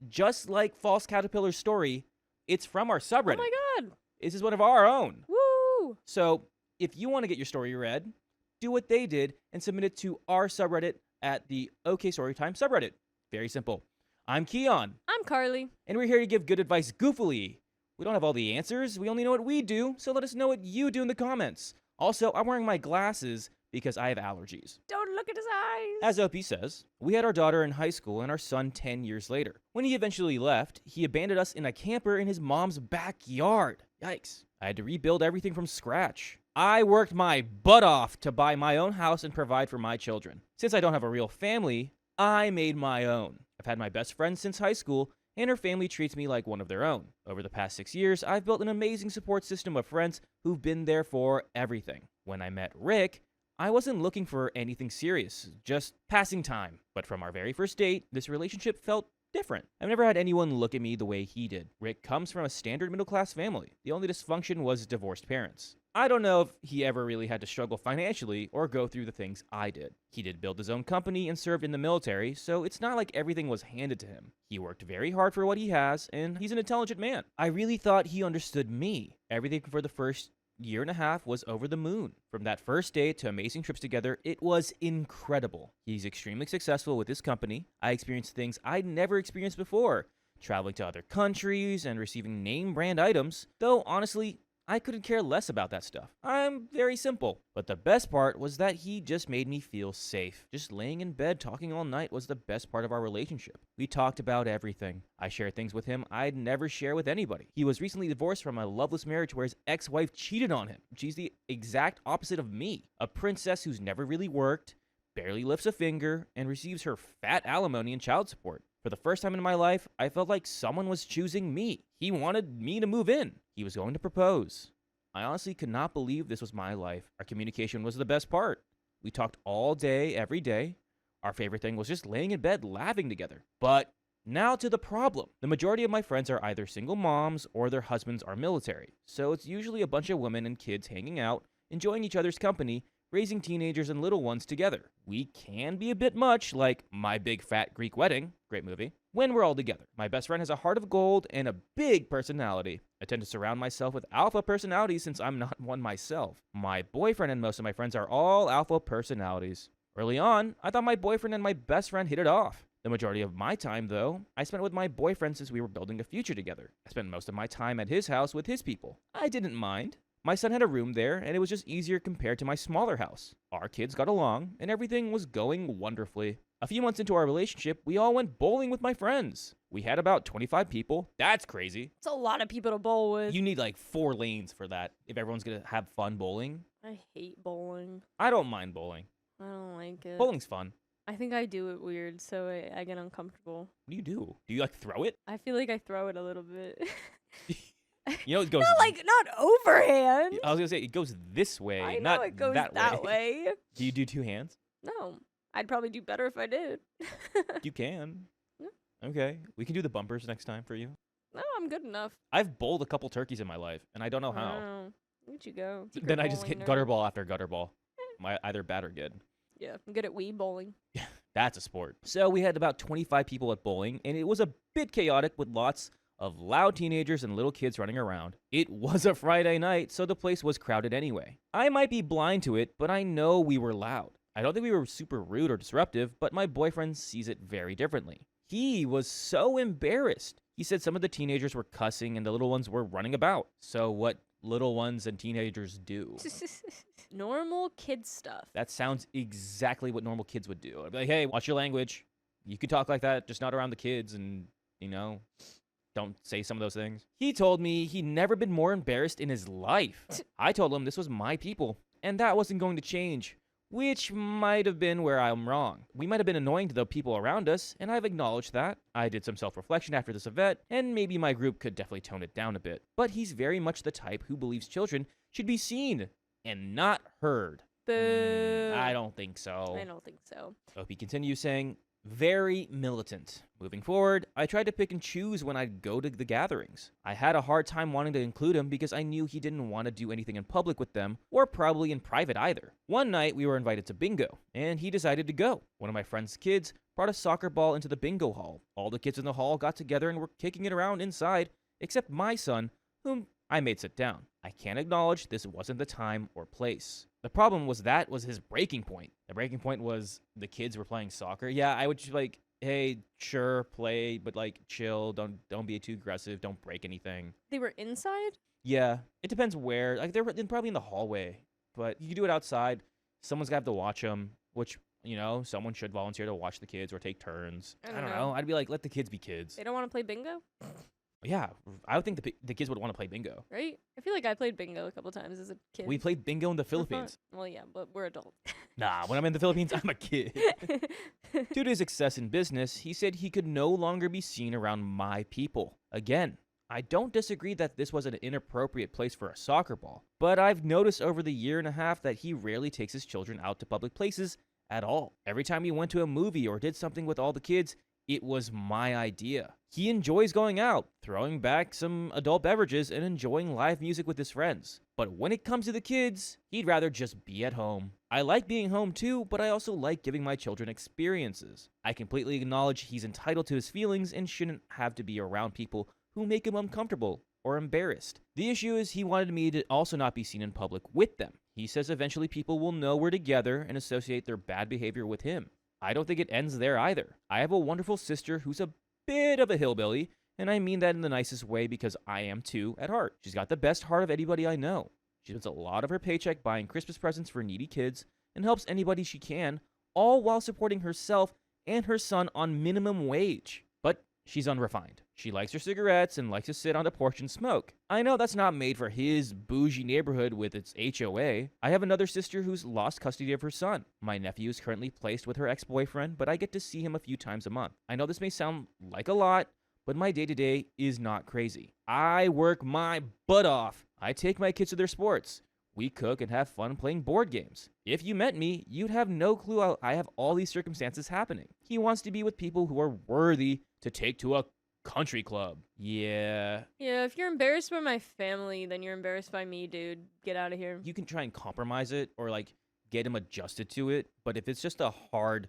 just like False Caterpillar's story, it's from our subreddit. Oh my god. This is one of our own. Woo! So if you want to get your story read, do what they did and submit it to our subreddit at the OK Storytime subreddit. Very simple. I'm Keon. I'm Carly. And we're here to give good advice goofily. We don't have all the answers. We only know what we do, so let us know what you do in the comments. Also, I'm wearing my glasses because I have allergies. Don't look at his eyes. As OP says, we had our daughter in high school and our son 10 years later. When he eventually left, he abandoned us in a camper in his mom's backyard. Yikes. I had to rebuild everything from scratch. I worked my butt off to buy my own house and provide for my children. Since I don't have a real family, I made my own. I've had my best friend since high school, and her family treats me like one of their own. Over the past 6 years, I've built an amazing support system of friends who've been there for everything. When I met Rick, I wasn't looking for anything serious, just passing time. But from our very first date, this relationship felt different. I've never had anyone look at me the way he did. Rick comes from a standard middle-class family. The only dysfunction was divorced parents. I don't know if he ever really had to struggle financially or go through the things I did. He did build his own company and served in the military, so it's not like everything was handed to him. He worked very hard for what he has, and he's an intelligent man. I really thought he understood me. Everything for the first year and a half was over the moon. From that first date to amazing trips together, it was incredible. He's extremely successful with his company. I experienced things I'd never experienced before, traveling to other countries and receiving name brand items, though honestly, I couldn't care less about that stuff. I'm very simple. But the best part was that he just made me feel safe. Just laying in bed talking all night was the best part of our relationship. We talked about everything. I shared things with him I'd never share with anybody. He was recently divorced from a loveless marriage where his ex-wife cheated on him. She's the exact opposite of me. A princess who's never really worked, barely lifts a finger, and receives her fat alimony and child support. For the first time in my life, I felt like someone was choosing me. He wanted me to move in. He was going to propose. I honestly could not believe this was my life. Our communication was the best part. We talked all day, every day. Our favorite thing was just laying in bed laughing together. But now to the problem. The majority of my friends are either single moms or their husbands are military. So it's usually a bunch of women and kids hanging out, enjoying each other's company, raising teenagers and little ones together. We can be a bit much, like My Big Fat Greek Wedding, great movie, when we're all together. My best friend has a heart of gold and a big personality. I tend to surround myself with alpha personalities since I'm not one myself. My boyfriend and most of my friends are all alpha personalities. Early on, I thought my boyfriend and my best friend hit it off. The majority of my time, though, I spent with my boyfriend since we were building a future together. I spent most of my time at his house with his people. I didn't mind. My son had a room there, and it was just easier compared to my smaller house. Our kids got along, and everything was going wonderfully. A few months into our relationship, we all went bowling with my friends. We had about 25 people. That's crazy. It's a lot of people to bowl with. You need like 4 lanes for that if everyone's going to have fun bowling. I hate bowling. I don't mind bowling. I don't like it. Bowling's fun. I think I do it weird, so I get uncomfortable. What do you do? Do you like throw it? I feel like I throw it a little bit. You know, it goes. not overhand. I was gonna say it goes this way, I know not it goes that way. Do you do 2 hands? No, I'd probably do better if I did. You can. Yeah. Okay, we can do the bumpers next time for you. No, I'm I'm good enough. I've bowled a couple turkeys in my life, and I don't know how. Oh, where'd you go? Then I just Bowling hit nerd. gutter ball after gutter ball. Either bad or good. Yeah, I'm good at Wii bowling. That's a sport. So we had about 25 people at bowling, and it was a bit chaotic with lots of loud teenagers and little kids running around. It was a Friday night, so the place was crowded anyway. I might be blind to it, but I know we were loud. I don't think we were super rude or disruptive, but my boyfriend sees it very differently. He was so embarrassed. He said some of the teenagers were cussing and the little ones were running about. So what little ones and teenagers do? Normal kid stuff. That sounds exactly what normal kids would do. I'd be like, hey, watch your language. You can talk like that, just not around the kids, and, don't say some of those things. He told me he'd never been more embarrassed in his life. I told him this was my people, and that wasn't going to change, which might have been where I'm wrong. We might have been annoying to the people around us, and I've acknowledged that. I did some self-reflection after this event, and maybe my group could definitely tone it down a bit. But he's very much the type who believes children should be seen and not heard. Boo. I don't think so. I don't think so. Opie continues saying, very militant. Moving forward, I tried to pick and choose when I'd go to the gatherings. I had a hard time wanting to include him because I knew he didn't want to do anything in public with them, or probably in private either. One night, we were invited to bingo, and he decided to go. One of my friend's kids brought a soccer ball into the bingo hall. All the kids in the hall got together and were kicking it around inside, except my son, whom I made sit down. I can't acknowledge this wasn't the time or place. The problem was that was his breaking point. The breaking point was the kids were playing soccer. Yeah, I would just like, hey, sure, play, but like chill. Don't be too aggressive. Don't break anything. They were inside? Yeah, it depends where. Like they're probably in the hallway, but you can do it outside. Someone's got to have to watch them, which someone should volunteer to watch the kids or take turns. I don't know. I'd be like, let the kids be kids. They don't want to play bingo? Yeah, I would think the kids would want to play bingo. Right? I feel like I played bingo a couple times as a kid. We played bingo in the For fun. Philippines. Well, yeah, but we're adults. Nah, when I'm in the Philippines, I'm a kid. Due to his success in business, he said he could no longer be seen around my people. Again, I don't disagree that this was an inappropriate place for a soccer ball, but I've noticed over the year and a half that he rarely takes his children out to public places at all. Every time he went to a movie or did something with all the kids, it was my idea. He enjoys going out, throwing back some adult beverages, and enjoying live music with his friends. But when it comes to the kids, he'd rather just be at home. I like being home too, but I also like giving my children experiences. I completely acknowledge he's entitled to his feelings and shouldn't have to be around people who make him uncomfortable or embarrassed. The issue is he wanted me to also not be seen in public with them. He says eventually people will know we're together and associate their bad behavior with him. I don't think it ends there either. I have a wonderful sister who's a bit of a hillbilly, and I mean that in the nicest way because I am too at heart. She's got the best heart of anybody I know. She spends a lot of her paycheck buying Christmas presents for needy kids and helps anybody she can, all while supporting herself and her son on minimum wage. But she's unrefined. She likes her cigarettes and likes to sit on the porch and smoke. I know that's not made for his bougie neighborhood with its HOA. I have another sister who's lost custody of her son. My nephew is currently placed with her ex-boyfriend, but I get to see him a few times a month. I know this may sound like a lot, but my day-to-day is not crazy. I work my butt off. I take my kids to their sports. We cook and have fun playing board games. If you met me, you'd have no clue how I have all these circumstances happening. He wants to be with people who are worthy to take to a country club. Yeah. Yeah, if you're embarrassed by my family, then you're embarrassed by me, dude. Get out of here. You can try and compromise it or like get him adjusted to it. But if it's just a hard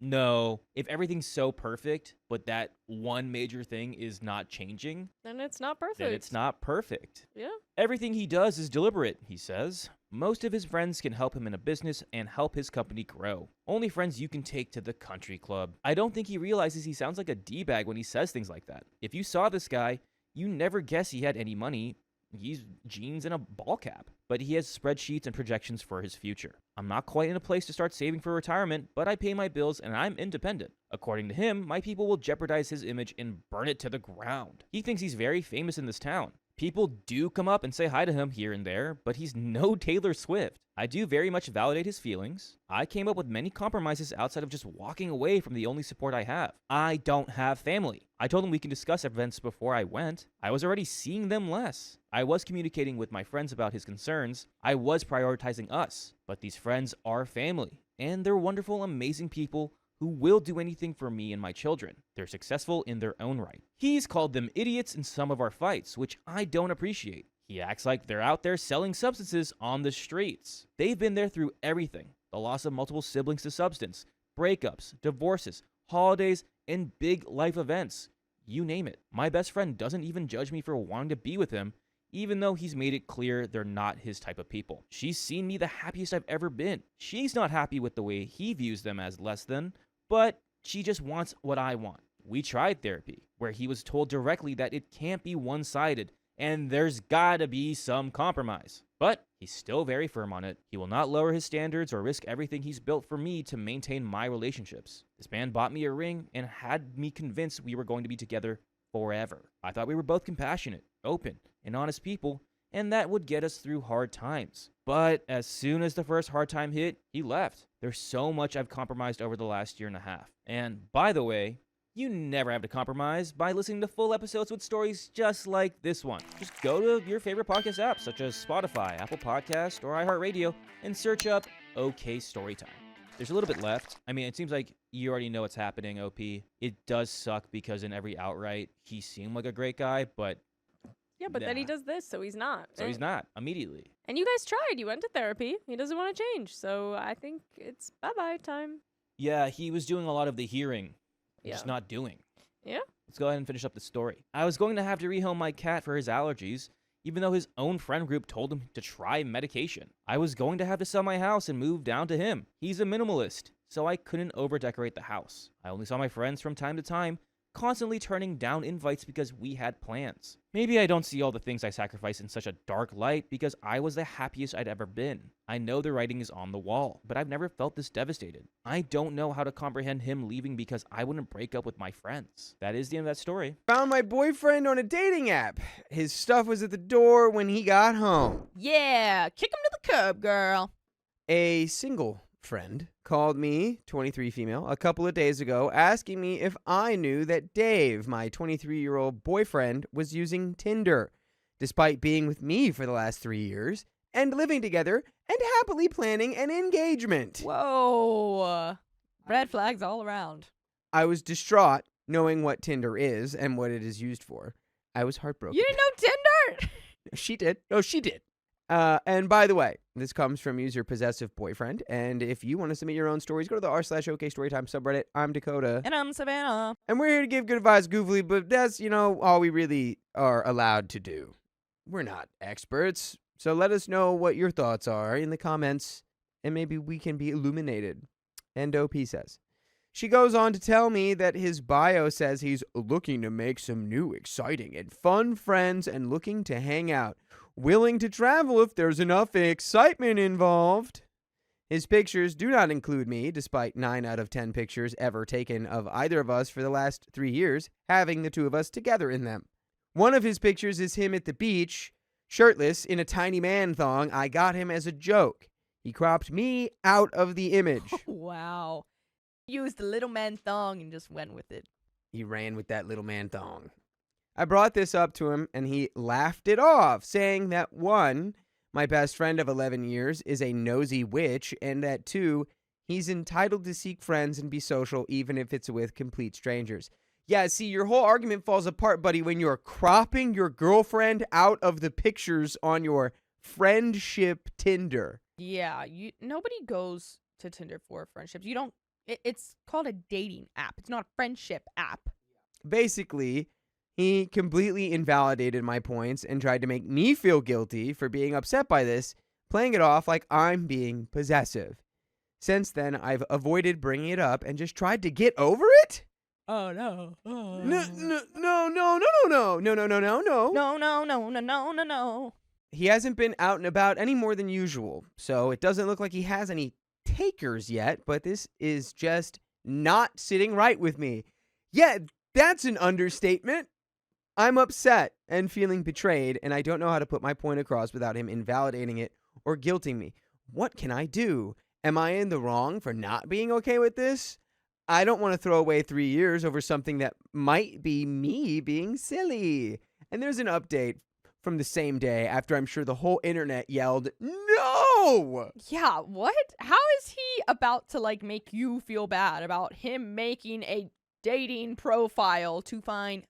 no, if everything's so perfect, but that one major thing is not changing, Then it's not perfect. then it's not perfect. Yeah. Everything he does is deliberate, he says. Most of his friends can help him in a business and help his company grow. Only friends you can take to the country club. I don't think he realizes he sounds like a D-bag when he says things like that. If you saw this guy, you never guess he had any money. He's jeans and a ball cap, but he has spreadsheets and projections for his future. I'm not quite in a place to start saving for retirement, but I pay my bills and I'm independent. According to him, my people will jeopardize his image and burn it to the ground. He thinks he's very famous in this town. People do come up and say hi to him here and there, but he's no Taylor Swift. I do very much validate his feelings. I came up with many compromises outside of just walking away from the only support I have. I don't have family. I told him we can discuss events before I went. I was already seeing them less. I was communicating with my friends about his concerns. I was prioritizing us. But these friends are family, and they're wonderful, amazing people who will do anything for me and my children. They're successful in their own right. He's called them idiots in some of our fights, which I don't appreciate. He acts like they're out there selling substances on the streets. They've been there through everything: the loss of multiple siblings to substance, breakups, divorces, holidays, and big life events. You name it. My best friend doesn't even judge me for wanting to be with him, even though he's made it clear they're not his type of people. She's seen me the happiest I've ever been. She's not happy with the way he views them as less than, but she just wants what I want. We tried therapy, where he was told directly that it can't be one-sided, and there's gotta be some compromise. But he's still very firm on it. He will not lower his standards or risk everything he's built for me to maintain my relationships. This man bought me a ring and had me convinced we were going to be together forever. I thought we were both compassionate, open, and honest people, and that would get us through hard times. But as soon as the first hard time hit, he left. There's so much I've compromised over the last year and a half. And by the way, you never have to compromise by listening to full episodes with stories just like this one. Just go to your favorite podcast apps such as Spotify, Apple Podcast, or iHeartRadio and search up OK Storytime. There's a little bit left. I mean, it seems like you already know what's happening, OP. It does suck because in every outright, he seemed like a great guy, but... Yeah, but then he does this, so he's not. So he's not, immediately. And you guys tried. You went to therapy. He doesn't want to change, so I think it's bye-bye time. Yeah, he was doing a lot of the hearing. Yeah. Just not doing. Yeah? Let's go ahead and finish up the story. I was going to have to rehome my cat for his allergies, even though his own friend group told him to try medication. I was going to have to sell my house and move down to him. He's a minimalist, so I couldn't over-decorate the house. I only saw my friends from time to time, constantly turning down invites because we had plans. Maybe I don't see all the things I sacrificed in such a dark light because I was the happiest I'd ever been. I know the writing is on the wall, but I've never felt this devastated. I don't know how to comprehend him leaving because I wouldn't break up with my friends. That is the end of that story. Found my boyfriend on a dating app. His stuff was at the door when he got home. Yeah, kick him to the curb, girl. A single friend called me, 23 female, a couple of days ago asking me if I knew that Dave, my 23-year-old boyfriend, was using Tinder, despite being with me for the last 3 years and living together and happily planning an engagement. Whoa. Red flags all around. I was distraught knowing what Tinder is and what it is used for. I was heartbroken. You didn't know Tinder? She did. No, she did. And by the way, this comes from user possessive boyfriend. And if you want to submit your own stories, go to the r/OK Storytime subreddit. I'm Dakota. And I'm Savannah. And we're here to give good advice goofily, but that's, all we really are allowed to do. We're not experts. So let us know what your thoughts are in the comments, and maybe we can be illuminated. And OP says, she goes on to tell me that his bio says he's looking to make some new, exciting, and fun friends and looking to hang out. Willing to travel if there's enough excitement involved. His pictures do not include me, despite 9 out of 10 pictures ever taken of either of us for the last 3 years, having the two of us together in them. One of his pictures is him at the beach, shirtless, in a tiny man thong. I got him as a joke. He cropped me out of the image. Wow. Used the little man thong and just went with it. He ran with that little man thong. I brought this up to him, and he laughed it off, saying that 1, my best friend of 11 years is a nosy witch, and that 2, he's entitled to seek friends and be social even if it's with complete strangers. Yeah, see, your whole argument falls apart, buddy, when you're cropping your girlfriend out of the pictures on your friendship Tinder. Yeah, nobody goes to Tinder for friendships. You don't. It's called a dating app. It's not a friendship app. Basically, he completely invalidated my points and tried to make me feel guilty for being upset by this, playing it off like I'm being possessive. Since then, I've avoided bringing it up and just tried to get over it. Oh no! Oh. No. He hasn't been out and about any more than usual, so it doesn't look like he has any takers yet, but this is just not sitting right with me. Yeah, that's an understatement. I'm upset and feeling betrayed, and I don't know how to put my point across without him invalidating it or guilting me. What can I do? Am I in the wrong for not being okay with this? I don't want to throw away 3 years over something that might be me being silly. And there's an update from the same day after I'm sure the whole internet yelled, "No!" Yeah, what? How is he about to like make you feel bad about him making a dating profile to find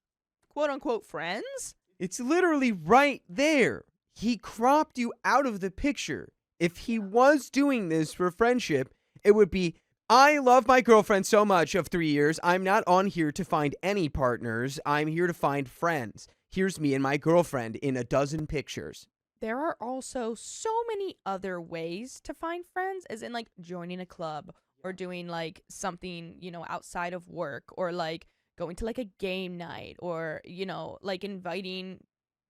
quote unquote friends? It's literally right there. He cropped you out of the picture. If he was doing this for friendship, it would be, I love my girlfriend so much of 3 years. I'm not on here to find any partners. I'm here to find friends. Here's me and my girlfriend in a dozen pictures. There are also so many other ways to find friends, as in like joining a club or doing like something, outside of work, or like going to like a game night, or, like inviting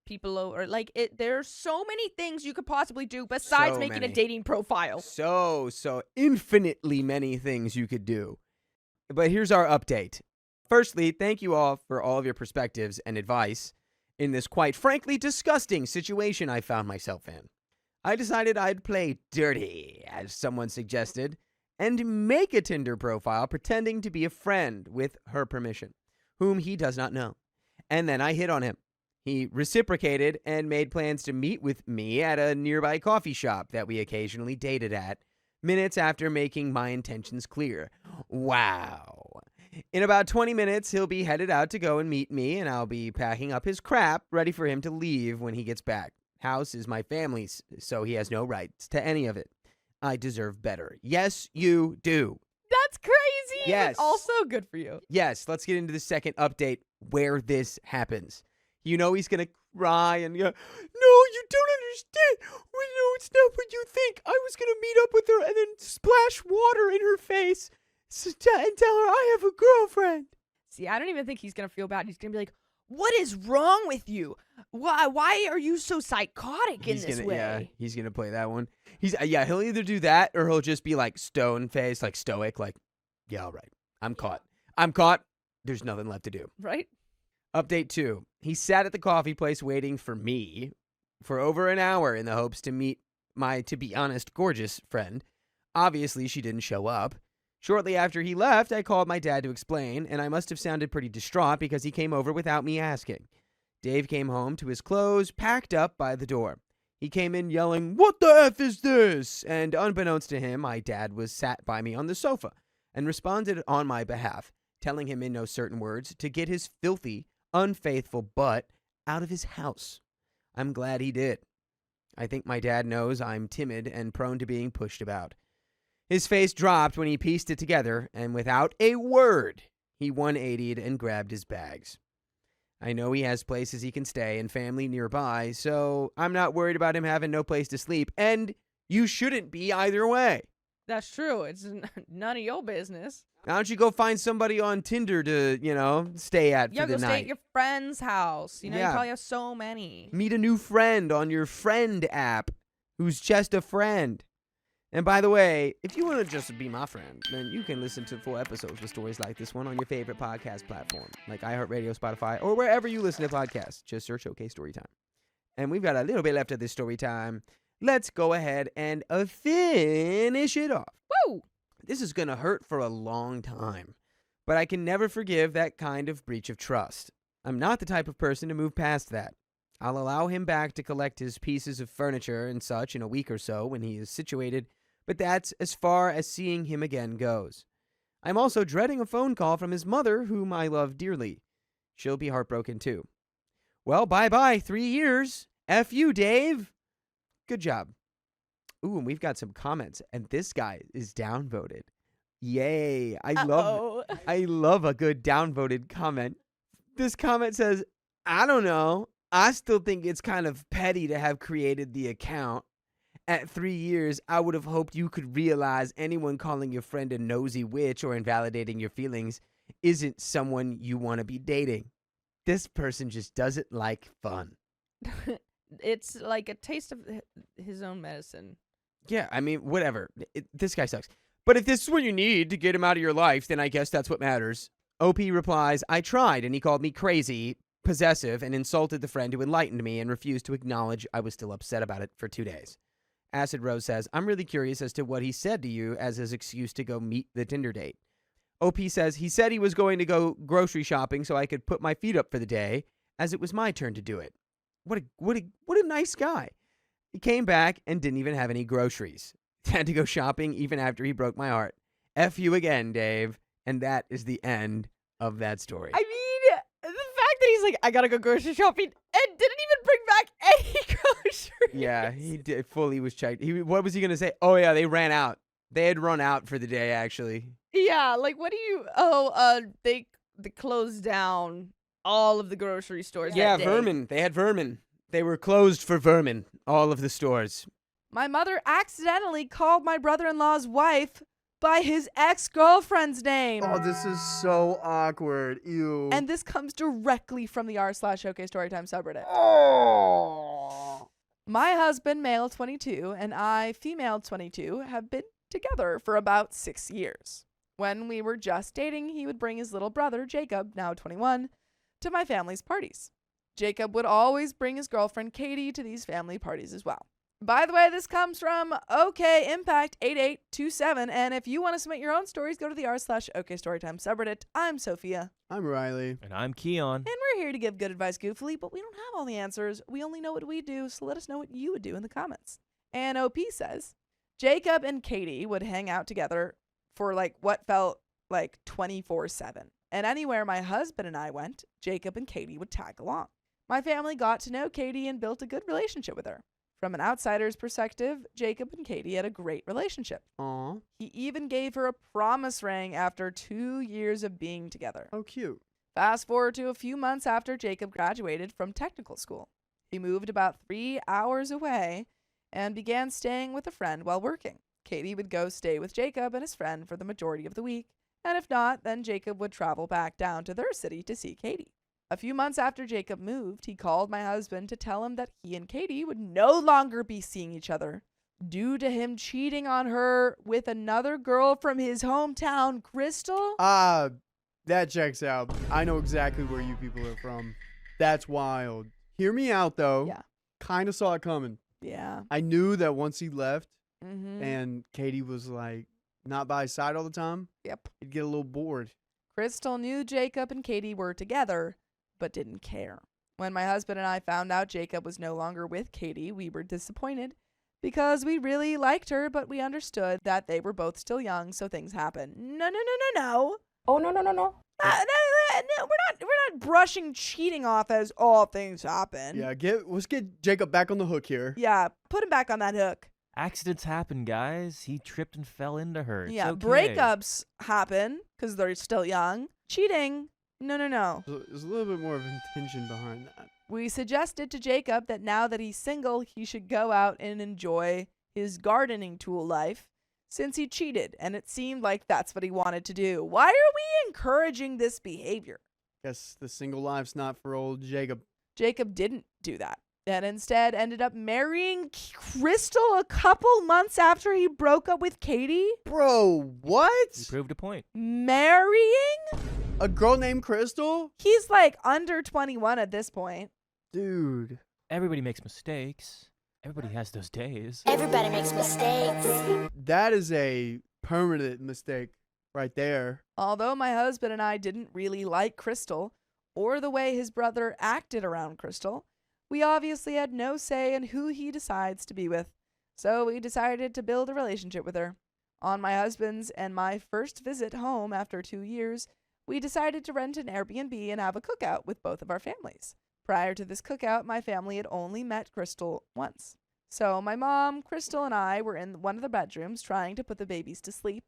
people over. Like there's so many things you could possibly do besides So making many. a dating profile. So infinitely many things you could do. But here's our update. Firstly, thank you all for all of your perspectives and advice in this quite frankly disgusting situation I found myself in. I decided I'd play dirty, as someone suggested, and make a Tinder profile pretending to be a friend with her permission, whom he does not know. And then I hit on him. He reciprocated and made plans to meet with me at a nearby coffee shop that we occasionally dated at, minutes after making my intentions clear. Wow. In about 20 minutes, he'll be headed out to go and meet me, and I'll be packing up his crap, ready for him to leave when he gets back. House is my family's, so he has no rights to any of it. I deserve better. Yes, you do. That's crazy. Yes. But also good for you. Yes, let's get into the second update where this happens. You know he's going to cry and go, "No, you don't understand. Well, no, it's not what you think. I was going to meet up with her and then splash water in her face and tell her I have a girlfriend." See, I don't even think he's going to feel bad. He's going to be like, what is wrong with you? Why are you so psychotic in this way? Yeah, he's going to play that one. He'll either do that or he'll just be like stone faced, like stoic, like, yeah, all right. I'm caught. There's nothing left to do. Right? Update 2. He sat at the coffee place waiting for me for over an hour in the hopes to meet my, to be honest, gorgeous friend. Obviously, she didn't show up. Shortly after he left, I called my dad to explain, and I must have sounded pretty distraught because he came over without me asking. Dave came home to his clothes packed up by the door. He came in yelling, "What the F is this?" And unbeknownst to him, my dad was sat by me on the sofa and responded on my behalf, telling him in no certain words to get his filthy, unfaithful butt out of his house. I'm glad he did. I think my dad knows I'm timid and prone to being pushed about. His face dropped when he pieced it together, and without a word, he 180'd and grabbed his bags. I know he has places he can stay and family nearby, so I'm not worried about him having no place to sleep, and you shouldn't be either way. That's true. It's none of your business. Why don't you go find somebody on Tinder to, stay at for the Go stay night? at your friend's house. You Yeah. probably have so many. Meet a new friend on your friend app who's just a friend. And by the way, if you want to just be my friend, then you can listen to full episodes with stories like this one on your favorite podcast platform, like iHeartRadio, Spotify, or wherever you listen to podcasts. Just search OK Storytime. And we've got a little bit left of this story time. Let's go ahead and finish it off. Woo! This is going to hurt for a long time, but I can never forgive that kind of breach of trust. I'm not the type of person to move past that. I'll allow him back to collect his pieces of furniture and such in a week or so when he is situated, but that's as far as seeing him again goes. I'm also dreading a phone call from his mother, whom I love dearly. She'll be heartbroken too. Well, bye-bye, 3 years. F you, Dave. Good job. Ooh, and we've got some comments, and this guy is downvoted. Yay. I love a good downvoted comment. This comment says, "I don't know. I still think it's kind of petty to have created the account. At 3 years, I would have hoped you could realize anyone calling your friend a nosy witch or invalidating your feelings isn't someone you want to be dating. This person just doesn't like fun." It's like a taste of his own medicine. Yeah, I mean, whatever. This guy sucks. But if this is what you need to get him out of your life, then I guess that's what matters. OP replies, "I tried, and he called me crazy, possessive, and insulted the friend who enlightened me and refused to acknowledge I was still upset about it for 2 days." Acid Rose says, "I'm really curious as to what he said to you as his excuse to go meet the Tinder date." OP says, "He said he was going to go grocery shopping so I could put my feet up for the day, as it was my turn to do it." What a nice guy. He came back and didn't even have any groceries. Had to go shopping even after he broke my heart. F you again, Dave. And that is the end of that story. I mean, the fact that he's like, I gotta go grocery shopping and didn't even bring back any groceries. Yeah, he did, fully was checked. What was he going to say? Oh, yeah, they ran out. They had run out for the day, actually. Yeah, like what do you? They closed down all of the grocery stores. Yeah, that day. vermin. They had vermin. They were closed for vermin, all of the stores. My mother accidentally called my brother-in-law's wife by his ex-girlfriend's name. Oh, this is so awkward. Ew. And this comes directly from the r/OK Storytime subreddit. Oh. My husband, male 22, and I, female 22, have been together for about 6 years. When we were just dating, he would bring his little brother, Jacob, now 21, to my family's parties. Jacob would always bring his girlfriend, Katie, to these family parties as well. By the way, this comes from OK Impact 8827, and if you want to submit your own stories, go to the r/OK Storytime subreddit. I'm Sophia. I'm Riley. And I'm Keon. And we're here to give good advice goofily, but we don't have all the answers. We only know what we do, so let us know what you would do in the comments. And OP says, Jacob and Katie would hang out together for like what felt like 24/7. And anywhere my husband and I went, Jacob and Katie would tag along. My family got to know Katie and built a good relationship with her. From an outsider's perspective, Jacob and Katie had a great relationship. Aw. He even gave her a promise ring after 2 years of being together. Oh, cute. Fast forward to a few months after Jacob graduated from technical school. He moved about 3 hours away and began staying with a friend while working. Katie would go stay with Jacob and his friend for the majority of the week, and if not, then Jacob would travel back down to their city to see Katie. A few months after Jacob moved, he called my husband to tell him that he and Katie would no longer be seeing each other due to him cheating on her with another girl from his hometown, Crystal. That checks out. I know exactly where you people are from. That's wild. Hear me out, though. Yeah. Kind of saw it coming. Yeah. I knew that once he left Mm-hmm. and Katie was like not by his side all the time, Yep. he'd get a little bored. Crystal knew Jacob and Katie were together, but didn't care. When my husband and I found out Jacob was no longer with Katie, we were disappointed because we really liked her, but we understood that they were both still young, so things happen. No. Oh, no. We're not brushing cheating off as all things happen. Yeah, let's get Jacob back on the hook here. Yeah, put him back on that hook. Accidents happen, guys. He tripped and fell into her. It's Yeah, okay. breakups happen because they're still young. Cheating, no. There's a little bit more of intention behind that. We suggested to Jacob that now that he's single, he should go out and enjoy his gardening tool life since he cheated, and it seemed like that's what he wanted to do. Why are we encouraging this behavior? Guess the single life's not for old Jacob. Jacob didn't do that, and instead ended up marrying Crystal a couple months after he broke up with Katie. Bro, what? You proved a point. Marrying? A girl named Crystal? He's like under 21 at this point. Dude. Everybody makes mistakes. Everybody has those days. Everybody makes mistakes. That is a permanent mistake right there. Although my husband and I didn't really like Crystal or the way his brother acted around Crystal, we obviously had no say in who he decides to be with. So we decided to build a relationship with her. On my husband's and my first visit home after 2 years, we decided to rent an Airbnb and have a cookout with both of our families. Prior to this cookout, my family had only met Crystal once. So my mom, Crystal, and I were in one of the bedrooms trying to put the babies to sleep,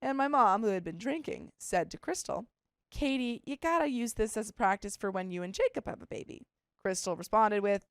and my mom, who had been drinking, said to Crystal, "Katie, you gotta use this as a practice for when you and Jacob have a baby." Crystal responded with,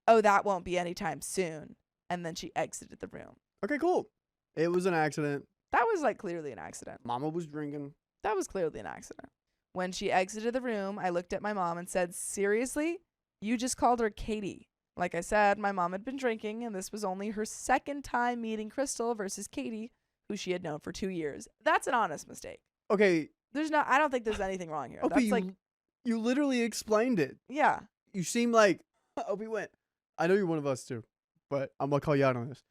"Oh, that won't be anytime soon," and then she exited the room. Okay, cool. It was an accident. That was like clearly an accident. Mama was drinking. That was clearly an accident. When she exited the room, I looked at my mom and said, "Seriously? You just called her Katie." Like I said, my mom had been drinking, and this was only her second time meeting Crystal versus Katie, who she had known for 2 years. That's an honest mistake. Okay. I don't think there's anything wrong here. Okay, That's you literally explained it. yeah. You seem like, Opie went, I know you're one of us too, but I'm going to call you out on this.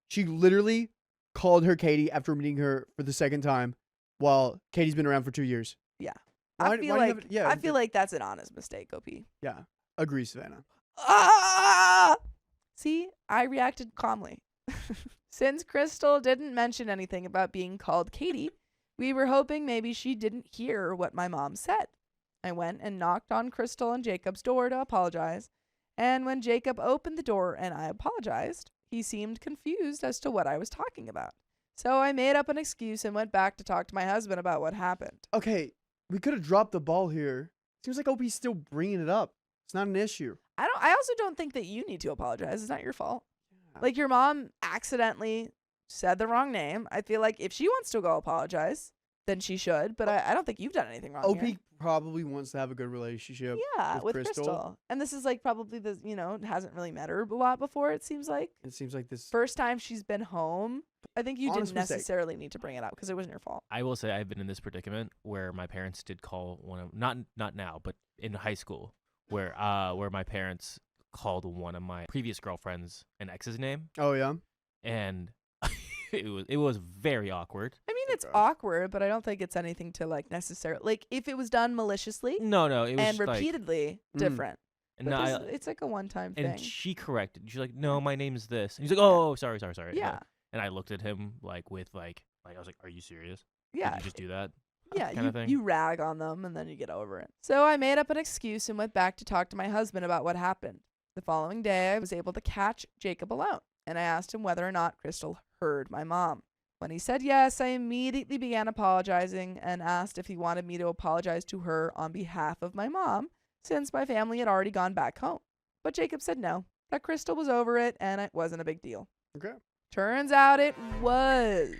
She literally called her Katie after meeting her for the second time while Katie's been around for 2 years. Yeah. Why- I feel why do you like have it- yeah, I feel like that's an honest mistake, OP. Yeah. Agree, Savannah. Ah! See, I reacted calmly. Since Crystal didn't mention anything about being called Katie, we were hoping maybe she didn't hear what my mom said. I went and knocked on Crystal and Jacob's door to apologize, and when Jacob opened the door and I apologized, he seemed confused as to what I was talking about. So I made up an excuse and went back to talk to my husband about what happened. Okay, we could have dropped the ball here. Seems like OP's still bringing it up. It's not an issue. I also don't think that you need to apologize. It's not your fault. Like, your mom accidentally said the wrong name. I feel like if she wants to go apologize, then she should. But I don't think you've done anything wrong OP here. probably wants to have a good relationship. Yeah, with Crystal. Crystal. And this is like probably hasn't really met her a lot before, it seems like. It seems like this. First time she's been home. I think you Honest didn't mistake. necessarily need to bring it up because it wasn't your fault. I will say I've been in this predicament where my parents did call one of not now, but in high school, where my parents called one of my previous girlfriends an ex's name, Oh, yeah? and it was very awkward. I mean, it's awkward, but I don't think it's anything to like necessarily like if it was done maliciously No, it was and like, repeatedly different. and But no, it's like a one-time thing. and she corrected. She's like, "No, my name's this." And he's like, "Oh, sorry." Yeah. And I looked at him like with like I was like, "Are you serious? Yeah. Did you just do that?" Yeah, kind of thing. you rag on them and then you get over it. So I made up an excuse and went back to talk to my husband about what happened. The following day, I was able to catch Jacob alone, and I asked him whether or not Crystal heard my mom. When he said yes, I immediately began apologizing and asked if he wanted me to apologize to her on behalf of my mom, since my family had already gone back home. But Jacob said no, that Crystal was over it and it wasn't a big deal. Okay. Turns out it was.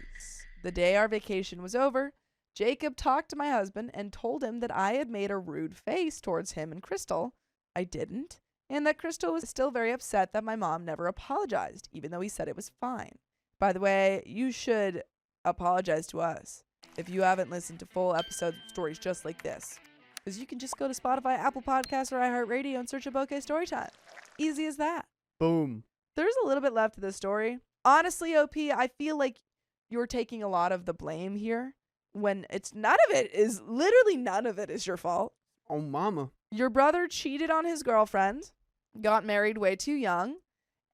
The day our vacation was over, Jacob talked to my husband and told him that I had made a rude face towards him and Crystal. I didn't, and that Crystal was still very upset that my mom never apologized, even though he said it was fine. By the way, you should apologize to us if you haven't listened to full episode stories just like this, because you can just go to Spotify, Apple Podcasts, or iHeartRadio and search a bouquet storytime. Easy as that. Boom. There's a little bit left to this story. Honestly, OP, I feel like you're taking a lot of the blame here when none of it is your fault. Oh, mama. Your brother cheated on his girlfriend, got married way too young,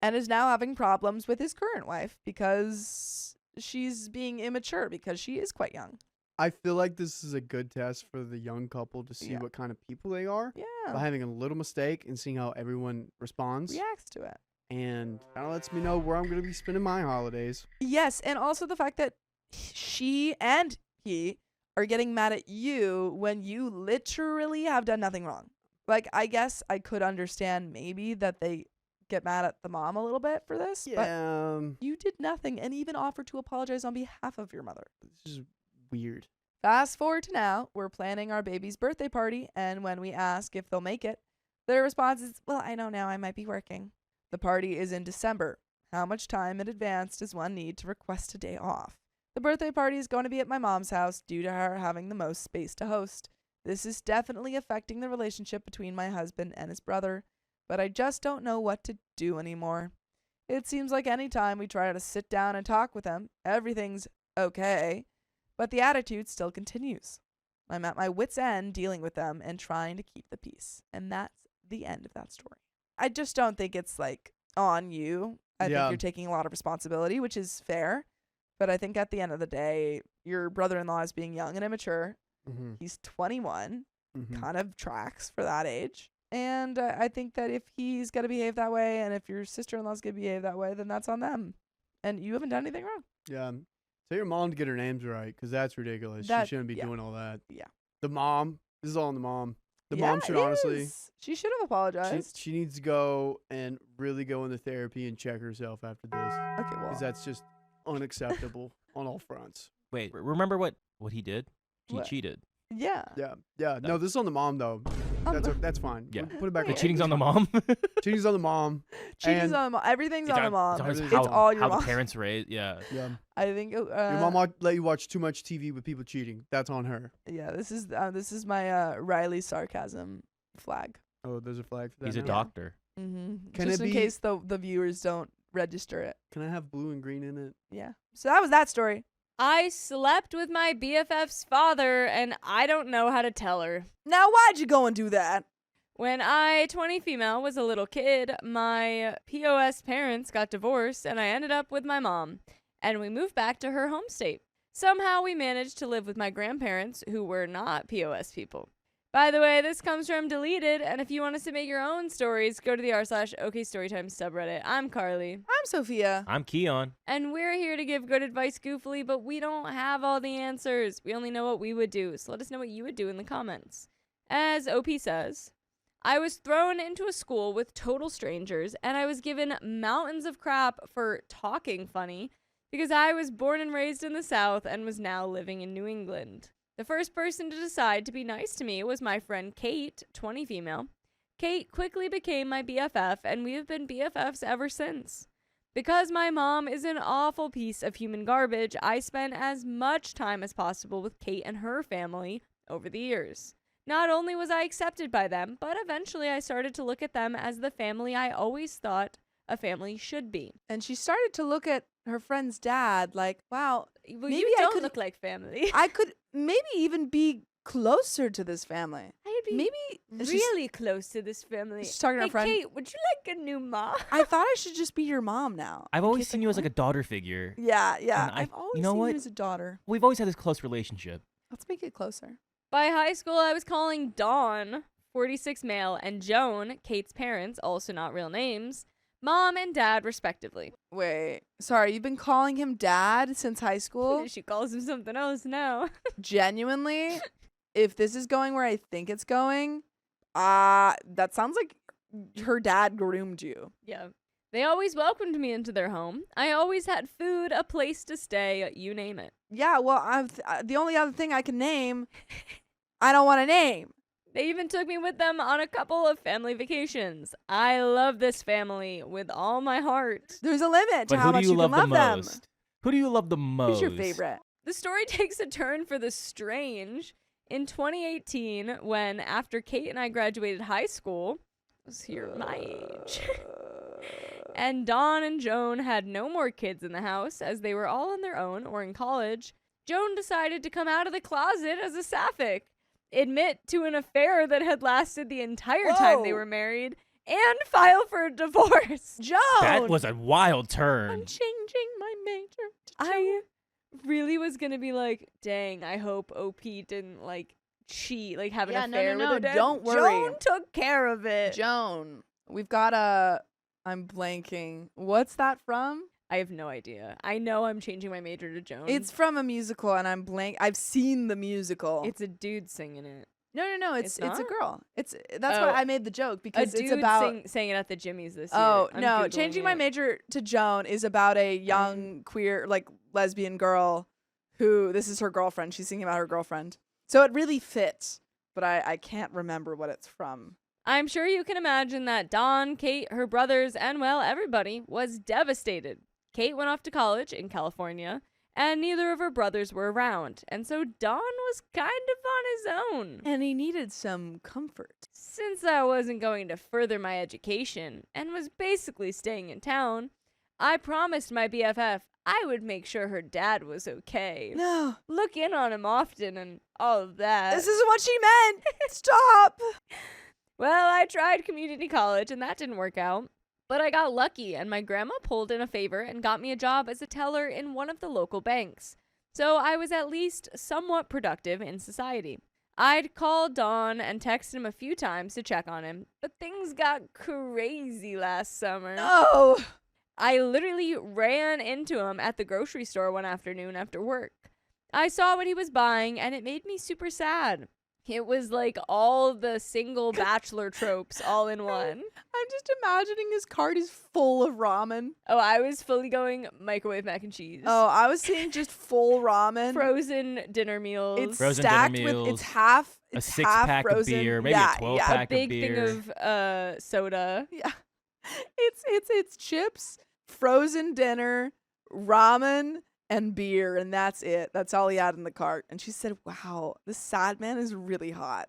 and is now having problems with his current wife because she's being immature because she is quite young. I feel like this is a good test for the young couple to see what kind of people they are Yeah. by having a little mistake and seeing how everyone responds. Reacts to it. And kind of lets me know where I'm going to be spending my holidays. Yes, and also the fact that she and he are getting mad at you when you literally have done nothing wrong. Like, I guess I could understand maybe that they get mad at the mom a little bit for this, but you did nothing and even offered to apologize on behalf of your mother. This is weird. Fast forward to now, we're planning our baby's birthday party, and when we ask if they'll make it, their response is, well, I don't know, I might be working. The party is in December. How much time in advance does one need to request a day off? The birthday party is going to be at my mom's house due to her having the most space to host. This is definitely affecting the relationship between my husband and his brother, but I just don't know what to do anymore. It seems like any time we try to sit down and talk with them, everything's okay, but the attitude still continues. I'm at my wit's end dealing with them and trying to keep the peace. And that's the end of that story. I just don't think it's like on you. I think you're taking a lot of responsibility, which is fair. But I think at the end of the day, your brother-in-law is being young and immature. Mm-hmm. He's 21, Mm-hmm. kind of tracks for that age. And I think that if he's going to behave that way and if your sister-in-law's going to behave that way, then that's on them. And you haven't done anything wrong. Yeah. Tell your mom to get her names right, because that's ridiculous. She shouldn't be doing all that. Yeah. The mom. This is all on the mom. The Yeah, mom should it honestly. is. She should have apologized. She needs to go and really go into therapy and check herself after this. Okay, well. Because that's just unacceptable on all fronts. Wait, remember what he did? He What? cheated. Yeah. Yeah. No, this is on the mom, though. That's fine. Yeah. Put it back. The on. cheating's on the mom. Cheating's on the mom. Cheating's And on the mom. Everything's on the mom. It's It's how, all your how mom. the parents raised. Yeah. Yeah. I think Your mom let you watch too much TV with people cheating. That's on her. Yeah, this is my Riley sarcasm flag. Oh, there's a flag for that. He's a now? doctor. Mm-hmm. Can Just it in be- case the viewers don't register it. Can I have blue and green in it? Yeah. So that was that story. I slept with my BFF's father, and I don't know how to tell her. Now, why'd you go and do that? When I, 20 female, was a little kid, my POS parents got divorced and I ended up with my mom. And we moved back to her home state. Somehow we managed to live with my grandparents, who were not POS people. By the way, this comes from Deleted, and if you want to submit your own stories, go to the r/OKStorytime subreddit. I'm Carly. I'm Sophia. I'm Keon. And we're here to give good advice goofily, but we don't have all the answers. We only know what we would do, so let us know what you would do in the comments. As OP says, I was thrown into a school with total strangers, and I was given mountains of crap for talking funny because I was born and raised in the South and was now living in New England. The first person to decide to be nice to me was my friend Kate, 20 female. Kate quickly became my BFF, and we have been BFFs ever since. Because my mom is an awful piece of human garbage, I spent as much time as possible with Kate and her family over the years. Not only was I accepted by them, but eventually I started to look at them as the family I always thought a family should be. And she started to look at her friend's dad like, wow, Well, maybe you I don't could look like family. I could maybe even be closer to this family. I'd be Maybe really close to this family. she's talking to Hey, her friend. Kate, would you like a new mom? I thought I should just be your mom now. I've always Kate's seen like, you as "What?" like a daughter figure. Yeah, yeah. And I've always you know seen what? you as a daughter. We've always had this close relationship. Let's make it closer. By high school, I was calling Dawn, 46 male, and Joan, Kate's parents, also not real names, mom and dad, respectively. Wait, sorry, you've been calling him dad since high school? She calls him something else now. Genuinely, if this is going where I think it's going, that sounds like her dad groomed you. Yeah. They always welcomed me into their home. I always had food, a place to stay, you name it. Yeah, well, the only other thing I can name, I don't want to name. They even took me with them on a couple of family vacations. I love this family with all my heart. There's a limit to But how who do much you you love can the love them. most? Who do you love the most? Who's your favorite? The story takes a turn for the strange. In 2018, when after Kate and I graduated high school, I was here my age, and Dawn and Joan had no more kids in the house as they were all on their own or in college, Joan decided to come out of the closet as a sapphic, admit to an affair that had lasted the entire time they Whoa. were married, and file for a divorce. Joan! That was a wild turn. I'm changing my major to I really was gonna be like, dang, I hope OP didn't like cheat, like have an Yeah, no, affair no, with no, her dad. don't worry. Joan took care of it. Joan. We've got I'm blanking. What's that from? I have no idea. I know I'm changing my major to Joan. It's from a musical and I'm blank. I've seen the musical. It's a dude singing it. No. It's It's a not? girl. That's Oh. why I made the joke A because dude it's about sang it at the Jimmy's this year. Oh, I'm no. Googling Changing my it. major to Joan is about a young queer, like, lesbian girl who, this is her girlfriend. She's singing about her girlfriend. So it really fits, but I can't remember what it's from. I'm sure you can imagine that Dawn, Kate, her brothers, and well, everybody was devastated. Kate went off to college in California, and neither of her brothers were around, and so Dawn was kind of on his own. And he needed some comfort. Since I wasn't going to further my education and was basically staying in town, I promised my BFF I would make sure her dad was okay. No. Look in on him often and all of that. This isn't what she meant. Stop. Well, I tried community college and that didn't work out. But I got lucky and my grandma pulled in a favor and got me a job as a teller in one of the local banks. So I was at least somewhat productive in society. I'd called Dawn and texted him a few times to check on him, but things got crazy last summer. No. I literally ran into him at the grocery store one afternoon after work. I saw what he was buying and it made me super sad. It was like all the single bachelor tropes all in one. I'm just imagining his cart is full of ramen. Oh, I was fully going microwave mac and cheese. Oh, I was seeing just full ramen. Frozen dinner meals. It's Frozen dinner stacked with meals, it's half a it's 6-pack of frozen. beer, maybe yeah, a 12 yeah. pack a big of beer. thing of soda. Yeah. It's chips, frozen dinner, ramen, and beer, and that's it. That's all he had in the cart. And she said, "Wow, this sad man is really hot.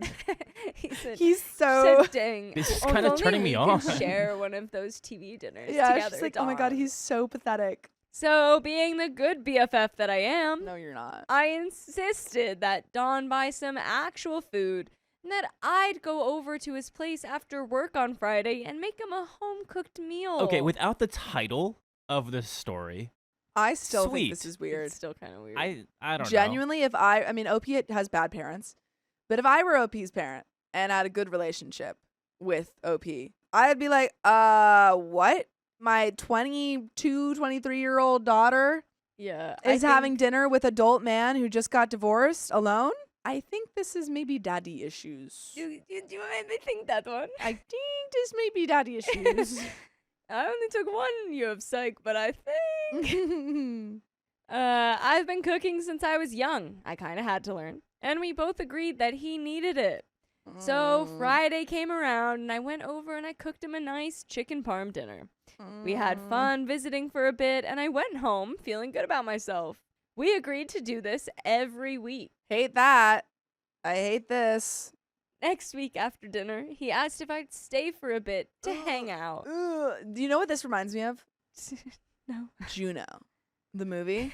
He said, He's she so said, dang. This is if kinda only turning we me could on." Share one of those TV dinners yeah." together. She's like, "Oh my god, Dawn." he's so pathetic." So, being the good BFF that I am, No, you're not. I insisted that Dawn buy some actual food, and that I'd go over to his place after work on Friday and make him a home-cooked meal. Okay, without the title of the story, I still Sweet. think this is weird. It's still kind of weird. I don't know. Genuinely, if I mean, OP has bad parents, but if I were OP's parent and had a good relationship with OP, I'd be like, what? My 22, 23-year-old daughter yeah, is having dinner with adult man who just got divorced alone? I think this is maybe daddy issues. You made me think that one. I think this may be daddy issues. I only took 1 year of psych, but I think I've been cooking since I was young. I kind of had to learn, and we both agreed that he needed it. So Friday came around, and I went over and I cooked him a nice chicken parm dinner. We had fun visiting for a bit, and I went home feeling good about myself. We agreed to do this every week. Hate that. I hate this. Next week after dinner, he asked if I'd stay for a bit to hang out. Do you know what this reminds me of? No. Juno, the movie.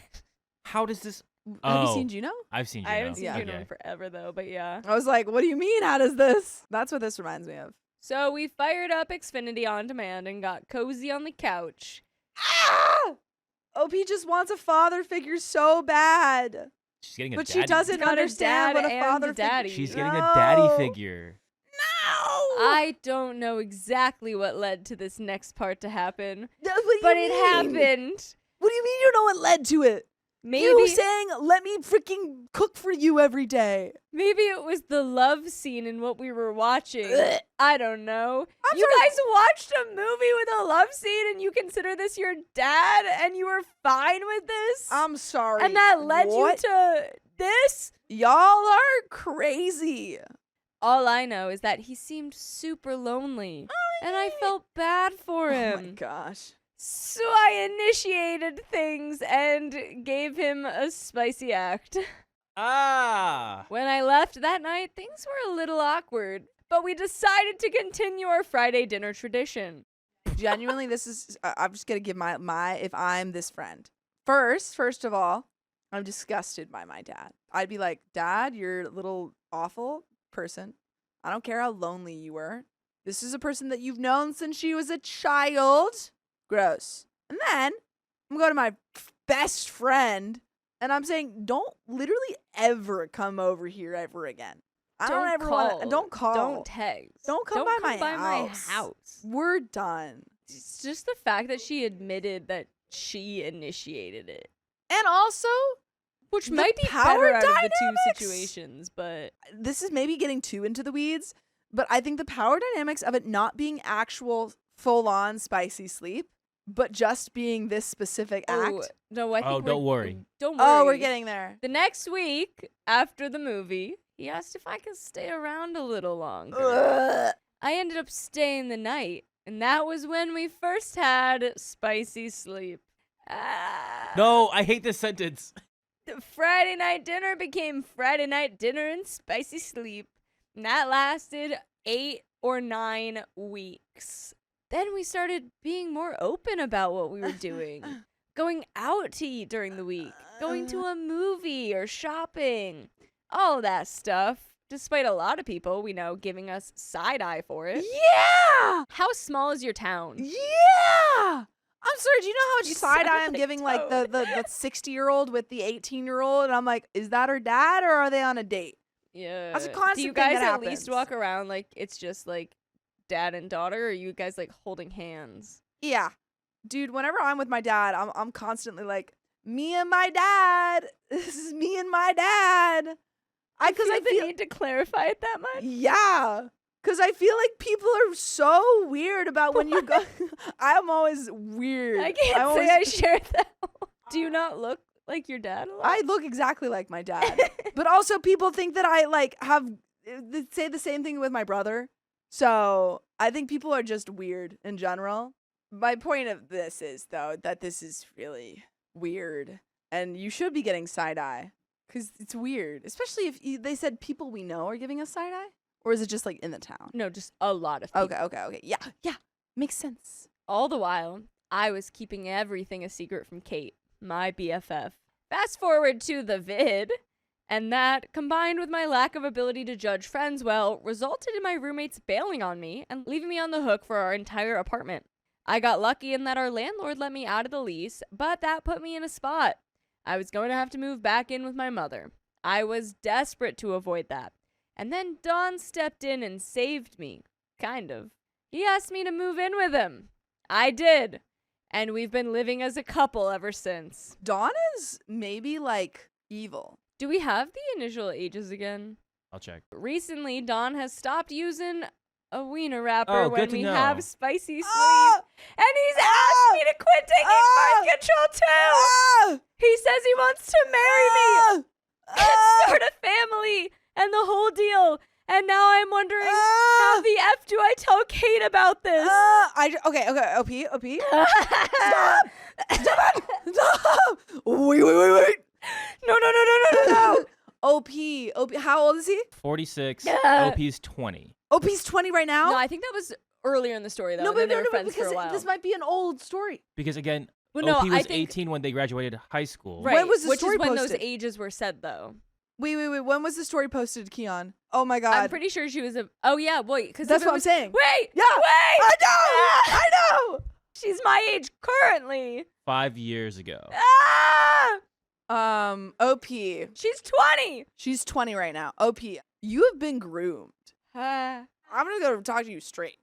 How does this? Have you seen Juno? I've seen Juno. I haven't seen Yeah. Juno in forever, though, but yeah. I was like, what do you mean? How does this? That's what this reminds me of. So we fired up Xfinity on demand and got cozy on the couch. Ah! OP just wants a father figure so bad. She's getting a But daddy. she doesn't Got a understand what dad a and father a daddy. She's figure. getting a daddy figure. No! I don't know exactly what led to this next part to happen, What do you but mean? it happened. What do you mean you know what led to it? Maybe You saying, let me freaking cook for you every day. maybe it was the love scene in what we were watching. Ugh. I don't know. I'm You sorry. guys watched a movie with a love scene and you consider this your dad and you were fine with this? I'm sorry. And that led What? you to this? Y'all are crazy. All I know is that he seemed super lonely, and I felt bad for Oh him. my gosh. So I initiated things and gave him a spicy act. Ah. When I left that night, things were a little awkward, but we decided to continue our Friday dinner tradition. Genuinely, this is, I'm just going to give my, if I'm this friend. First of all, I'm disgusted by my dad. I'd be like, Dad, you're a little awful person. I don't care how lonely you were. This is a person that you've known since she was a child. Gross. And then I'm going to my best friend and I'm saying, don't literally ever come over here ever again. I don't ever want to. Don't call. Don't text. Don't come by my house. We're done. It's just the fact that she admitted that she initiated it. And also, Which the might be power better out of the two dynamics. situations, but this is maybe getting too into the weeds, but I think the power dynamics of it not being actual full-on spicy sleep, but just being this specific act. No, I think Oh, don't worry. Don't worry. Oh, we're getting there. The next week after the movie, he asked if I could stay around a little longer. Ugh. I ended up staying the night, and that was when we first had spicy sleep. No, I hate this sentence. The Friday night dinner became Friday night dinner and spicy sleep. And that lasted 8 or 9 weeks. Then we started being more open about what we were doing. Going out to eat during the week. Going to a movie or shopping. All that stuff. Despite a lot of people we know giving us side eye for it. Yeah! How small is your town? Yeah! I'm sorry, do you know how much You side eye sound I'm like giving like the Toad. 60-year-old with the 18-year-old? And I'm like, is that her dad or are they on a date? Yeah. That's a constant Do you thing guys that at least happens. walk around like it's just like dad and daughter, or are you guys like holding hands? Yeah. Dude, whenever I'm with my dad, I'm constantly like, me and my dad. This is me and my dad. I feel need to clarify it that much. Yeah. Because I feel like people are so weird about when you go. I'm always weird. I can't I'm say I always- share that. Do you not look like your dad a lot? I look exactly like my dad. But also people think that I like have they say the same thing with my brother. So I think people are just weird in general. My point of this is though that this is really weird and you should be getting side eye because it's weird, especially if they said people we know are giving us side eye, or is it just like in the town? No, just a lot of people. Okay. Yeah, makes sense. All the while, I was keeping everything a secret from Kate, my BFF. Fast forward to the vid, And that, combined with my lack of ability to judge friends well, resulted in my roommates bailing on me and leaving me on the hook for our entire apartment. I got lucky in that our landlord let me out of the lease, but that put me in a spot. I was going to have to move back in with my mother. I was desperate to avoid that. And then Don stepped in and saved me. Kind of. He asked me to move in with him. I did. And we've been living as a couple ever since. Dawn is maybe like evil. Do we have the initial ages again? I'll check. Recently, Don has stopped using a wiener wrapper Oh, good when to we know. have spicy sleep. And he's asked me to quit taking birth control too. He says he wants to marry me and start a family and the whole deal. And now I'm wondering, how the F do I tell Kate about this? Okay, OP. Stop! Stop! Wait. No. OP, how old is he? 46. OP's 20. OP's 20 right now? No, I think that was earlier in the story, though. No, and then but they were friends for because a while. this might be an old story. Because again, Well, no, OP I was think- 18 when they graduated high school. Right, When was the which story is when those posted? ages were said, though. Wait. When was the story posted, Keon? Oh my god. I'm pretty sure she was a... Oh, yeah, wait. Because That's what I'm saying. Wait! Yeah. Wait! I know! She's my age currently. 5 years ago. Ah! OP. She's 20! She's 20 right now. OP, you have been groomed. Ah. I'm gonna go talk to you straight.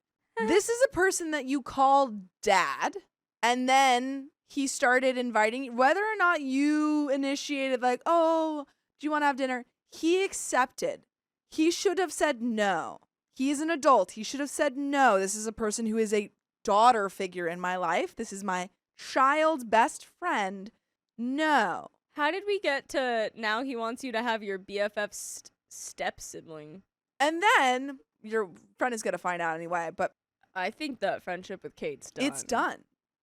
This is a person that you called dad, and then he started inviting you, whether or not you initiated, like, oh, do you want to have dinner? He accepted. He should have said no. He is an adult. He should have said no. This is a person who is a daughter figure in my life. This is my child's best friend. No. How did we get to now he wants you to have your BFF step sibling? And then your friend is going to find out anyway, but I think that friendship with Kate's done. it's done.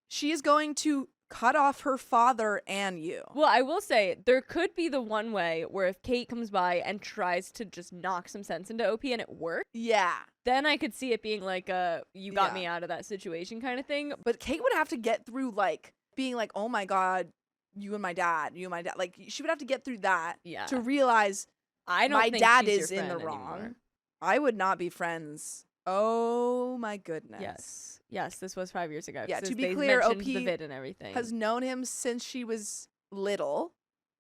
She is going to cut off her father and you. Well, I will say, there could be the one way where if Kate comes by and tries to just knock some sense into OP and it works, Yeah. then I could see it being like a, you got Yeah. me out of that situation kind of thing. But Kate would have to get through, like, being like, oh my God, you and my dad. Like, she would have to get through that Yeah. to realize I don't my think dad she's is your in the friend wrong. anymore. I would not be friends. Oh my goodness. Yes, this was 5 years ago. Yeah, 'cause to be they clear, mentioned OP the vid and everything. Has known him since she was little,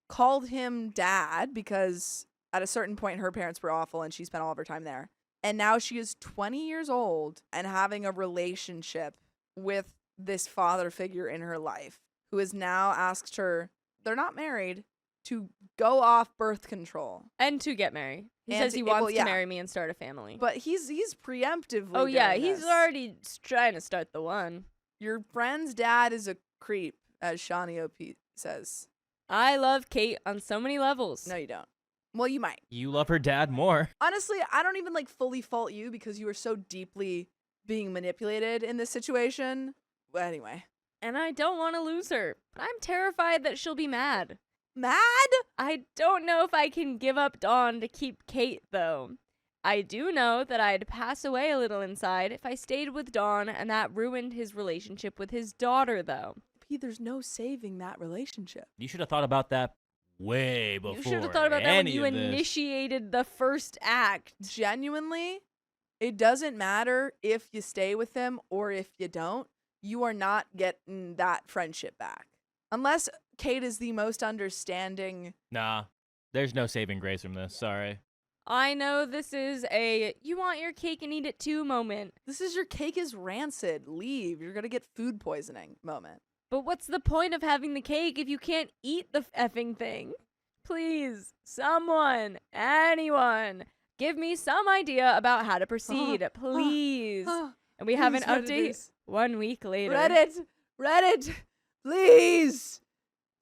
called him dad because at a certain point her parents were awful and she spent all of her time there. And now she is 20 years old and having a relationship with this father figure in her life who has now asked her, they're not married, to go off birth control. And to get married. He And says to- he well, wants yeah. to marry me and start a family. But he's preemptively Oh, yeah, doing he's this. already trying to start the one. Your friend's dad is a creep, as Shawnee OP says. I love Kate on so many levels. No, you don't. Well, you might. You love her dad more. Honestly, I don't even like fully fault you because you were so deeply being manipulated in this situation. Well, anyway. And I don't want to lose her. But I'm terrified that she'll be mad. Mad? I don't know if I can give up Dawn to keep Kate, though. I do know that I'd pass away a little inside if I stayed with Dawn, and that ruined his relationship with his daughter, though. P, there's no saving that relationship. You should have thought about that way before. You should have thought about that when any you of this. initiated the first act. Genuinely, it doesn't matter if you stay with him or if you don't. You are not getting that friendship back. Unless Kate is the most understanding. Nah, there's no saving grace from this. Sorry. I know this is a you want your cake and eat it too moment. This is your cake is rancid. Leave. You're going to get food poisoning moment. But what's the point of having the cake if you can't eat the effing thing? Please, someone, anyone, give me some idea about how to proceed, please. And we have an update 1 week later. Reddit, please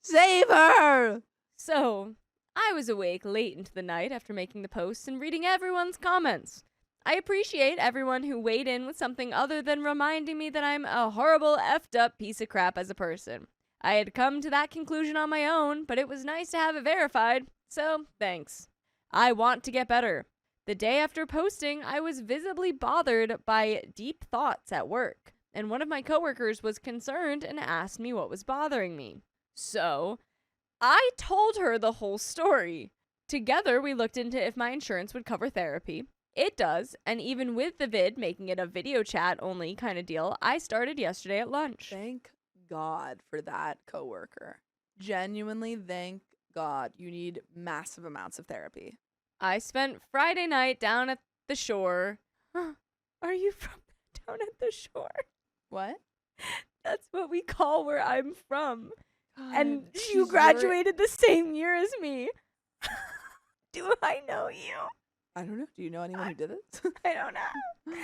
save her. So, I was awake late into the night after making the post and reading everyone's comments. I appreciate everyone who weighed in with something other than reminding me that I'm a horrible, effed up piece of crap as a person. I had come to that conclusion on my own, but it was nice to have it verified, so thanks. I want to get better. The day after posting, I was visibly bothered by deep thoughts at work, and one of my coworkers was concerned and asked me what was bothering me. So, I told her the whole story. Together, we looked into if my insurance would cover therapy. It does, and even with the vid making it a video chat only kind of deal, I started yesterday at lunch. Thank God for that coworker. Genuinely, thank God. You need massive amounts of therapy. I spent Friday night down at the shore. Are you from down at the shore? What? That's what we call where I'm from. God, And she's you graduated the same year as me. Do I know you? I don't know. Do you know anyone who did it? I don't know.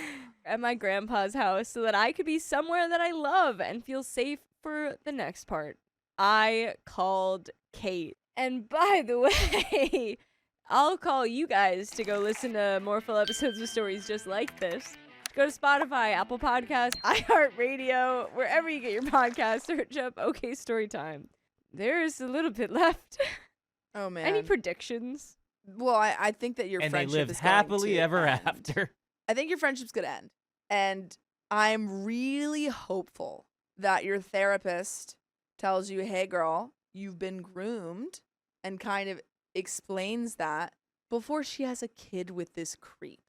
At my grandpa's house so that I could be somewhere that I love and feel safe for the next part. I called Kate. And by the way, I'll call you guys to go listen to more full episodes of stories just like this. Go to Spotify, Apple Podcasts, iHeartRadio, wherever you get your podcasts, search up OK Storytime. There's a little bit left. Oh, man. Any predictions? Well, I think that your And they friendship lived is going happily to ever end. after. I think your friendship's going to end. And I'm really hopeful that your therapist tells you, hey, girl, you've been groomed, and kind of explains that before she has a kid with this creep.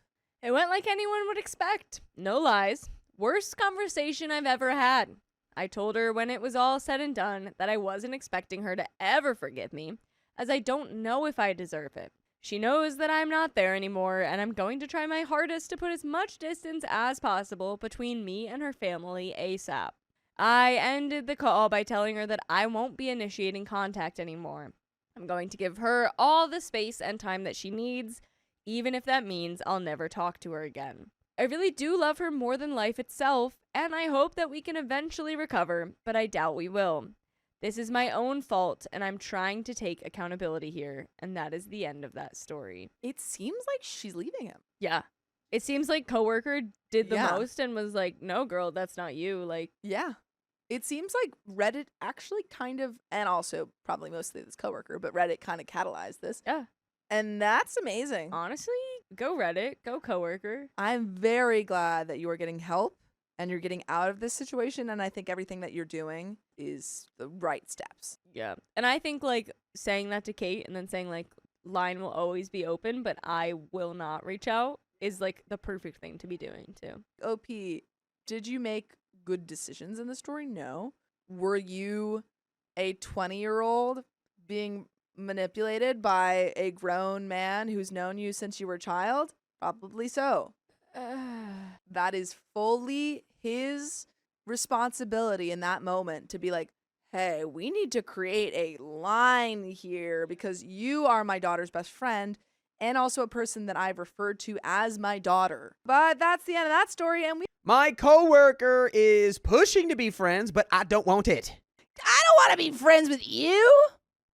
It went like anyone would expect. No lies. Worst conversation I've ever had. I told her when it was all said and done that I wasn't expecting her to ever forgive me, as I don't know if I deserve it. She knows that I'm not there anymore, and I'm going to try my hardest to put as much distance as possible between me and her family ASAP. I ended the call by telling her that I won't be initiating contact anymore. I'm going to give her all the space and time that she needs, even if that means I'll never talk to her again. I really do love her more than life itself, and I hope that we can eventually recover, but I doubt we will. This is my own fault, and I'm trying to take accountability here, and that is the end of that story. It seems like she's leaving him. Yeah. It seems like coworker did the Yeah. most and was like, no, girl, that's not you. Like, Yeah. It seems like Reddit actually kind of, and also probably mostly this coworker, but Reddit kind of catalyzed this. yeah. And that's amazing. Honestly, go Reddit, go coworker. I'm very glad that you are getting help and you're getting out of this situation. And I think everything that you're doing is the right steps. Yeah. And I think like saying that to Kate and then saying like line will always be open, but I will not reach out is like the perfect thing to be doing too. OP, did you make good decisions in the story? No. Were you a 20-year-old being manipulated by a grown man who's known you since you were a child? Probably so. That is fully his responsibility in that moment to be like, hey, we need to create a line here because you are my daughter's best friend and also a person that I've referred to as my daughter. But that's the end of that story, and My coworker is pushing to be friends, but I don't want it. I don't want to be friends with you.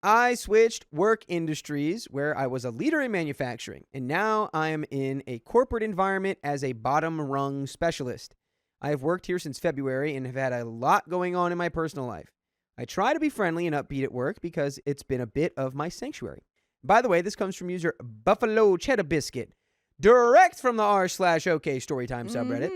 I switched work industries where I was a leader in manufacturing, and now I am in a corporate environment as a bottom rung specialist. I have worked here since February and have had a lot going on in my personal life. I try to be friendly and upbeat at work because it's been a bit of my sanctuary. By the way, this comes from user Buffalo Cheddar Biscuit, direct from the r/OK Storytime subreddit.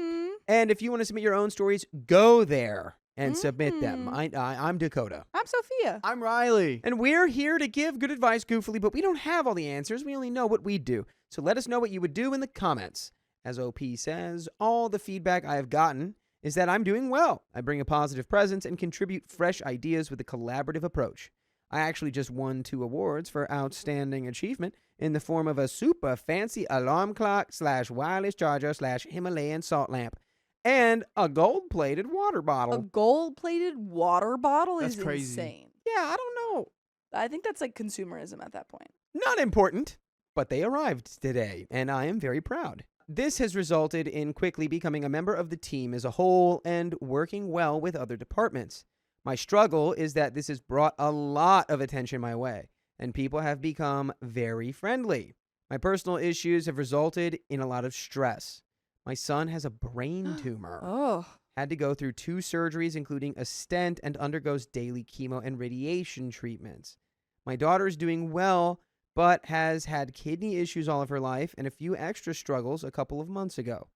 And if you want to submit your own stories, go there and submit them. I'm Dakota. I'm Sophia. I'm Riley. And we're here to give good advice goofily, but we don't have all the answers. We only know what we do. So let us know what you would do in the comments. As OP says, all the feedback I have gotten is that I'm doing well. I bring a positive presence and contribute fresh ideas with a collaborative approach. I actually just won 2 awards for outstanding achievement in the form of a super fancy alarm clock / wireless charger / Himalayan salt lamp and a gold-plated water A bottle. gold-plated water bottle That's is crazy. insane. Yeah, I don't know. I think that's like consumerism at that point. Not important, but they arrived today, and I am very proud. This has resulted in quickly becoming a member of the team as a whole and working well with other departments. My struggle is that this has brought a lot of attention my way, and people have become very friendly. My personal issues have resulted in a lot of stress. My son has a brain tumor. Oh. Had to go through 2 surgeries, including a stent, and undergoes daily chemo and radiation treatments. My daughter is doing well, but has had kidney issues all of her life and a few extra struggles a couple of months ago.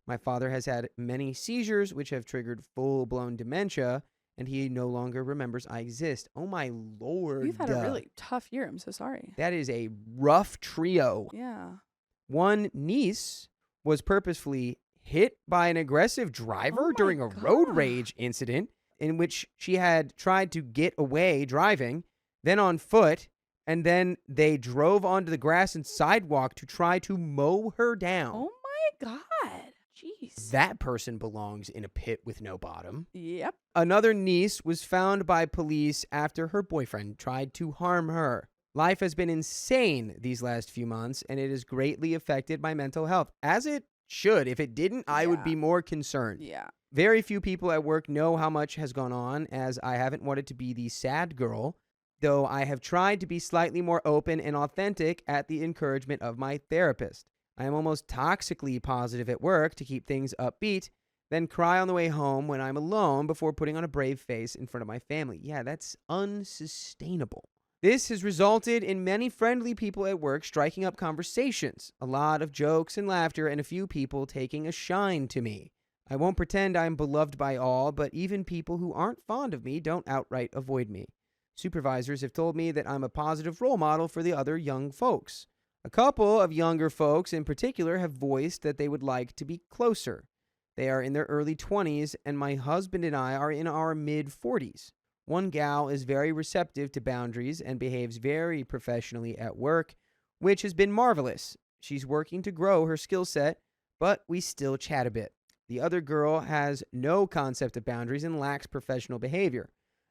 My father has had many seizures, which have triggered full-blown dementia, and he no longer remembers I exist. Oh my lord. You've had a really tough year. I'm so sorry. That is a rough trio. Yeah. One niece was purposefully hit by an aggressive driver during a road rage incident in which she had tried to get away driving, then on foot, and then they drove onto the grass and sidewalk to try to mow her down. Oh my God. Jeez. That person belongs in a pit with no bottom. Yep. Another niece was found by police after her boyfriend tried to harm her. Life has been insane these last few months, and it has greatly affected my mental health, as it should. If it didn't, I would be more concerned. Yeah. Very few people at work know how much has gone on, as I haven't wanted to be the sad girl, though I have tried to be slightly more open and authentic at the encouragement of my therapist. I am almost toxically positive at work to keep things upbeat, then cry on the way home when I'm alone before putting on a brave face in front of my family. Yeah, that's unsustainable. This has resulted in many friendly people at work striking up conversations, a lot of jokes and laughter, and a few people taking a shine to me. I won't pretend I'm beloved by all, but even people who aren't fond of me don't outright avoid me. Supervisors have told me that I'm a positive role model for the other young folks. A couple of younger folks in particular have voiced that they would like to be closer. They are in their early 20s, and my husband and I are in our mid-40s. One gal is very receptive to boundaries and behaves very professionally at work, which has been marvelous. She's working to grow her skill set, but we still chat a bit. The other girl has no concept of boundaries and lacks professional behavior.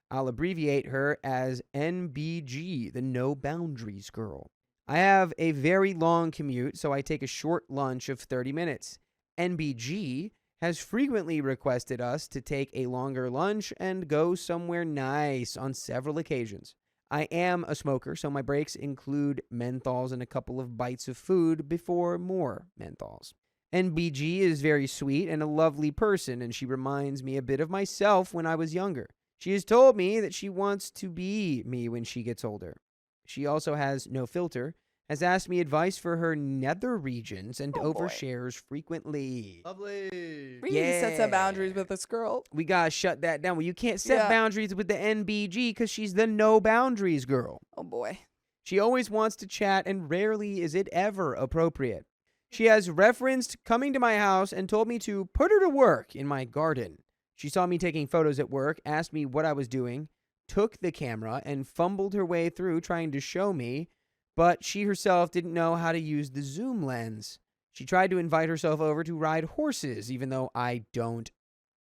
I'll abbreviate her as NBG, the No Boundaries Girl. I have a very long commute, so I take a short lunch of 30 minutes. NBG has frequently requested us to take a longer lunch and go somewhere nice on several occasions. I am a smoker, so my breaks include menthols and a couple of bites of food before more menthols. NBG is very sweet and a lovely person, and she reminds me a bit of myself when I was younger. She has told me that she wants to be me when she gets older. She also has no filter, has asked me advice for her nether regions, and overshares frequently. Lovely. We need to set some boundaries with this girl. We gotta shut that down. Well, you can't set boundaries with the NBG because she's the no boundaries girl. Oh boy. She always wants to chat, and rarely is it ever appropriate. She has referenced coming to my house and told me to put her to work in my garden. She saw me taking photos at work, asked me what I was doing, took the camera, and fumbled her way through trying to show me, but she herself didn't know how to use the zoom lens. She tried to invite herself over to ride horses, even though I don't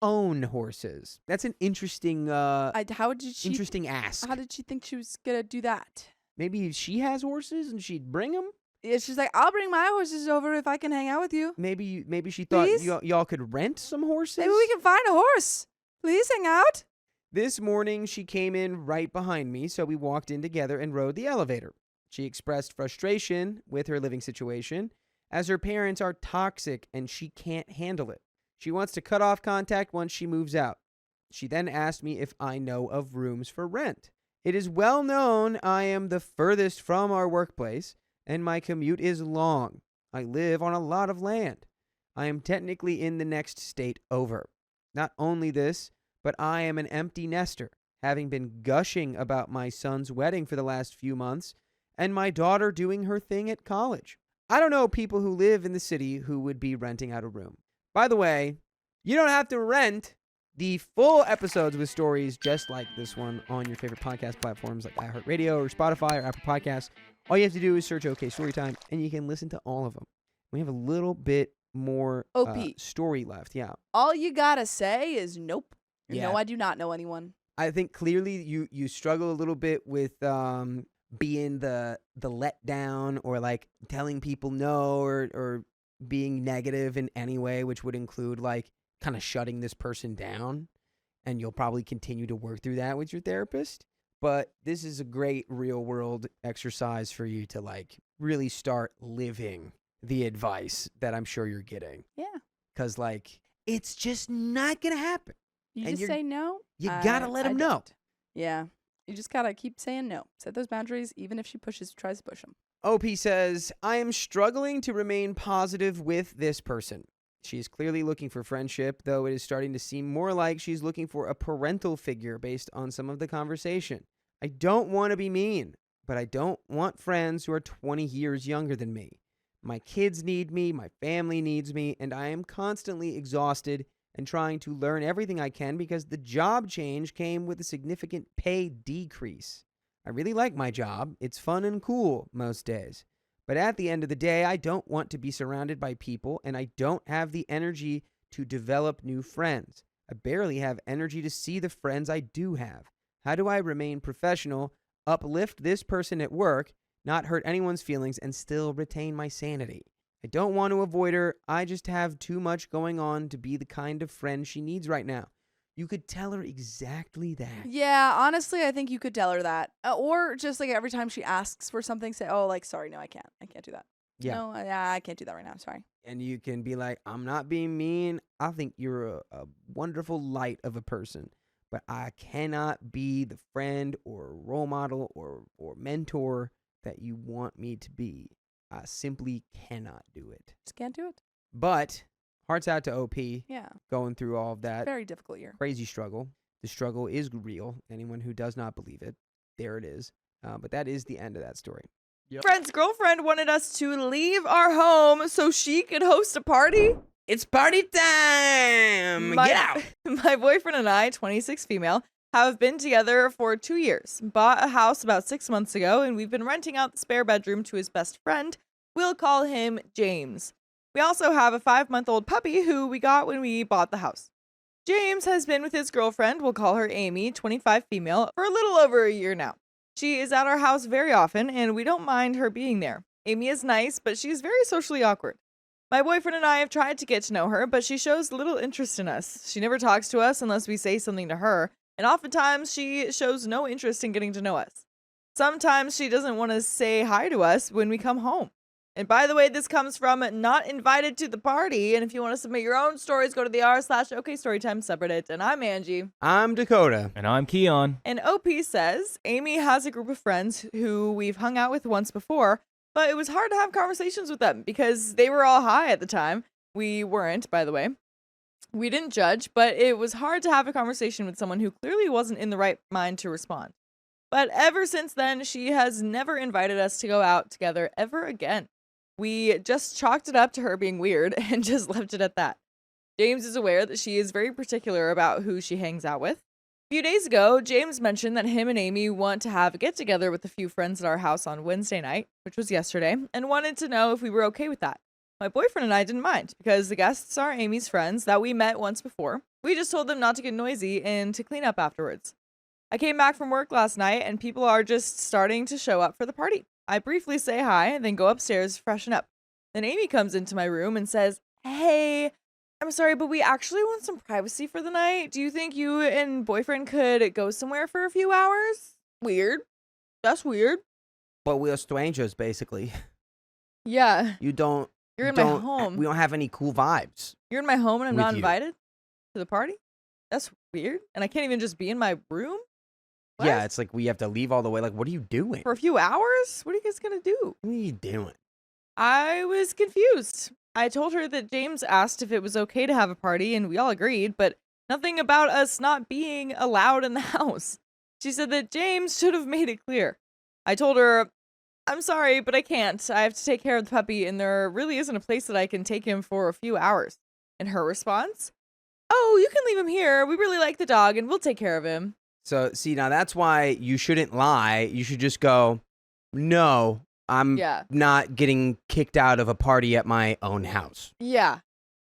own horses. That's an interesting, interesting ask. How did she think she was gonna do that? Maybe she has horses and she'd bring them? Yeah, she's like, I'll bring my horses over if I can hang out with you. Maybe she thought y'all could rent some horses? Maybe we can find a horse. Please hang out. This morning, she came in right behind me, so we walked in together and rode the elevator. She expressed frustration with her living situation, as her parents are toxic and she can't handle it. She wants to cut off contact once she moves out. She then asked me if I know of rooms for rent. It is well known I am the furthest from our workplace, and my commute is long. I live on a lot of land. I am technically in the next state over. Not only this, but I am an empty nester, having been gushing about my son's wedding for the last few months, and my daughter doing her thing at college. I don't know people who live in the city who would be renting out a room. By the way, you don't have to rent. The full episodes with stories just like this one on your favorite podcast platforms like iHeartRadio or Spotify or Apple Podcasts. All you have to do is search OK Storytime, and you can listen to all of them. We have a little bit more story left. Yeah. All you gotta say is nope. Yeah. No, I do not know anyone. I think clearly you struggle a little bit with being the letdown or like telling people no or being negative in any way, which would include like kind of shutting this person down, and you'll probably continue to work through that with your therapist. But this is a great real world exercise for you to like really start living the advice that I'm sure you're getting. Yeah. Because like it's just not gonna happen. You And just say no. You gotta let them know. don't. Yeah. You just gotta keep saying no. Set those boundaries, even if she tries to push them. OP says, I am struggling to remain positive with this person. She's clearly looking for friendship, though it is starting to seem more like she's looking for a parental figure based on some of the conversation. I don't want to be mean, but I don't want friends who are 20 years younger than me. My kids need me, my family needs me, and I am constantly exhausted and trying to learn everything I can because the job change came with a significant pay decrease. I really like my job. It's fun and cool most days. But at the end of the day, I don't want to be surrounded by people, and I don't have the energy to develop new friends. I barely have energy to see the friends I do have. How do I remain professional, uplift this person at work, not hurt anyone's feelings, and still retain my sanity? I don't want to avoid her. I just have too much going on to be the kind of friend she needs right now. You could tell her exactly that. Yeah, honestly, I think you could tell her that. Or just like every time she asks for something, say, oh, like, sorry, no, I can't. I can't do that. Yeah. No, I can't do that right now. I'm sorry. And you can be like, I'm not being mean. I think you're a wonderful light of a person. But I cannot be the friend or role model or mentor that you want me to be. I simply cannot do it. Just can't do it. But hearts out to OP. Yeah. Going through all of that. Very difficult year. Crazy struggle. The struggle is real. Anyone who does not believe it, there it is. But that is the end of that story. Yep. Friend's girlfriend wanted us to leave our home so she could host a party. It's party time! Get out! My boyfriend and I, 26 female, have been together for 2 years. Bought a house about 6 months ago, and we've been renting out the spare bedroom to his best friend. We'll call him James. We also have a 5-month-old puppy who we got when we bought the house. James has been with his girlfriend, we'll call her Amy, 25 female, for a little over a year now. She is at our house very often, and we don't mind her being there. Amy is nice, but she's very socially awkward. My boyfriend and I have tried to get to know her, but she shows little interest in us. She never talks to us unless we say something to her, and oftentimes she shows no interest in getting to know us. Sometimes she doesn't want to say hi to us when we come home. And by the way, this comes from not invited to the party. And if you want to submit your own stories, go to the r/OKStorytime subreddit. And I'm Angie. I'm Dakota. And I'm Keon. And OP says, Amy has a group of friends who we've hung out with once before, but it was hard to have conversations with them because they were all high at the time. We weren't, by the way. We didn't judge, but it was hard to have a conversation with someone who clearly wasn't in the right mind to respond. But ever since then, she has never invited us to go out together ever again. We just chalked it up to her being weird and just left it at that. James is aware that she is very particular about who she hangs out with. A few days ago, James mentioned that him and Amy want to have a get-together with a few friends at our house on Wednesday night, which was yesterday, and wanted to know if we were okay with that. My boyfriend and I didn't mind, because the guests are Amy's friends that we met once before. We just told them not to get noisy and to clean up afterwards. I came back from work last night, and people are just starting to show up for the party. I briefly say hi and then go upstairs to freshen up. Then Amy comes into my room and says, "Hey, I'm sorry, but we actually want some privacy for the night. Do you think you and boyfriend could go somewhere for a few hours?" Weird. That's weird. But we're strangers, basically. Yeah. You don't. You're in my home. We don't have any cool vibes. You're in my home and I'm with not you. invited to the party? That's weird. And I can't even just be in my room? What? Yeah, it's like we have to leave all the way. Like, what are you doing? For a few hours? What are you guys gonna do? What are you doing? I was confused. I told her that James asked if it was okay to have a party, and we all agreed, but nothing about us not being allowed in the house. She said that James should have made it clear. I told her, "I'm sorry, but I can't. I have to take care of the puppy, and there really isn't a place that I can take him for a few hours." And her response, "Oh, you can leave him here. We really like the dog, and we'll take care of him." So, see, now that's why you shouldn't lie. You should just go, "No, I'm not getting kicked out of a party at my own house." Yeah,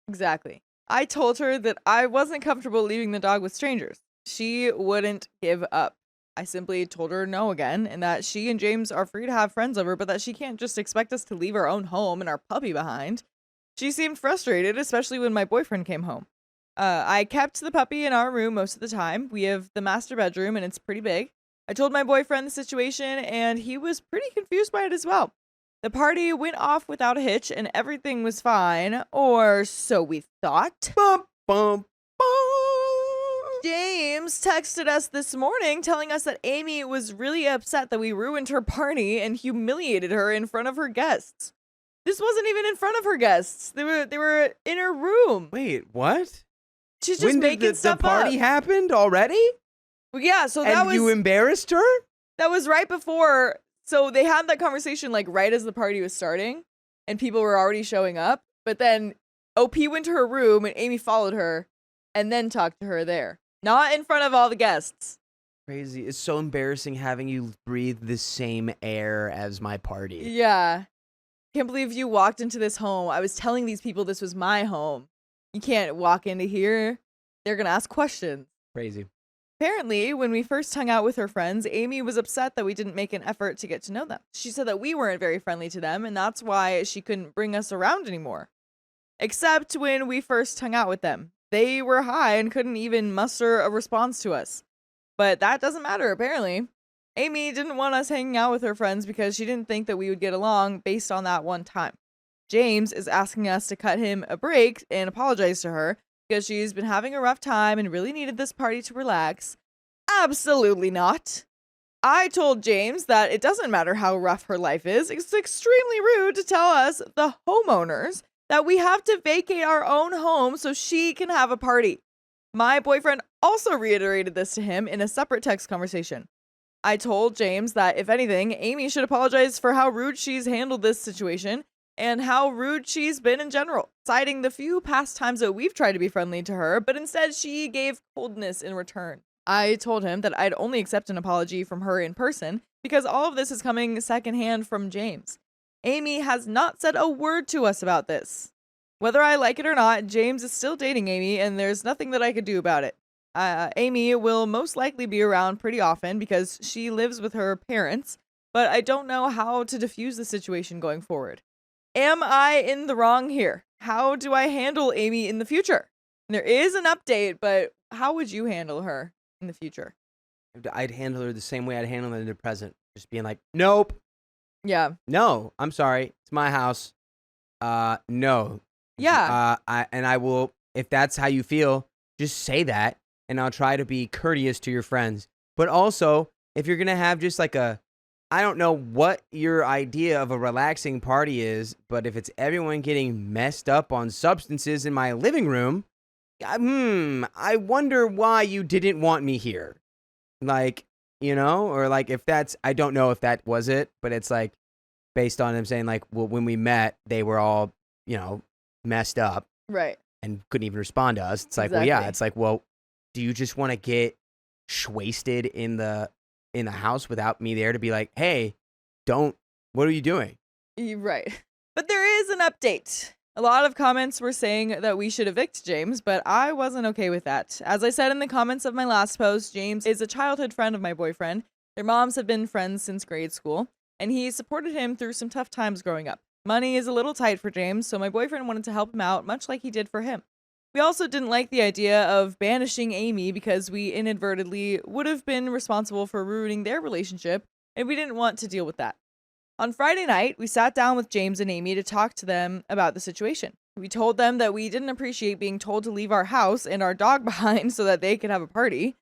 exactly. I told her that I wasn't comfortable leaving the dog with strangers. She wouldn't give up. I simply told her no again, and that she and James are free to have friends over, but that she can't just expect us to leave our own home and our puppy behind. She seemed frustrated, especially when my boyfriend came home. I kept the puppy in our room most of the time. We have the master bedroom, and it's pretty big. I told my boyfriend the situation, and he was pretty confused by it as well. The party went off without a hitch, and everything was fine, or so we thought. Bum, bum, bum. James texted us this morning telling us that Amy was really upset that we ruined her party and humiliated her in front of her guests. This wasn't even in front of her guests. They were in her room. Wait, what? She's just When making did the stuff party up. happened already? Well, yeah, so that And was you embarrassed her? that was right before. So they had that conversation like right as the party was starting, and people were already showing up. But then OP went to her room, and Amy followed her, and then talked to her there, not in front of all the guests. Crazy. It's so embarrassing having you breathe the same air as my party. Yeah, can't believe you walked into this home. I was telling these people this was my home. You can't walk into here. They're gonna ask questions. Crazy. Apparently, when we first hung out with her friends, Amy was upset that we didn't make an effort to get to know them. She said that we weren't very friendly to them, and that's why she couldn't bring us around anymore. Except when we first hung out with them. They were high and couldn't even muster a response to us. But that doesn't matter, apparently. Amy didn't want us hanging out with her friends because she didn't think that we would get along based on that one time. James is asking us to cut him a break and apologize to her because she's been having a rough time and really needed this party to relax. Absolutely not. I told James that it doesn't matter how rough her life is. It's extremely rude to tell us, the homeowners, that we have to vacate our own home so she can have a party. My boyfriend also reiterated this to him in a separate text conversation. I told James that, if anything, Amy should apologize for how rude she's handled this situation and how rude she's been in general, citing the few past times that we've tried to be friendly to her, but instead she gave coldness in return. I told him that I'd only accept an apology from her in person because all of this is coming secondhand from James. Amy has not said a word to us about this. Whether I like it or not, James is still dating Amy, and there's nothing that I could do about it. Amy will most likely be around pretty often because she lives with her parents, but I don't know how to diffuse the situation going forward. Am I in the wrong here? How do I handle Amy in the future? There is an update, but how would you handle her in the future? I'd handle her the same way I'd handle her in the present. Just being like, nope. Yeah. No, I'm sorry. It's my house. No. Yeah. I will, if that's how you feel, just say that, and I'll try to be courteous to your friends. But also, if you're going to have just like I don't know what your idea of a relaxing party is, but if it's everyone getting messed up on substances in my living room, I wonder why you didn't want me here. Like, or like if that's, I don't know if that was it, but it's like based on them saying like, well, when we met, they were all, messed up. Right. And couldn't even respond to us. It's like, Exactly. well, yeah, it's like, well, do you just want to get wasted in the house without me there to be like, hey, what are you doing? Right. But there is an update. A lot of comments were saying that we should evict James, but I wasn't okay with that. As I said in the comments of my last post, James is a childhood friend of my boyfriend. Their moms have been friends since grade school, and he supported him through some tough times growing up. Money is a little tight for James, so my boyfriend wanted to help him out, much like he did for him. We also didn't like the idea of banishing Amy because we inadvertently would have been responsible for ruining their relationship, and we didn't want to deal with that. On Friday night, we sat down with James and Amy to talk to them about the situation. We told them that we didn't appreciate being told to leave our house and our dog behind so that they could have a party.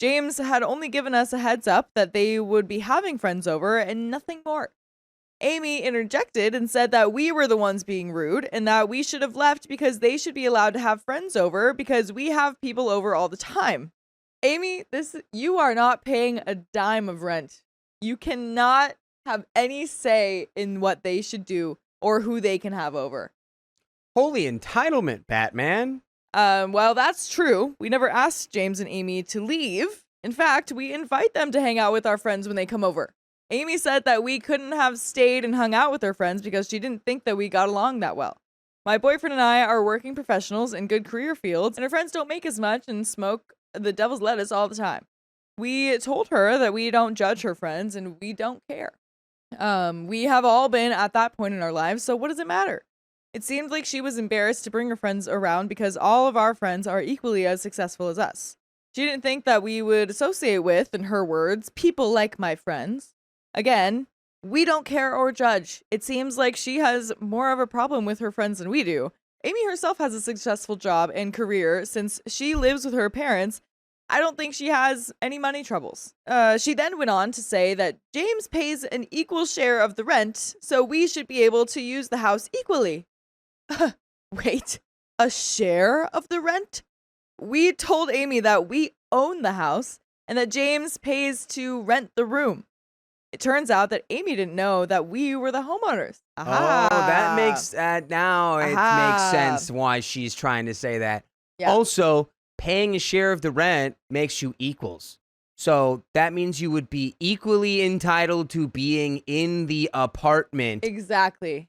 James had only given us a heads up that they would be having friends over and nothing more. Amy interjected and said that we were the ones being rude and that we should have left because they should be allowed to have friends over because we have people over all the time. Amy, you are not paying a dime of rent. You cannot have any say in what they should do or who they can have over. Holy entitlement, Batman. Well, that's true. We never asked James and Amy to leave. In fact, we invite them to hang out with our friends when they come over. Amy said that we couldn't have stayed and hung out with her friends because she didn't think that we got along that well. My boyfriend and I are working professionals in good career fields, and her friends don't make as much and smoke the devil's lettuce all the time. We told her that we don't judge her friends and we don't care. We have all been at that point in our lives, so what does it matter? It seemed like she was embarrassed to bring her friends around because all of our friends are equally as successful as us. She didn't think that we would associate with, in her words, people like my friends. Again, we don't care or judge. It seems like she has more of a problem with her friends than we do. Amy herself has a successful job and career since she lives with her parents. I don't think she has any money troubles. She then went on to say that James pays an equal share of the rent, so we should be able to use the house equally. Wait, a share of the rent? We told Amy that we own the house and that James pays to rent the room. It turns out that Amy didn't know that we were the homeowners. Aha. Oh, that makes now it Aha. makes sense why she's trying to say that. Yeah. Also, paying a share of the rent makes you equals. So that means you would be equally entitled to being in the apartment. Exactly.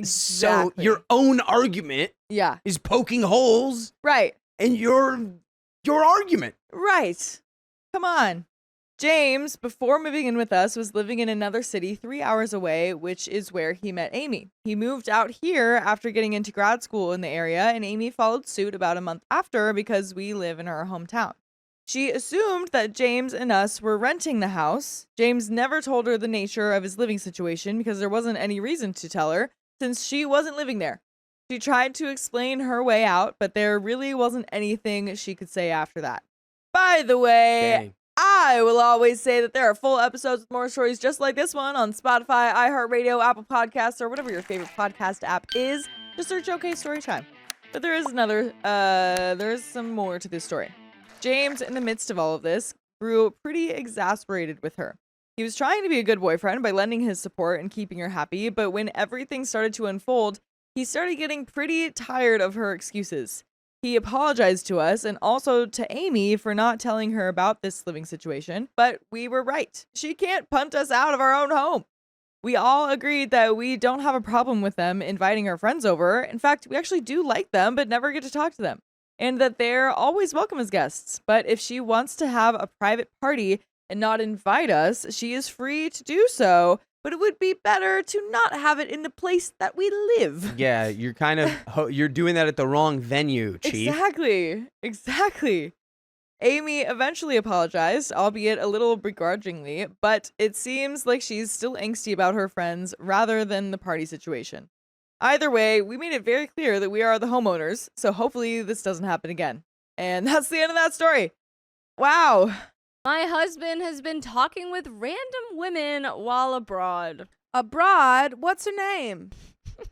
So your own argument Yeah. is poking holes Right. in your argument. Right. Come on. James, before moving in with us, was living in another city 3 hours away, which is where he met Amy. He moved out here after getting into grad school in the area, and Amy followed suit about a month after because we live in our hometown. She assumed that James and us were renting the house. James never told her the nature of his living situation because there wasn't any reason to tell her, since she wasn't living there. She tried to explain her way out, but there really wasn't anything she could say after that. By the way, Dang. I will always say that there are full episodes with more stories just like this one on Spotify, iHeartRadio, Apple Podcasts, or whatever your favorite podcast app is. Just search OK Storytime. But there is there's some more to this story. James, in the midst of all of this, grew pretty exasperated with her. He was trying to be a good boyfriend by lending his support and keeping her happy, but when everything started to unfold, he started getting pretty tired of her excuses. He apologized to us and also to Amy for not telling her about this living situation, but we were right. She can't punt us out of our own home. We all agreed that we don't have a problem with them inviting our friends over. In fact, we actually do like them, but never get to talk to them. And that they're always welcome as guests. But if she wants to have a private party and not invite us, she is free to do so. But it would be better to not have it in the place that we live. Yeah, you're kind of you're doing that at the wrong venue, Chief. Exactly. Amy eventually apologized, albeit a little begrudgingly, but it seems like she's still angsty about her friends rather than the party situation. Either way, we made it very clear that we are the homeowners, so hopefully this doesn't happen again. And that's the end of that story. Wow. My husband has been talking with random women while abroad. Abroad? What's her name?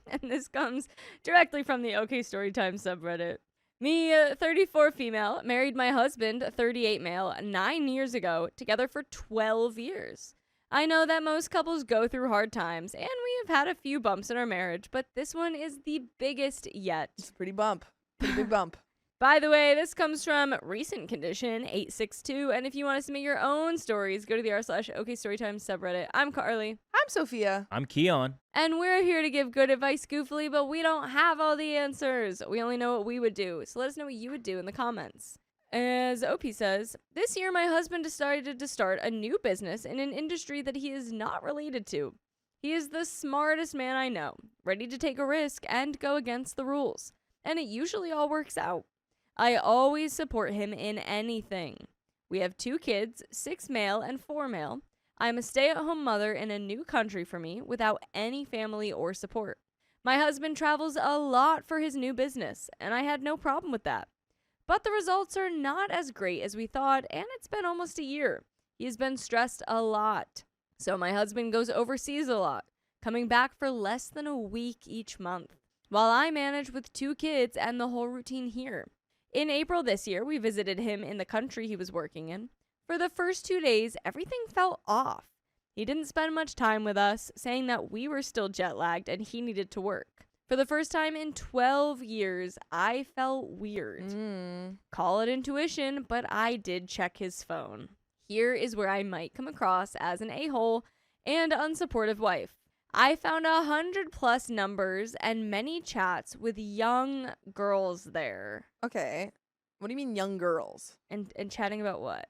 And this comes directly from the OK Storytime subreddit. Me, 34 female, married my husband, 38 male, 9 years ago, together for 12 years. I know that most couples go through hard times, and we have had a few bumps in our marriage, but this one is the biggest yet. It's a pretty big bump. By the way, this comes from Recent Condition 862, and if you want to submit your own stories, go to the r/OK Storytime subreddit. I'm Carly. I'm Sophia. I'm Keon. And we're here to give good advice goofily, but we don't have all the answers. We only know what we would do, so let us know what you would do in the comments. As OP says, this year my husband decided to start a new business in an industry that he is not related to. He is the smartest man I know, ready to take a risk and go against the rules, and it usually all works out. I always support him in anything. We have 2 kids, 6 male and 4 male. I'm a stay-at-home mother in a new country for me without any family or support. My husband travels a lot for his new business, and I had no problem with that. But the results are not as great as we thought, and it's been almost a year. He has been stressed a lot. So my husband goes overseas a lot, coming back for less than a week each month, while I manage with 2 kids and the whole routine here. In April this year, we visited him in the country he was working in. For the first 2 days, everything felt off. He didn't spend much time with us, saying that we were still jet-lagged and he needed to work. For the first time in 12 years, I felt weird. Call it intuition, but I did check his phone. Here is where I might come across as an a-hole and unsupportive wife. I found 100+ numbers and many chats with young girls there. Okay. What do you mean young girls? And chatting about what?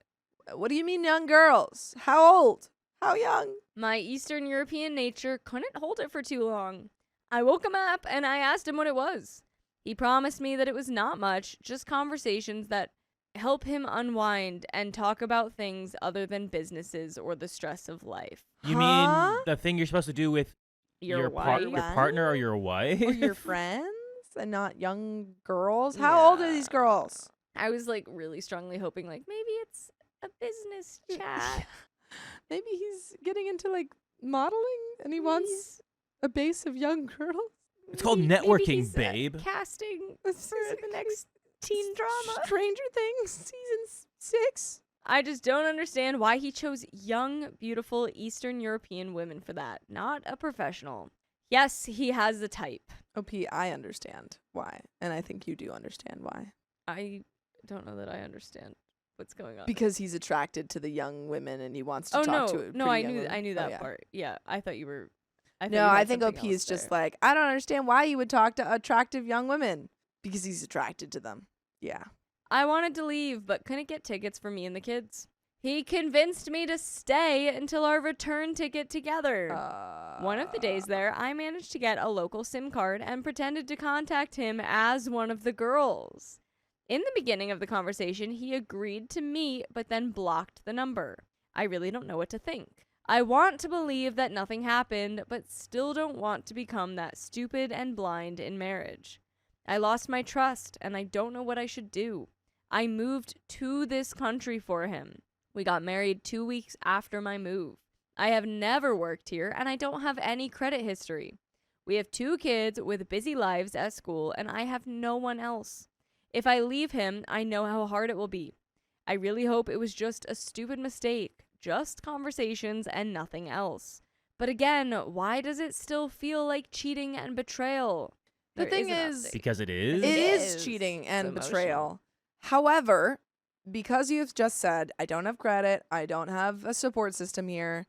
What do you mean young girls? How old? How young? My Eastern European nature couldn't hold it for too long. I woke him up and I asked him what it was. He promised me that it was not much, just conversations that help him unwind and talk about things other than businesses or the stress of life. You mean the thing you're supposed to do with Your wife? your partner or your wife? Or your friends and not young girls? How old are these girls? I was like really strongly hoping like maybe it's a business chat. Maybe he's getting into like modeling and he wants a base of young girls. It's called Maybe networking, he's, babe. Casting for the next teen drama. Stranger Things season 6. I just don't understand why he chose young, beautiful Eastern European women for that, not a professional. Yes, he has the type. OP, I understand why. And I think you do understand why. I don't know that I understand what's going on. Because he's attracted to the young women and he wants to oh talk no, to no, pretty I young knew women. I knew Oh, that yeah. part. Yeah, I thought you were. No, I think OP is just like, I don't understand why you would talk to attractive young women. Because he's attracted to them. Yeah. I wanted to leave, but couldn't get tickets for me and the kids. He convinced me to stay until our return ticket together. One of the days there, I managed to get a local SIM card and pretended to contact him as one of the girls. In the beginning of the conversation, he agreed to meet, but then blocked the number. I really don't know what to think. I want to believe that nothing happened, but still don't want to become that stupid and blind in marriage. I lost my trust, and I don't know what I should do. I moved to this country for him. We got married 2 weeks after my move. I have never worked here, and I don't have any credit history. We have 2 kids with busy lives at school, and I have no one else. If I leave him, I know how hard it will be. I really hope it was just a stupid mistake, just conversations and nothing else. But again, why does it still feel like cheating and betrayal? The There thing an is, update. Because it is. It is is. cheating It's and emotional. betrayal. However, because you've just said, I don't have credit, I don't have a support system here,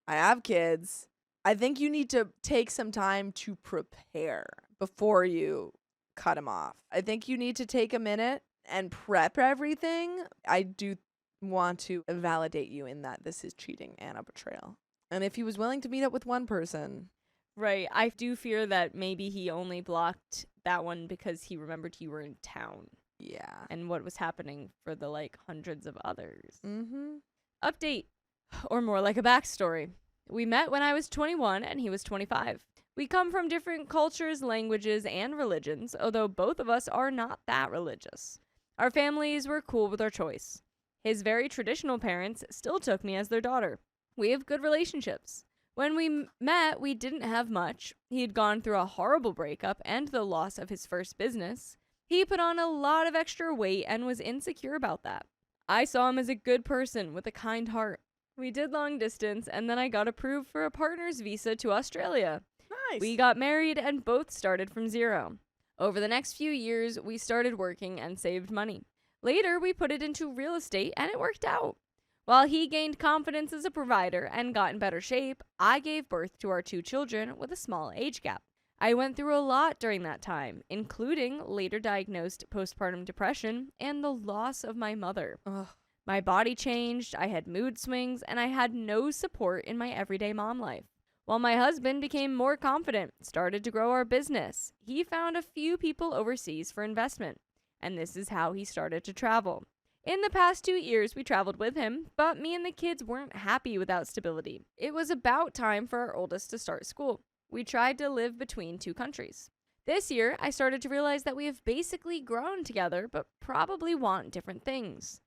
I have kids, I think you need to take some time to prepare before you cut him off. I think you need to take a minute and prep everything. I do want to validate you in that this is cheating and a betrayal. And if he was willing to meet up with one person, Right. I do fear that maybe he only blocked that one because he remembered you were in town yeah. and what was happening for the like hundreds of others. Mm-hmm. Update, or more like a backstory. We met when I was 21 and he was 25. We come from different cultures, languages, and religions, although both of us are not that religious. Our families were cool with our choice. His very traditional parents still took me as their daughter. We have good relationships. When we met, we didn't have much. He had gone through a horrible breakup and the loss of his first business. He put on a lot of extra weight and was insecure about that. I saw him as a good person with a kind heart. We did long distance, and then I got approved for a partner's visa to Australia. Nice. We got married and both started from zero. Over the next few years, we started working and saved money. Later, we put it into real estate, and it worked out. While he gained confidence as a provider and got in better shape, I gave birth to our 2 children with a small age gap. I went through a lot during that time, including later diagnosed postpartum depression and the loss of my mother. Ugh. My body changed, I had mood swings, and I had no support in my everyday mom life. While my husband became more confident, started to grow our business, he found a few people overseas for investment, and this is how he started to travel. In the past 2 years, we traveled with him, but me and the kids weren't happy without stability. It was about time for our oldest to start school. We tried to live between 2 countries. This year, I started to realize that we have basically grown together, but probably want different things.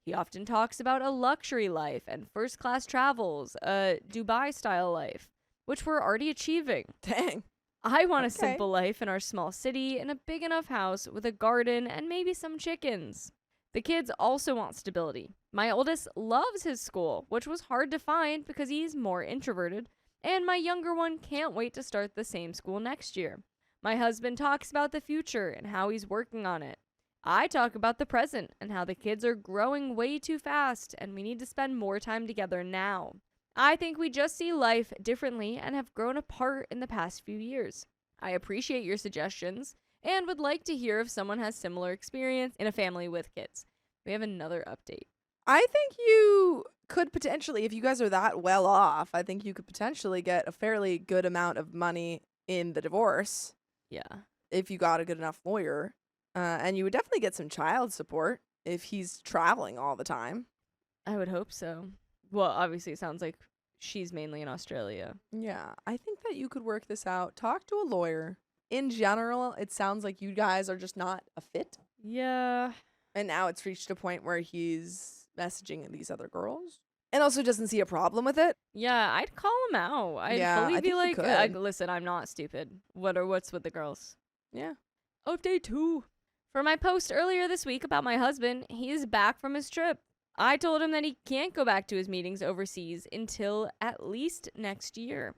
He often talks about a luxury life and first-class travels, a Dubai-style life, which we're already achieving. Dang. I want a Okay. simple life in our small city in a big enough house with a garden and maybe some chickens. The kids also want stability. My oldest loves his school, which was hard to find because he's more introverted, and my younger one can't wait to start the same school next year. My husband talks about the future and how he's working on it. I talk about the present and how the kids are growing way too fast and we need to spend more time together now. I think we just see life differently and have grown apart in the past few years. I appreciate your suggestions and would like to hear if someone has similar experience in a family with kids. We have another update. I think you could potentially, if you guys are that well off, I think you could potentially get a fairly good amount of money in the divorce Yeah. if you got a good enough lawyer. And you would definitely get some child support if he's traveling all the time. I would hope so. Well, obviously it sounds like she's mainly in Australia. Yeah, I think that you could work this out. Talk to a lawyer. In general, it sounds like you guys are just not a fit. Yeah. And now it's reached a point where he's messaging these other girls and also doesn't see a problem with it. Yeah, I'd call him out. I'd Yeah, fully I be think you like, could. listen, I'm not stupid. What's with the girls? Yeah. Update 2. For my post earlier this week about my husband, he's back from his trip. I told him that he can't go back to his meetings overseas until at least next year.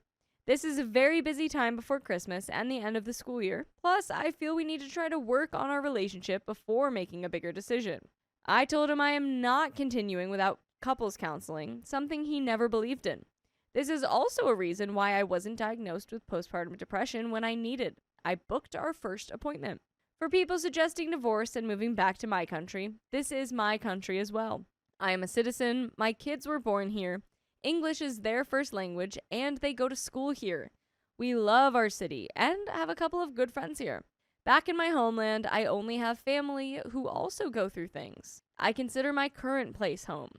This is a very busy time before Christmas and the end of the school year. Plus, I feel we need to try to work on our relationship before making a bigger decision. I told him I am not continuing without couples counseling, something he never believed in. This is also a reason why I wasn't diagnosed with postpartum depression when I needed. I booked our first appointment. For people suggesting divorce and moving back to my country, this is my country as well. I am a citizen, my kids were born here, English is their first language, and they go to school here. We love our city and have a couple of good friends here. Back in my homeland, I only have family who also go through things. I consider my current place home.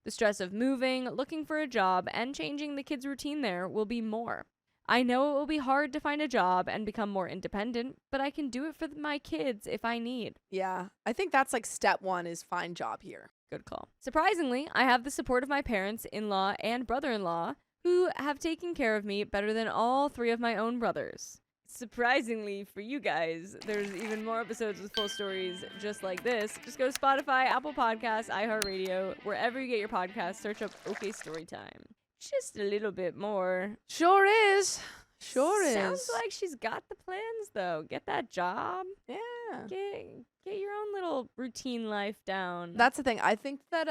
The stress of moving, looking for a job, and changing the kids' routine there will be more. I know it will be hard to find a job and become more independent, but I can do it for my kids if I need. Yeah. I think that's like step 1 is find job here. Good call. Surprisingly, I have the support of my parents, in-law, and brother-in-law, who have taken care of me better than all 3 of my own brothers. Surprisingly for you guys, there's even more episodes with full stories just like this. Just go to Spotify, Apple Podcasts, iHeartRadio, wherever you get your podcasts, search up OK Storytime. Just a little bit more. Sure is. Sure is. Sounds like she's got the plans, though. Get that job. Yeah. Get your own little routine life down. That's the thing. I think that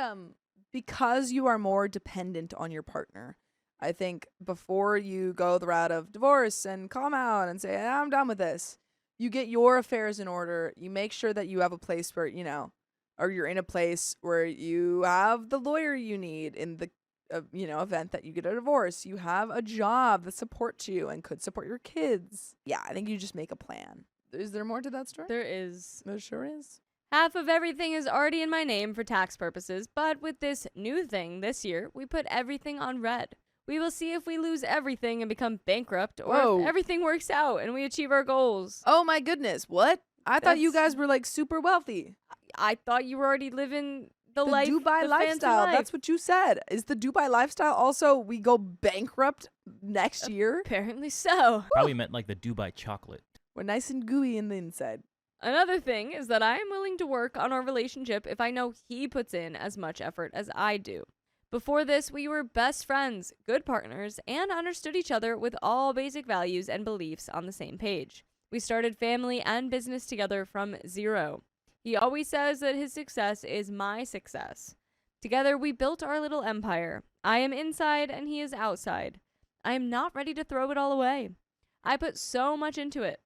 because you are more dependent on your partner, I think before you go the route of divorce and come out and say, I'm done with this, you get your affairs in order. You make sure that you have a place where, or you're in a place where you have the lawyer you need in the event that you get a divorce. You have a job that supports you and could support your kids. Yeah, I think you just make a plan. Is there more to that story? There is. There sure is. Half of everything is already in my name for tax purposes, but with this new thing this year, we put everything on red. We will see if we lose everything and become bankrupt, or if everything works out and we achieve our goals. Oh my goodness, what? I thought you guys were like super wealthy. I thought you were already living the Dubai fancy lifestyle. life. That's what you said. Is the Dubai lifestyle also we go bankrupt next year? Apparently so. Probably meant like the Dubai chocolate. We're nice and gooey in the inside. Another thing is that I am willing to work on our relationship if I know he puts in as much effort as I do. Before this, we were best friends, good partners, and understood each other with all basic values and beliefs on the same page. We started family and business together from zero. He always says that his success is my success. Together, we built our little empire. I am inside and he is outside. I am not ready to throw it all away. I put so much into it.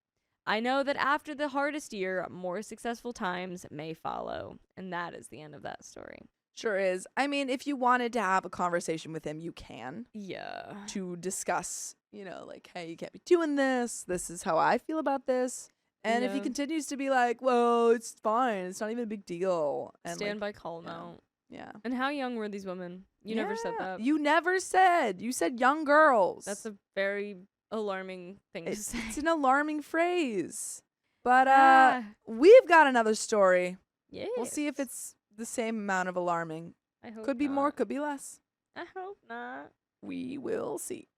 I know that after the hardest year, more successful times may follow. And that is the end of that story. Sure is. I mean, if you wanted to have a conversation with him, you can. Yeah. To discuss, like, hey, you can't be doing this. This is how I feel about this. And if he continues to be like, well, it's fine. It's not even a big deal. And Stand by call now. Yeah. And how young were these women? You never said that. You never said. You said young girls. That's a very alarming thing to say. It's an alarming phrase. But we've got another story. Yeah. We'll see if it's the same amount of alarming. I hope Could be more, could be less. I hope not. We will see.